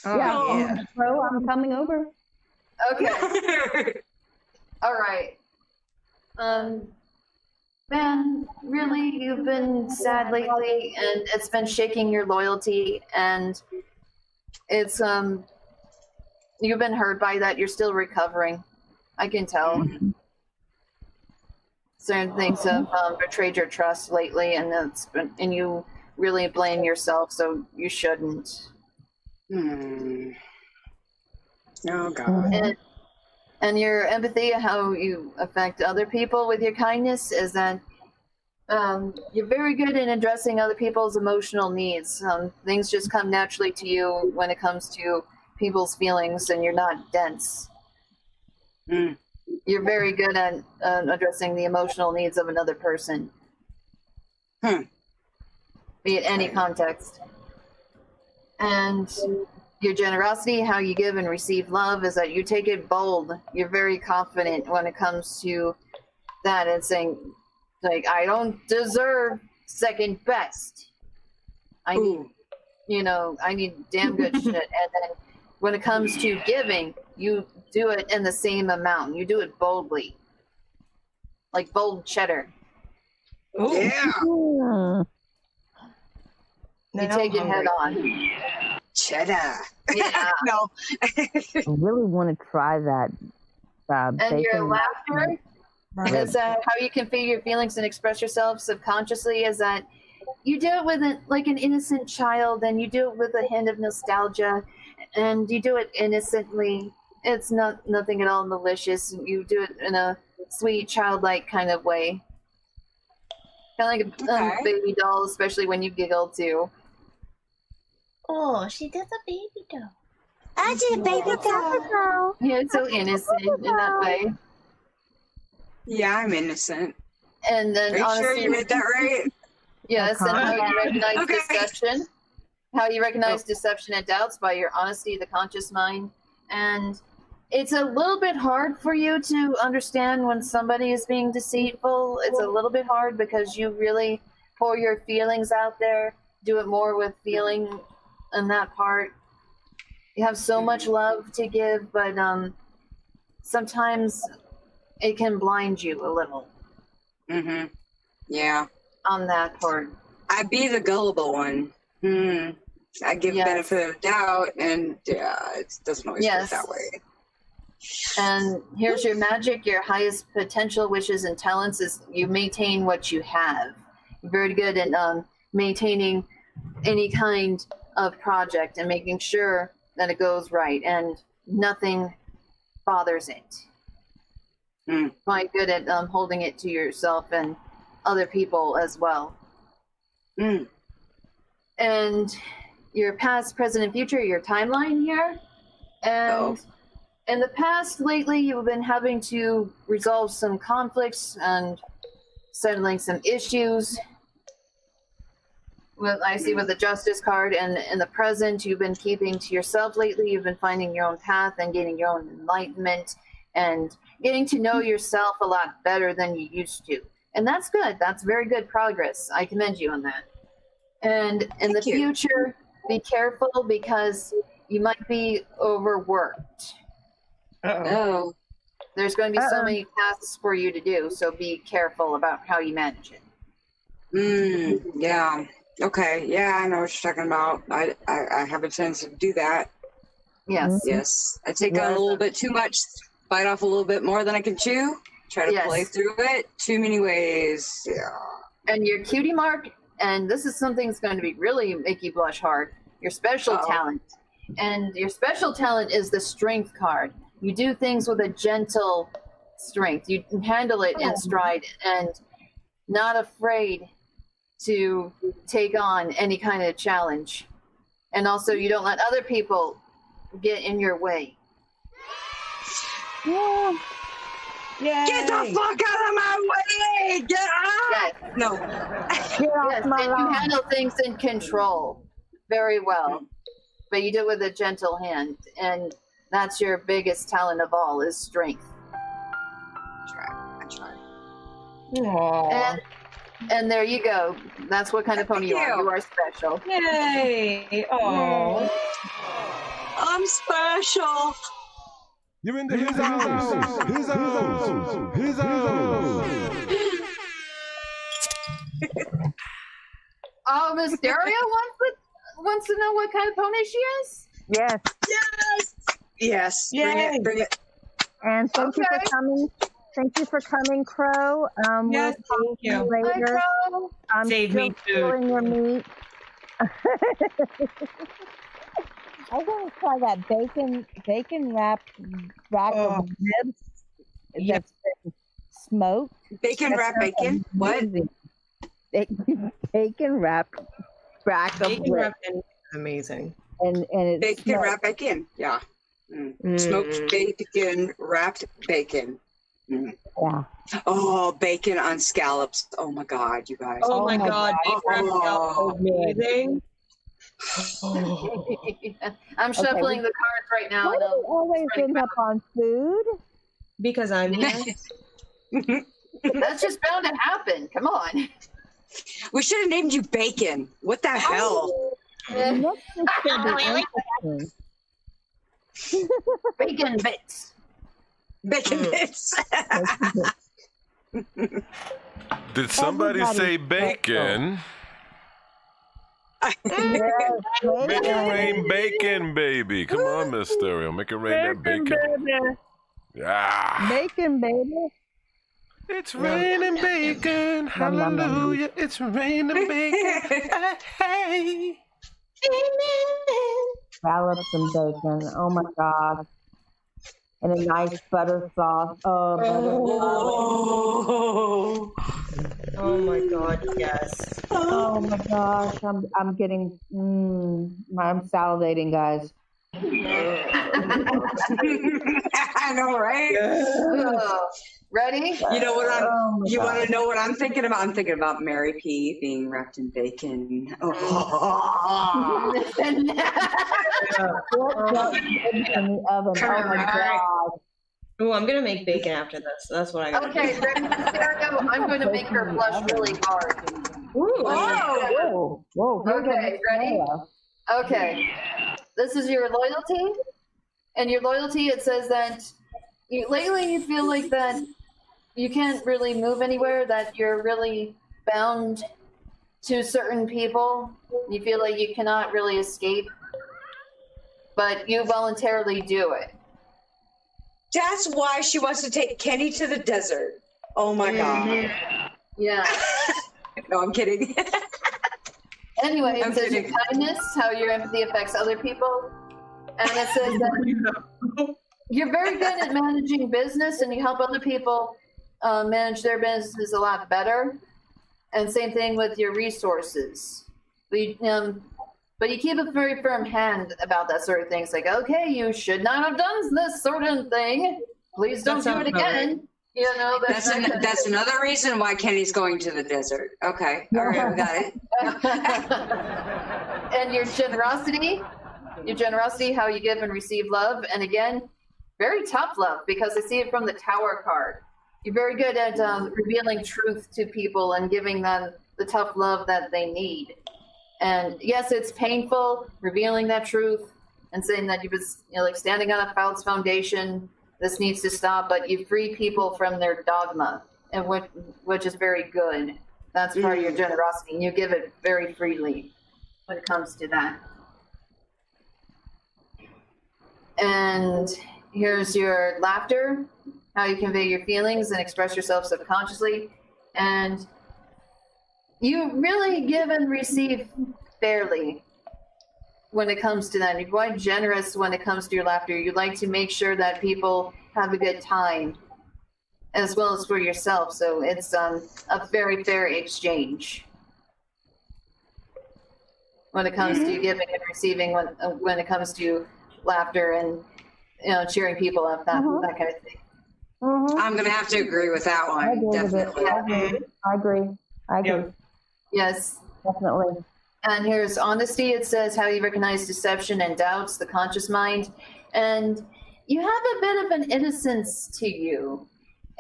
[SPEAKER 2] Oh, yeah.
[SPEAKER 1] Bro, I'm coming over.
[SPEAKER 6] Okay. All right. Man, really, you've been sad lately, and it's been shaking your loyalty, and it's you've been hurt by that. You're still recovering. I can tell. Certain things have betrayed your trust lately, and and you really blame yourself, so you shouldn't.
[SPEAKER 3] Oh God.
[SPEAKER 6] And your empathy, how you affect other people with your kindness, is that you're very good in addressing other people's emotional needs. Things just come naturally to you when it comes to people's feelings, and you're not dense. You're very good at addressing the emotional needs of another person. Be it any context. And your generosity, how you give and receive love, is that you take it bold. You're very confident when it comes to that and saying, like, I don't deserve second best. I need damn good shit. And then when it comes to giving, you do it in the same amount. You do it boldly. Like bold cheddar.
[SPEAKER 3] Ooh. Yeah.
[SPEAKER 6] You take it head on.
[SPEAKER 3] Cheddar.
[SPEAKER 6] Yeah.
[SPEAKER 3] No.
[SPEAKER 1] I really want to try that.
[SPEAKER 6] And your laughter is how you can feel your feelings and express yourself subconsciously, is that you do it with like an innocent child, and you do it with a hint of nostalgia, and you do it innocently. It's nothing at all malicious. You do it in a sweet, childlike kind of way. Kind of like a baby doll, especially when you giggle too.
[SPEAKER 4] Oh, she does a baby doll.
[SPEAKER 11] I did a baby doll.
[SPEAKER 6] Yeah, it's so innocent in that way.
[SPEAKER 3] Yeah, I'm innocent.
[SPEAKER 6] And then,
[SPEAKER 3] are you sure you read that right?
[SPEAKER 6] Yes, and how you recognize deception. How you recognize deception and doubts by your honesty, the conscious mind. And it's a little bit hard for you to understand when somebody is being deceitful. It's a little bit hard because you really pour your feelings out there, do it more with feeling in that part. You have so much love to give, but sometimes it can blind you a little. Yeah. On that part.
[SPEAKER 3] I be the gullible one. I give benefit of doubt, and it doesn't always work that way.
[SPEAKER 6] And here's your magic. Your highest potential wishes and talents is you maintain what you have. You're very good at maintaining any kind of project and making sure that it goes right and nothing bothers it. Quite good at holding it to yourself and other people as well. And your past, present, and future, your timeline here. And in the past, lately, you've been having to resolve some conflicts and settling some issues. I see with the Justice card, and in the present, you've been keeping to yourself lately. You've been finding your own path and getting your own enlightenment and getting to know yourself a lot better than you used to. And that's good. That's very good progress. I commend you on that. And in the future, be careful because you might be overworked. There's going to be so many tasks for you to do, so be careful about how you manage it.
[SPEAKER 3] Yeah. Okay. Yeah, I know what you're talking about. I have a chance to do that.
[SPEAKER 6] Yes.
[SPEAKER 3] Yes. I take on a little bit too much, bite off a little bit more than I can chew. Try to play through it too many ways. Yeah.
[SPEAKER 6] And your cutie mark, and this is something that's going to be really make you blush hard. Your special talent. And your special talent is the strength card. You do things with a gentle strength. You can handle it in stride and not afraid to take on any kind of challenge. And also you don't let other people get in your way.
[SPEAKER 3] Yeah. Get the fuck out of my way! Get out!
[SPEAKER 6] Yes.
[SPEAKER 3] No.
[SPEAKER 6] Yes, and you handle things in control very well. But you do it with a gentle hand. And that's your biggest talent of all, is strength.
[SPEAKER 3] I try.
[SPEAKER 6] And there you go. That's what kind of pony you are. You are special.
[SPEAKER 2] Yay! Oh,
[SPEAKER 3] I'm special.
[SPEAKER 5] You're in the his house. His house. His house.
[SPEAKER 6] Oh, Mysterio wants to know what kind of pony she is?
[SPEAKER 1] Yes.
[SPEAKER 3] Yes.
[SPEAKER 2] Yay.
[SPEAKER 3] Bring it.
[SPEAKER 1] And thank you for coming. Thank you for coming, Crow.
[SPEAKER 2] Yes,
[SPEAKER 1] we'll
[SPEAKER 2] thank you.
[SPEAKER 1] Later.
[SPEAKER 6] Hi, Crow.
[SPEAKER 1] I'm
[SPEAKER 2] Save
[SPEAKER 1] still
[SPEAKER 2] me food.
[SPEAKER 1] stealing your meat. I want to try that bacon wrapped rack of ribs that's been smoked.
[SPEAKER 3] Bacon wrapped bacon? What?
[SPEAKER 1] Bacon wrapped rack of
[SPEAKER 2] Bacon
[SPEAKER 1] ribs.
[SPEAKER 2] wrapped is amazing.
[SPEAKER 1] And it's
[SPEAKER 3] Bacon
[SPEAKER 1] smoked.
[SPEAKER 3] wrapped bacon. Yeah. Smoked bacon, wrapped bacon.
[SPEAKER 1] Yeah.
[SPEAKER 3] Oh, bacon on scallops. Oh my God, you guys.
[SPEAKER 2] Oh my God. Bacon wrapped scallops is amazing.
[SPEAKER 6] I'm shuffling the cards right now.
[SPEAKER 1] Why do you always end up on food?
[SPEAKER 2] Because I'm here.
[SPEAKER 6] That's just bound to happen. Come on.
[SPEAKER 3] We should have named you Bacon. What the hell?
[SPEAKER 6] Bacon bits.
[SPEAKER 3] Bacon bits.
[SPEAKER 5] Did somebody say bacon? Make it rain bacon, baby. Come on, Mysterio. Make it rain that bacon. Yeah.
[SPEAKER 1] Bacon, baby.
[SPEAKER 5] It's raining bacon. Hallelujah. It's raining bacon. Hey.
[SPEAKER 1] Scallops and bacon. Oh my God. And a nice butter sauce.
[SPEAKER 2] Oh my God, yes.
[SPEAKER 1] Oh my gosh. I'm getting I'm salivating, guys.
[SPEAKER 3] I know, right?
[SPEAKER 6] Ready?
[SPEAKER 3] You know what you want to know what I'm thinking about? I'm thinking about Mary P being wrapped in bacon.
[SPEAKER 1] In the oven. Oh my God.
[SPEAKER 2] Oh, I'm gonna make bacon after this. That's what I got.
[SPEAKER 6] Okay, ready? I'm going to make her blush really hard.
[SPEAKER 1] Whoa.
[SPEAKER 6] Okay, ready? Okay. This is your loyalty. And your loyalty, it says that lately you feel like that you can't really move anywhere, that you're really bound to certain people. You feel like you cannot really escape, but you voluntarily do it.
[SPEAKER 3] That's why she wants to take Kenny to the desert. Oh my God.
[SPEAKER 6] Yeah.
[SPEAKER 3] No, I'm kidding.
[SPEAKER 6] Anyway, it says your kindness, how your empathy affects other people. And it says that you're very good at managing business and you help other people manage their business a lot better. And same thing with your resources. But you keep a very firm hand about that sort of thing. It's like, okay, you should not have done this sort of thing. Please don't do it again. You know,
[SPEAKER 3] that's another reason why Kenny's going to the desert. Okay. All right, we got it.
[SPEAKER 6] And your generosity, how you give and receive love. And again, very tough love, because I see it from the Tower card. You're very good at revealing truth to people and giving them the tough love that they need. And yes, it's painful revealing that truth and saying that you've been, like standing on a false foundation. This needs to stop, but you free people from their dogma, and which is very good. That's part of your generosity, and you give it very freely when it comes to that. And here's your laughter, how you convey your feelings and express yourself subconsciously. And you really give and receive fairly when it comes to that. You're quite generous when it comes to your laughter. You like to make sure that people have a good time, as well as for yourself. So it's a very fair exchange when it comes to giving and receiving, when it comes to laughter and cheering people up, that kind of thing.
[SPEAKER 3] I'm going to have to agree with that one. Definitely.
[SPEAKER 1] I agree.
[SPEAKER 6] Yes.
[SPEAKER 1] Definitely.
[SPEAKER 6] And here's honesty. It says how you recognize deception and doubts, the conscious mind. And you have a bit of an innocence to you.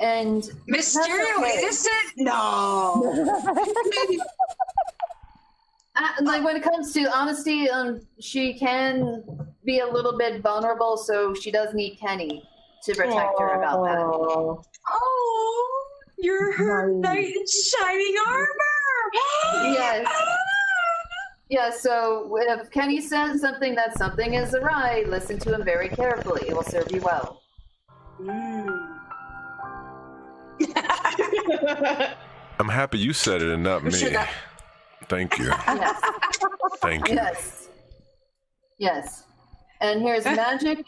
[SPEAKER 6] And
[SPEAKER 3] Mysterio innocent? No.
[SPEAKER 6] Like when it comes to honesty, she can be a little bit vulnerable, so she does need Kenny to protect her about that.
[SPEAKER 3] Oh, you're her knight in shining armor.
[SPEAKER 6] Yes. Yeah, so if Kenny says something that something is awry, listen to him very carefully. It will serve you well.
[SPEAKER 5] I'm happy you said it and not me. Thank you.
[SPEAKER 6] Yes.
[SPEAKER 5] Thank you.
[SPEAKER 6] Yes. Yes. And here's magic.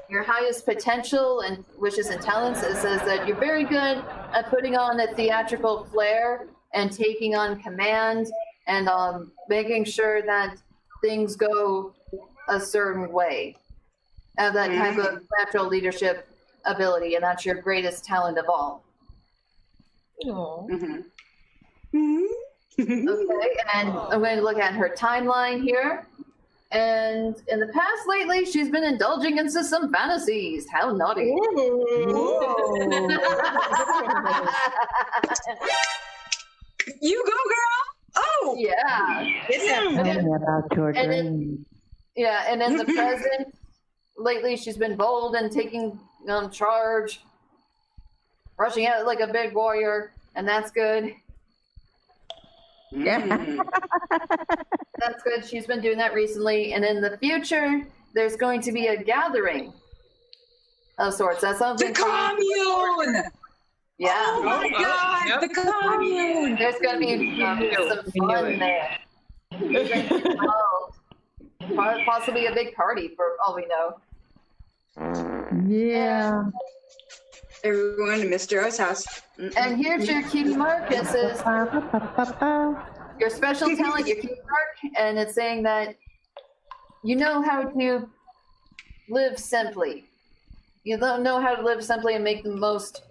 [SPEAKER 6] Your highest potential and wishes and talents. It says that you're very good at putting on a theatrical flair and taking on command and making sure that things go a certain way. Have that type of natural leadership ability, and that's your greatest talent of all. Okay, and I'm going to look at her timeline here. And in the past lately, she's been indulging into some fantasies. How naughty.
[SPEAKER 3] You go, girl. Oh.
[SPEAKER 6] Yeah.
[SPEAKER 1] About your dreams.
[SPEAKER 6] Yeah, and in the present, lately she's been bold and taking charge, rushing out like a big warrior, and that's good.
[SPEAKER 1] Yeah.
[SPEAKER 6] That's good. She's been doing that recently. And in the future, there's going to be a gathering of sorts. That's something.
[SPEAKER 3] The commune!
[SPEAKER 6] Yeah.
[SPEAKER 3] Oh my God, the commune!
[SPEAKER 6] There's going to be some fun there. Possibly a big party for all we know.
[SPEAKER 1] Yeah.
[SPEAKER 3] Everyone to Mr. O's house.
[SPEAKER 6] And here's your cutie mark. It says your special talent, your cutie mark, and it's saying that you know how to live simply. You don't know how to live simply and make the most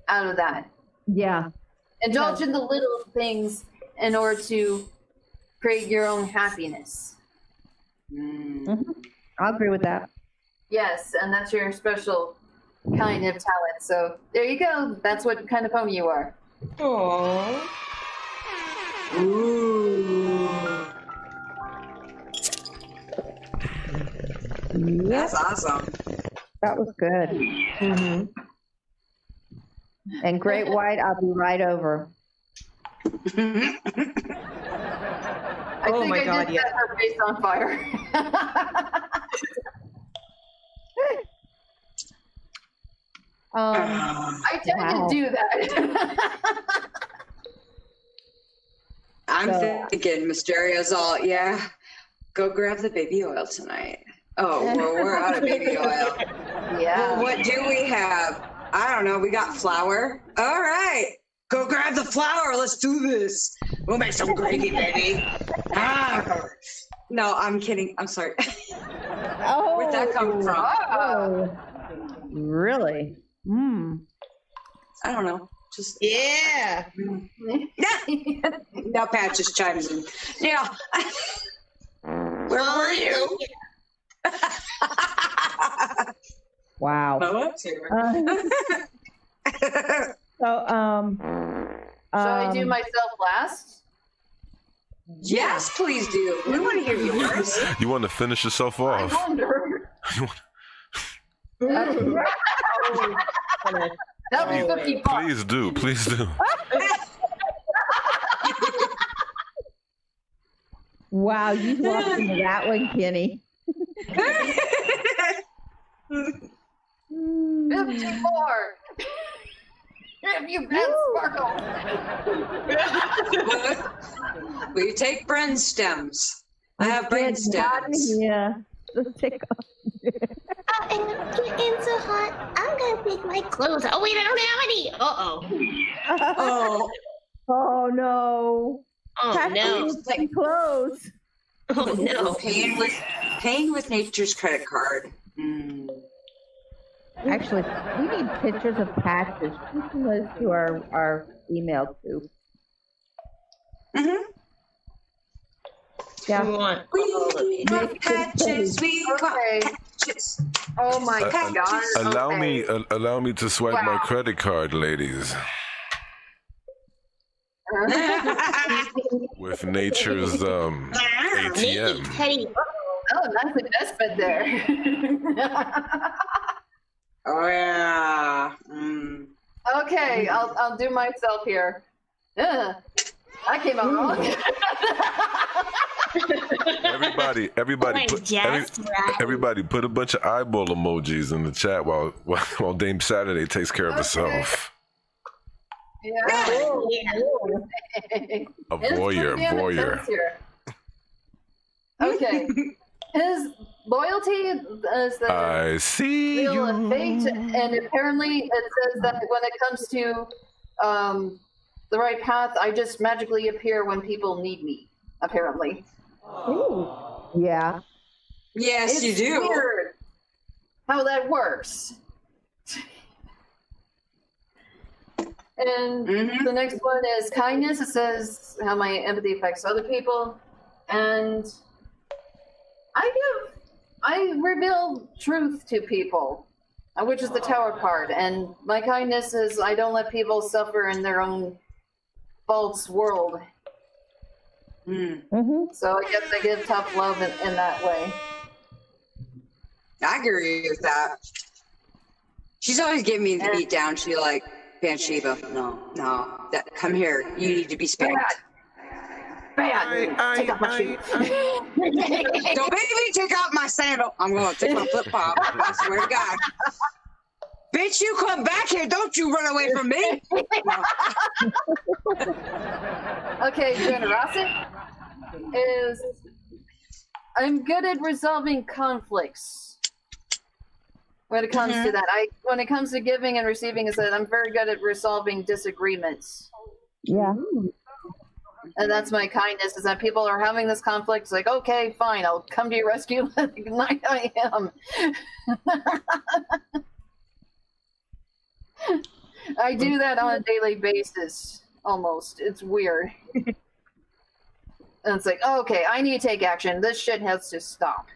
[SPEAKER 6] out of that.
[SPEAKER 1] Yeah.
[SPEAKER 6] Indulge in the little things in order to create your own happiness.
[SPEAKER 1] I'll agree with that.
[SPEAKER 6] Yes, and that's your special kind of talent. So there you go. That's what kind of pony you are.
[SPEAKER 2] Aww.
[SPEAKER 3] Ooh. That's awesome.
[SPEAKER 1] That was good. And Great White, I'll be right over.
[SPEAKER 6] I think I did set her face on fire. I tend to do that.
[SPEAKER 3] I'm thinking Mysterio's all, yeah, go grab the baby oil tonight. Oh, well, we're out of baby oil.
[SPEAKER 6] Yeah.
[SPEAKER 3] Well, what do we have? I don't know. We got flour. All right. Go grab the flour. Let's do this. We'll make some gravy, baby. No, I'm kidding. I'm sorry.
[SPEAKER 1] Oh.
[SPEAKER 3] Where'd that come from?
[SPEAKER 1] Oh. Really?
[SPEAKER 3] I don't know. Just
[SPEAKER 2] yeah.
[SPEAKER 3] Now Pat just chimes in. Yeah. Where were you?
[SPEAKER 1] Wow. So,
[SPEAKER 6] shall I do myself last?
[SPEAKER 3] Yes, please do. We want to hear yours.
[SPEAKER 5] You want to finish yourself off?
[SPEAKER 6] I wonder. That was 50 bucks.
[SPEAKER 5] Please do. Please do.
[SPEAKER 1] Wow, you walked into that one, Kenny.
[SPEAKER 6] 50 more. Have you been Sparkle?
[SPEAKER 3] Will you take brain stems? I have brain stems.
[SPEAKER 1] Yeah. Take off.
[SPEAKER 4] And it's getting so hot. I'm gonna take my clothes. Oh wait, I don't have any.
[SPEAKER 3] Oh.
[SPEAKER 1] Oh no.
[SPEAKER 4] Oh no.
[SPEAKER 1] Clothes.
[SPEAKER 4] Oh no.
[SPEAKER 3] Paying with nature's credit card.
[SPEAKER 1] Actually, we need pictures of patches. We can those to our email too. Yeah.
[SPEAKER 3] We got patches. We got patches.
[SPEAKER 6] Oh my God.
[SPEAKER 5] Allow me to swipe my credit card, ladies. With nature's ATM.
[SPEAKER 6] Oh, nice investment there.
[SPEAKER 3] Oh yeah.
[SPEAKER 6] Okay, I'll do myself here. Ugh, I came out wrong.
[SPEAKER 5] Everybody put a bunch of eyeball emojis in the chat while Dame Saturday takes care of herself.
[SPEAKER 6] Yeah.
[SPEAKER 5] A voyeur.
[SPEAKER 6] Okay. His loyalty is the
[SPEAKER 5] I see
[SPEAKER 6] real
[SPEAKER 5] you.
[SPEAKER 6] fate, and apparently it says that when it comes to the right path, I just magically appear when people need me. Apparently.
[SPEAKER 1] Ooh. Yeah.
[SPEAKER 3] Yes,
[SPEAKER 6] It's
[SPEAKER 3] you do.
[SPEAKER 6] Weird how that works. And the next one is kindness. It says how my empathy affects other people, and I reveal truth to people, which is the tower card. And my kindness is I don't let people suffer in their own false world. So I guess I give tough love in that way.
[SPEAKER 3] I agree with that. She's always giving me the beat down. She like, Banshiva, no, come here. You need to be spanked.
[SPEAKER 6] Bad. Take off my shoes.
[SPEAKER 3] Don't make me take out my sandal. I'm going to take my flip flop. I swear to God. Bitch, you come back here. Don't you run away from me.
[SPEAKER 6] Okay, generosity is I'm good at resolving conflicts. When it comes to that, when it comes to giving and receiving, is that I'm very good at resolving disagreements.
[SPEAKER 1] Yeah.
[SPEAKER 6] And that's my kindness, is that people are having this conflict. It's like, okay, fine, I'll come to your rescue like I am. I do that on a daily basis, almost. It's weird. And it's like, oh, okay, I need to take action. This shit has to stop.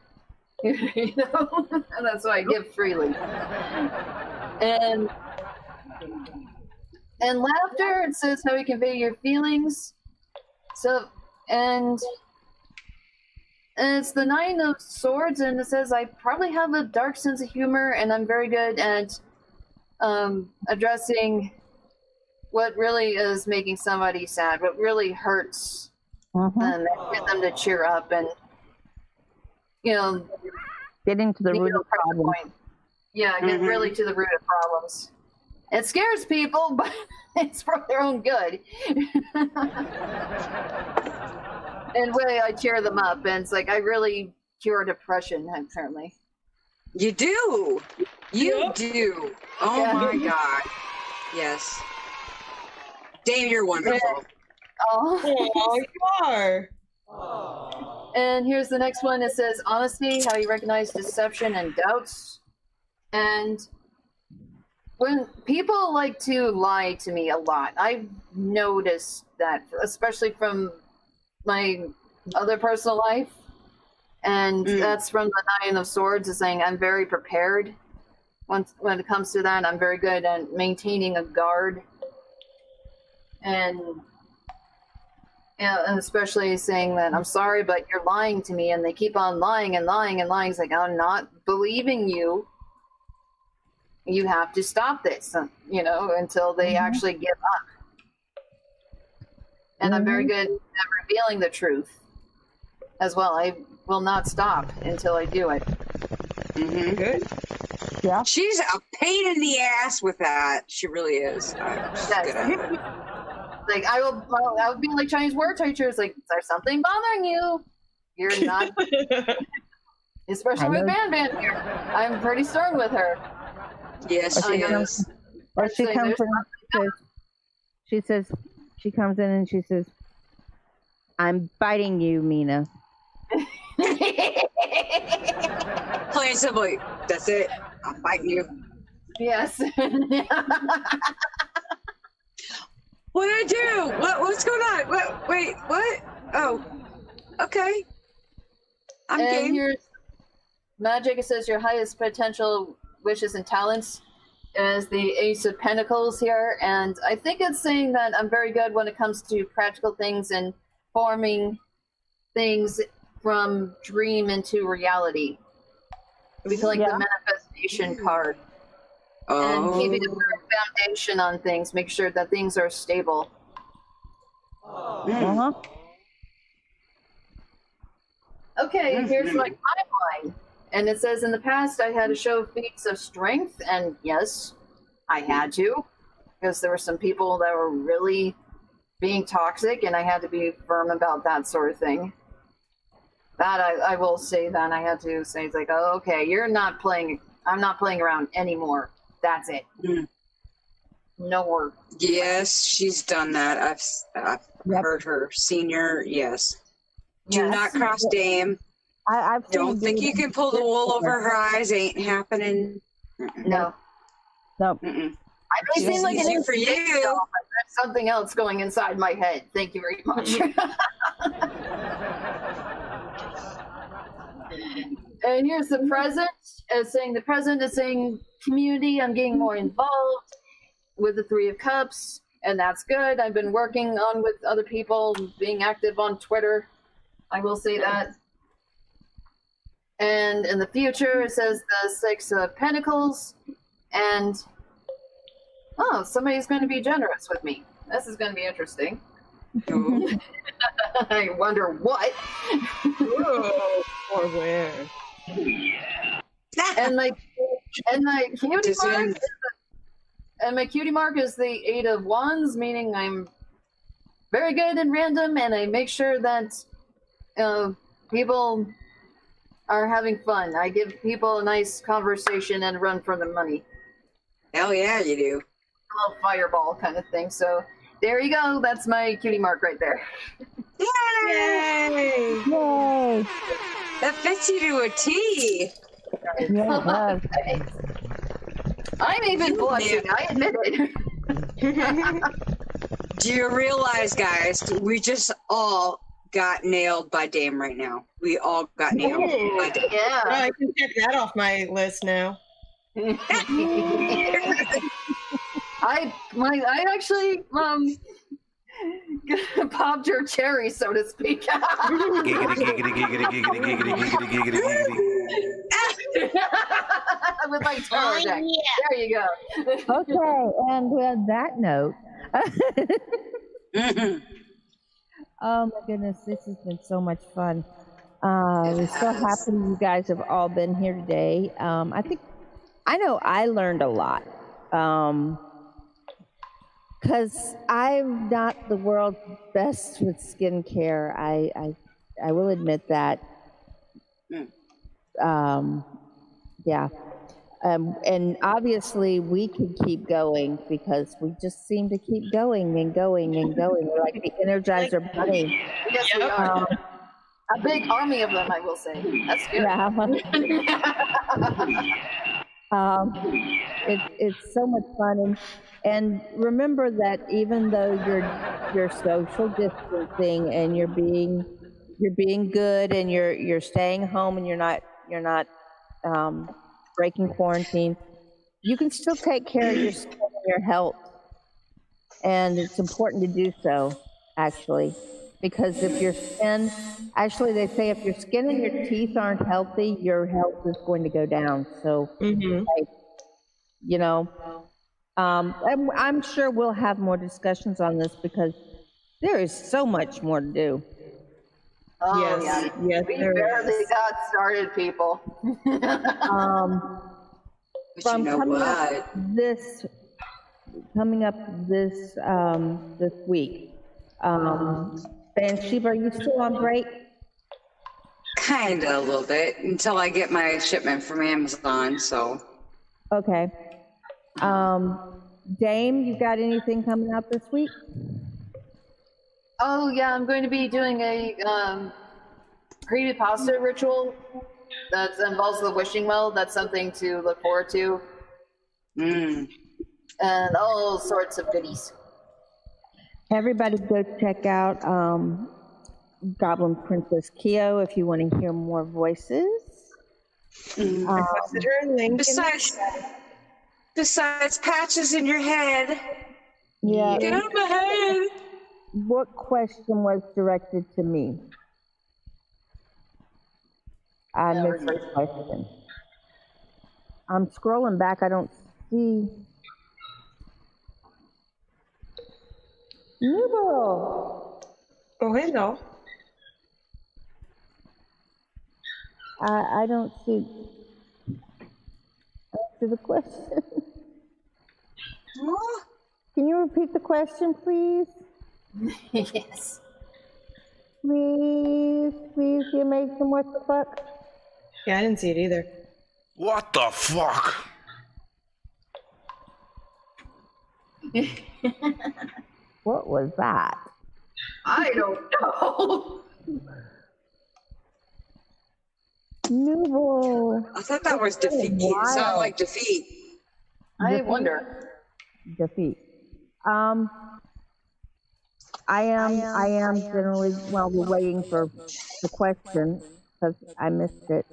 [SPEAKER 6] You know? And that's why I give freely. And laughter, it says how you convey your feelings. So, and it's the 9 of Swords, and it says I probably have a dark sense of humor, and I'm very good at addressing what really is making somebody sad, what really hurts, and get them to cheer up, and
[SPEAKER 1] getting to the root of problems.
[SPEAKER 6] Yeah, get really to the root of problems. It scares people, but it's for their own good. And way I cheer them up, and it's like I really cure depression, apparently.
[SPEAKER 3] You do. You do. Oh my God. Yes. Dave, you're wonderful.
[SPEAKER 6] Oh,
[SPEAKER 2] you are.
[SPEAKER 6] And here's the next one. It says honesty, how you recognize deception and doubts. And when people like to lie to me a lot, I've noticed that, especially from my other personal life. And that's from the 9 of Swords, is saying I'm very prepared. When it comes to that, I'm very good at maintaining a guard. And especially saying that I'm sorry, but you're lying to me, and they keep on lying and lying and lying. It's like, I'm not believing you. You have to stop this, until they actually give up. And I'm very good at revealing the truth as well. I will not stop until I do it.
[SPEAKER 3] Good.
[SPEAKER 1] Yeah.
[SPEAKER 3] She's a pain in the ass with that. She really is. She's good at it.
[SPEAKER 6] Like I would be like Chinese word teachers. Like, is there something bothering you? You're not, especially with Ban here. I'm pretty stern with her.
[SPEAKER 3] Yes, she is.
[SPEAKER 1] Or she comes in and says, she comes in and she says, "I'm biting you, Mina."
[SPEAKER 3] Plain simply, that's it. I'm biting you.
[SPEAKER 6] Yes.
[SPEAKER 3] What did I do? What's going on? Wait, what? Oh, okay. I'm game.
[SPEAKER 6] Here's magic. It says your highest potential wishes and talents is the Ace of Pentacles here, and I think it's saying that I'm very good when it comes to practical things and forming things from dream into reality. We call it the manifestation card. and keeping a firm foundation on things, make sure that things are stable. Okay, here's my timeline. And it says, in the past, I had to show feats of strength, and yes, I had to, because there were some people that were really being toxic, and I had to be firm about that sort of thing. That I will say that I had to say, it's like, oh, okay, you're not playing, I'm not playing around anymore. That's it. No more.
[SPEAKER 3] Yes, she's done that. I've heard her. Senior, yes. Do not cross Dame.
[SPEAKER 1] I've
[SPEAKER 3] Don't think you can pull the wool over her eyes. Ain't happening.
[SPEAKER 6] No.
[SPEAKER 1] No.
[SPEAKER 6] I may seem like an
[SPEAKER 3] for you.
[SPEAKER 6] But there's something else going inside my head. Thank you very much. And here's the present, saying the present is saying community. I'm getting more involved with the Three of Cups, and that's good. I've been working on with other people, being active on Twitter. I will say that. And in the future, it says the Six of Pentacles, and oh, somebody's going to be generous with me. This is going to be interesting. I wonder what.
[SPEAKER 2] Or where.
[SPEAKER 6] And my cutie mark is the Eight of Wands, meaning I'm very good in random, and I make sure that people are having fun. I give people a nice conversation and run for the money.
[SPEAKER 3] Hell yeah, you do.
[SPEAKER 6] A little fireball kind of thing. So there you go. That's my cutie mark right there.
[SPEAKER 3] Yay!
[SPEAKER 1] Yay!
[SPEAKER 3] That fits you to a T.
[SPEAKER 1] Yeah,
[SPEAKER 6] I'm even blushing. I admit it.
[SPEAKER 3] Do you realize, guys, we just all got nailed by Dame right now. We all got nailed by Dame.
[SPEAKER 6] Yeah.
[SPEAKER 2] I can check that off my list now.
[SPEAKER 6] I actually popped your cherry, so to speak. With my tarot deck. There you go.
[SPEAKER 1] Okay, and with that note, oh my goodness, this has been so much fun. We're so happy you guys have all been here today. I know I learned a lot. Because I'm not the world's best with skincare. I will admit that. Yeah. And obviously we could keep going because we just seem to keep going and going and going. We're like the Energizer Bunny.
[SPEAKER 6] Yes, we are. A big army of them, I will say. That's good.
[SPEAKER 1] Yeah. It's so much fun. And remember that even though you're social distancing and you're being good and you're staying home and you're not breaking quarantine, you can still take care of your skin and your health. And it's important to do so, actually, because if your skin, actually they say if your skin and your teeth aren't healthy, your health is going to go down. So, like, you know. I'm sure we'll have more discussions on this because there is so much more to do.
[SPEAKER 6] Oh,
[SPEAKER 2] Yes,
[SPEAKER 6] we barely got started, people.
[SPEAKER 3] But you know what?
[SPEAKER 1] Coming up this week. Bansheeba, are you still on break?
[SPEAKER 3] Kinda, a little bit, until I get my shipment from Amazon, so.
[SPEAKER 1] Okay. Dame, you got anything coming out this week?
[SPEAKER 6] Oh yeah, I'm going to be doing a creepypasta ritual that involves the wishing well. That's something to look forward to. And all sorts of goodies.
[SPEAKER 1] Everybody go check out Goblin Princess Kyo if you want to hear more voices.
[SPEAKER 3] Besides patches in your head.
[SPEAKER 1] Yeah.
[SPEAKER 3] Get out of my head.
[SPEAKER 1] What question was directed to me? I missed the question. I'm scrolling back. I don't see. Nubo.
[SPEAKER 2] Oh, hello.
[SPEAKER 1] I don't see. Answer the question. Can you repeat the question, please?
[SPEAKER 6] Yes.
[SPEAKER 1] Please, you make some what the fuck?
[SPEAKER 2] Yeah, I didn't see it either.
[SPEAKER 5] What the fuck?
[SPEAKER 1] What was that?
[SPEAKER 6] I don't know.
[SPEAKER 1] Nubo.
[SPEAKER 3] I thought that was defeat. It sounded like defeat.
[SPEAKER 6] I wonder.
[SPEAKER 1] Defeat. I am generally, well, we're waiting for the question because I missed it.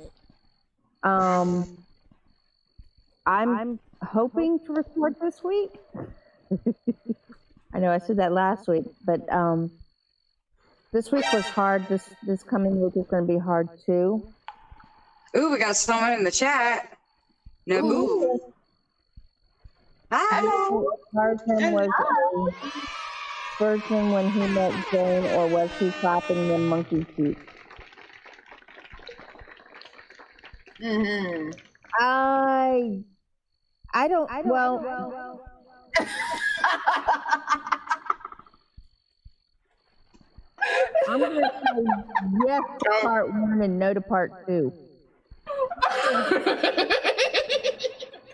[SPEAKER 1] I'm hoping to record this week. I know I said that last week, but this week was hard. This coming week is going to be hard too.
[SPEAKER 3] Ooh, we got someone in the chat. Naboo. Hi.
[SPEAKER 1] Tarzan was a virgin when he met Jane, or was he clapping the monkey feet?
[SPEAKER 6] Mm-hmm.
[SPEAKER 1] I don't. Well. I'm going to say yes to part 1 and no to part 2.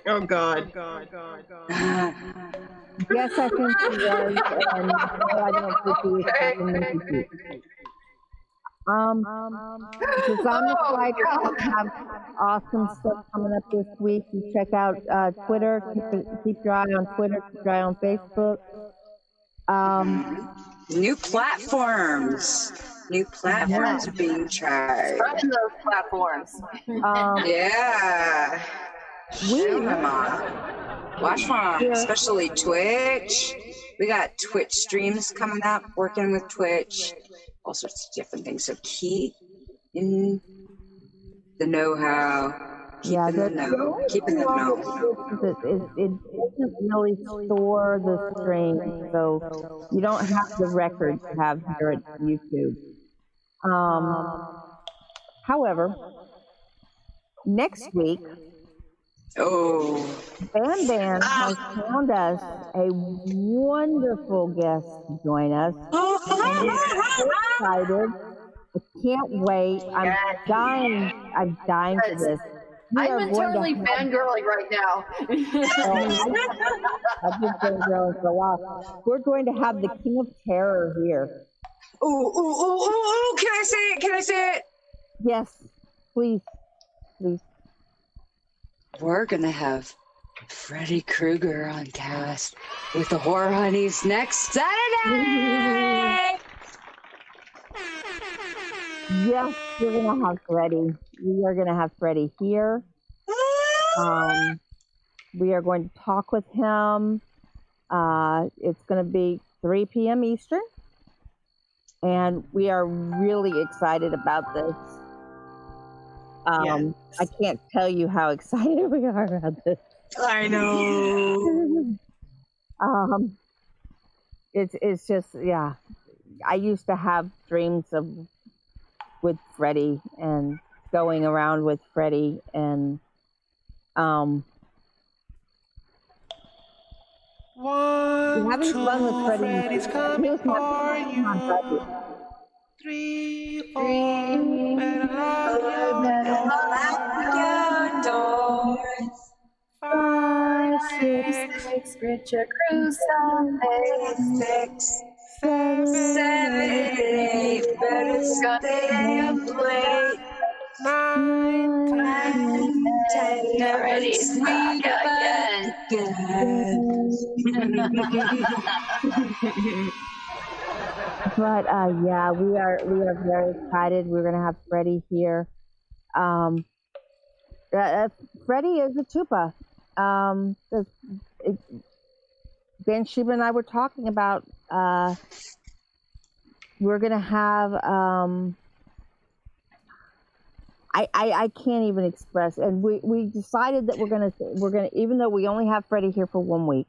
[SPEAKER 2] Oh, God.
[SPEAKER 1] Yes, I think he was, and no, I don't think he was clapping monkey feet. Dezombified have awesome stuff coming up this week. You check out Twitter. Keep your eye on Twitter. Keep your eye on Facebook.
[SPEAKER 3] New platforms. New platforms being tried.
[SPEAKER 6] Spreading those platforms.
[SPEAKER 3] Yeah. Watch them, especially Twitch. We got Twitch streams coming up, working with Twitch. All sorts of different things. So keep in the know-how. Keeping the know.
[SPEAKER 1] It doesn't really store the stream, so you don't have the record you have here at YouTube. However, next week, Ban has found us a wonderful guest to join us. And we're so excited. I can't wait. I'm dying for this.
[SPEAKER 6] I'm internally fangirling right now.
[SPEAKER 1] I've been fangirling for a while. We're going to have the King of Terror here.
[SPEAKER 3] Ooh, can I say it? Can I say it?
[SPEAKER 1] Yes, please.
[SPEAKER 3] We're going to have Freddy Krueger on cast with the Horror Honeyz next Saturday.
[SPEAKER 1] Yes, we're going to have Freddy. We are going to have Freddy here. We are going to talk with him. It's going to be 3 p.m. Eastern. And we are really excited about this. I can't tell you how excited we are about this.
[SPEAKER 2] I know.
[SPEAKER 1] It's just, yeah. I used to have dreams with Freddy and going around with Freddy and having fun with Freddy. He's coming for you.
[SPEAKER 7] 3, 4, better lock your doors. 5, 6,
[SPEAKER 6] Richard Crusoe.
[SPEAKER 3] 6, 7, 8, better stay up late. 9, 10, get ready, sleep again.
[SPEAKER 1] But yeah, we are very excited. We're gonna have Freddy here. Freddy is a Tupa. Ben Sheba and I were talking about. We're gonna have. I can't even express. And we decided that we're gonna even though we only have Freddie here for 1 week,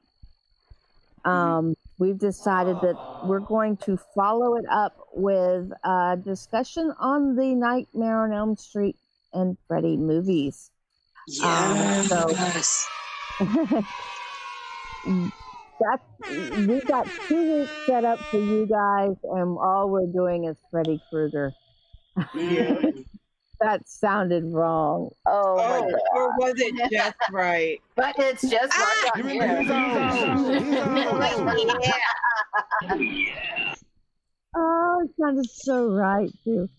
[SPEAKER 1] we've decided that we're going to follow it up with a discussion on the Nightmare on Elm Street and Freddy movies.
[SPEAKER 3] Yes.
[SPEAKER 1] We've got 2 weeks set up for you guys, and all we're doing is Freddy Krueger. That sounded wrong. Oh my God.
[SPEAKER 12] Or was it just right?
[SPEAKER 6] But it's just right on here.
[SPEAKER 1] Oh, it sounded so right too.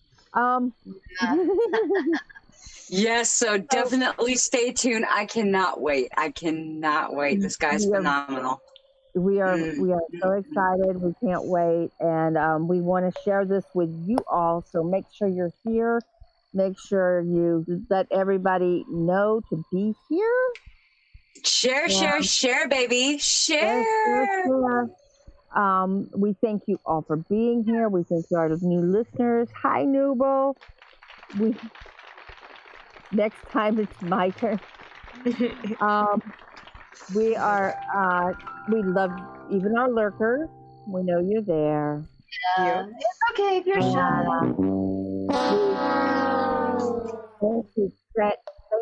[SPEAKER 3] Yes, so definitely stay tuned. I cannot wait. This guy's phenomenal.
[SPEAKER 1] We are so excited. We can't wait, and we want to share this with you all. So make sure you're here. Make sure you let everybody know to be here.
[SPEAKER 3] Share, baby. Share.
[SPEAKER 1] We thank you all for being here. We thank you, our new listeners. Hi, Nooble. Next time it's my turn. We love even our lurkers. We know you're there.
[SPEAKER 6] Yeah. It's okay if you're shy.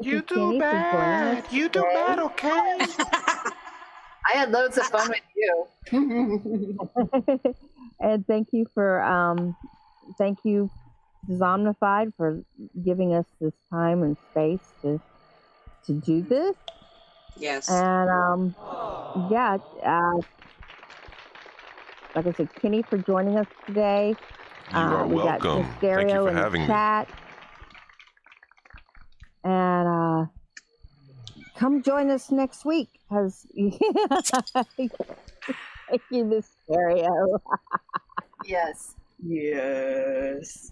[SPEAKER 9] You do bad. You do bad, okay?
[SPEAKER 6] I had loads of fun with you.
[SPEAKER 1] And thank you Dezombified for giving us this time and space to do this.
[SPEAKER 3] Yes.
[SPEAKER 1] And like I said, Kenny for joining us today.
[SPEAKER 5] You are welcome. Thank you for having me.
[SPEAKER 1] And come join us next week because thank you, the stereo.
[SPEAKER 6] Yes.
[SPEAKER 12] Yes.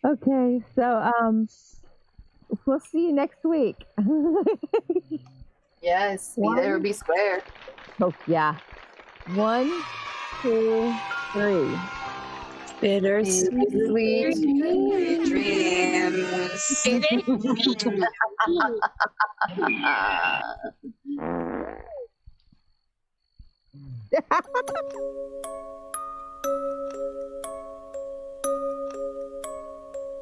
[SPEAKER 1] Okay, so we'll see you next week.
[SPEAKER 6] Yes, be there or be square.
[SPEAKER 1] Oh yeah. 1, 2, 3.
[SPEAKER 3] Bittersweet dreams.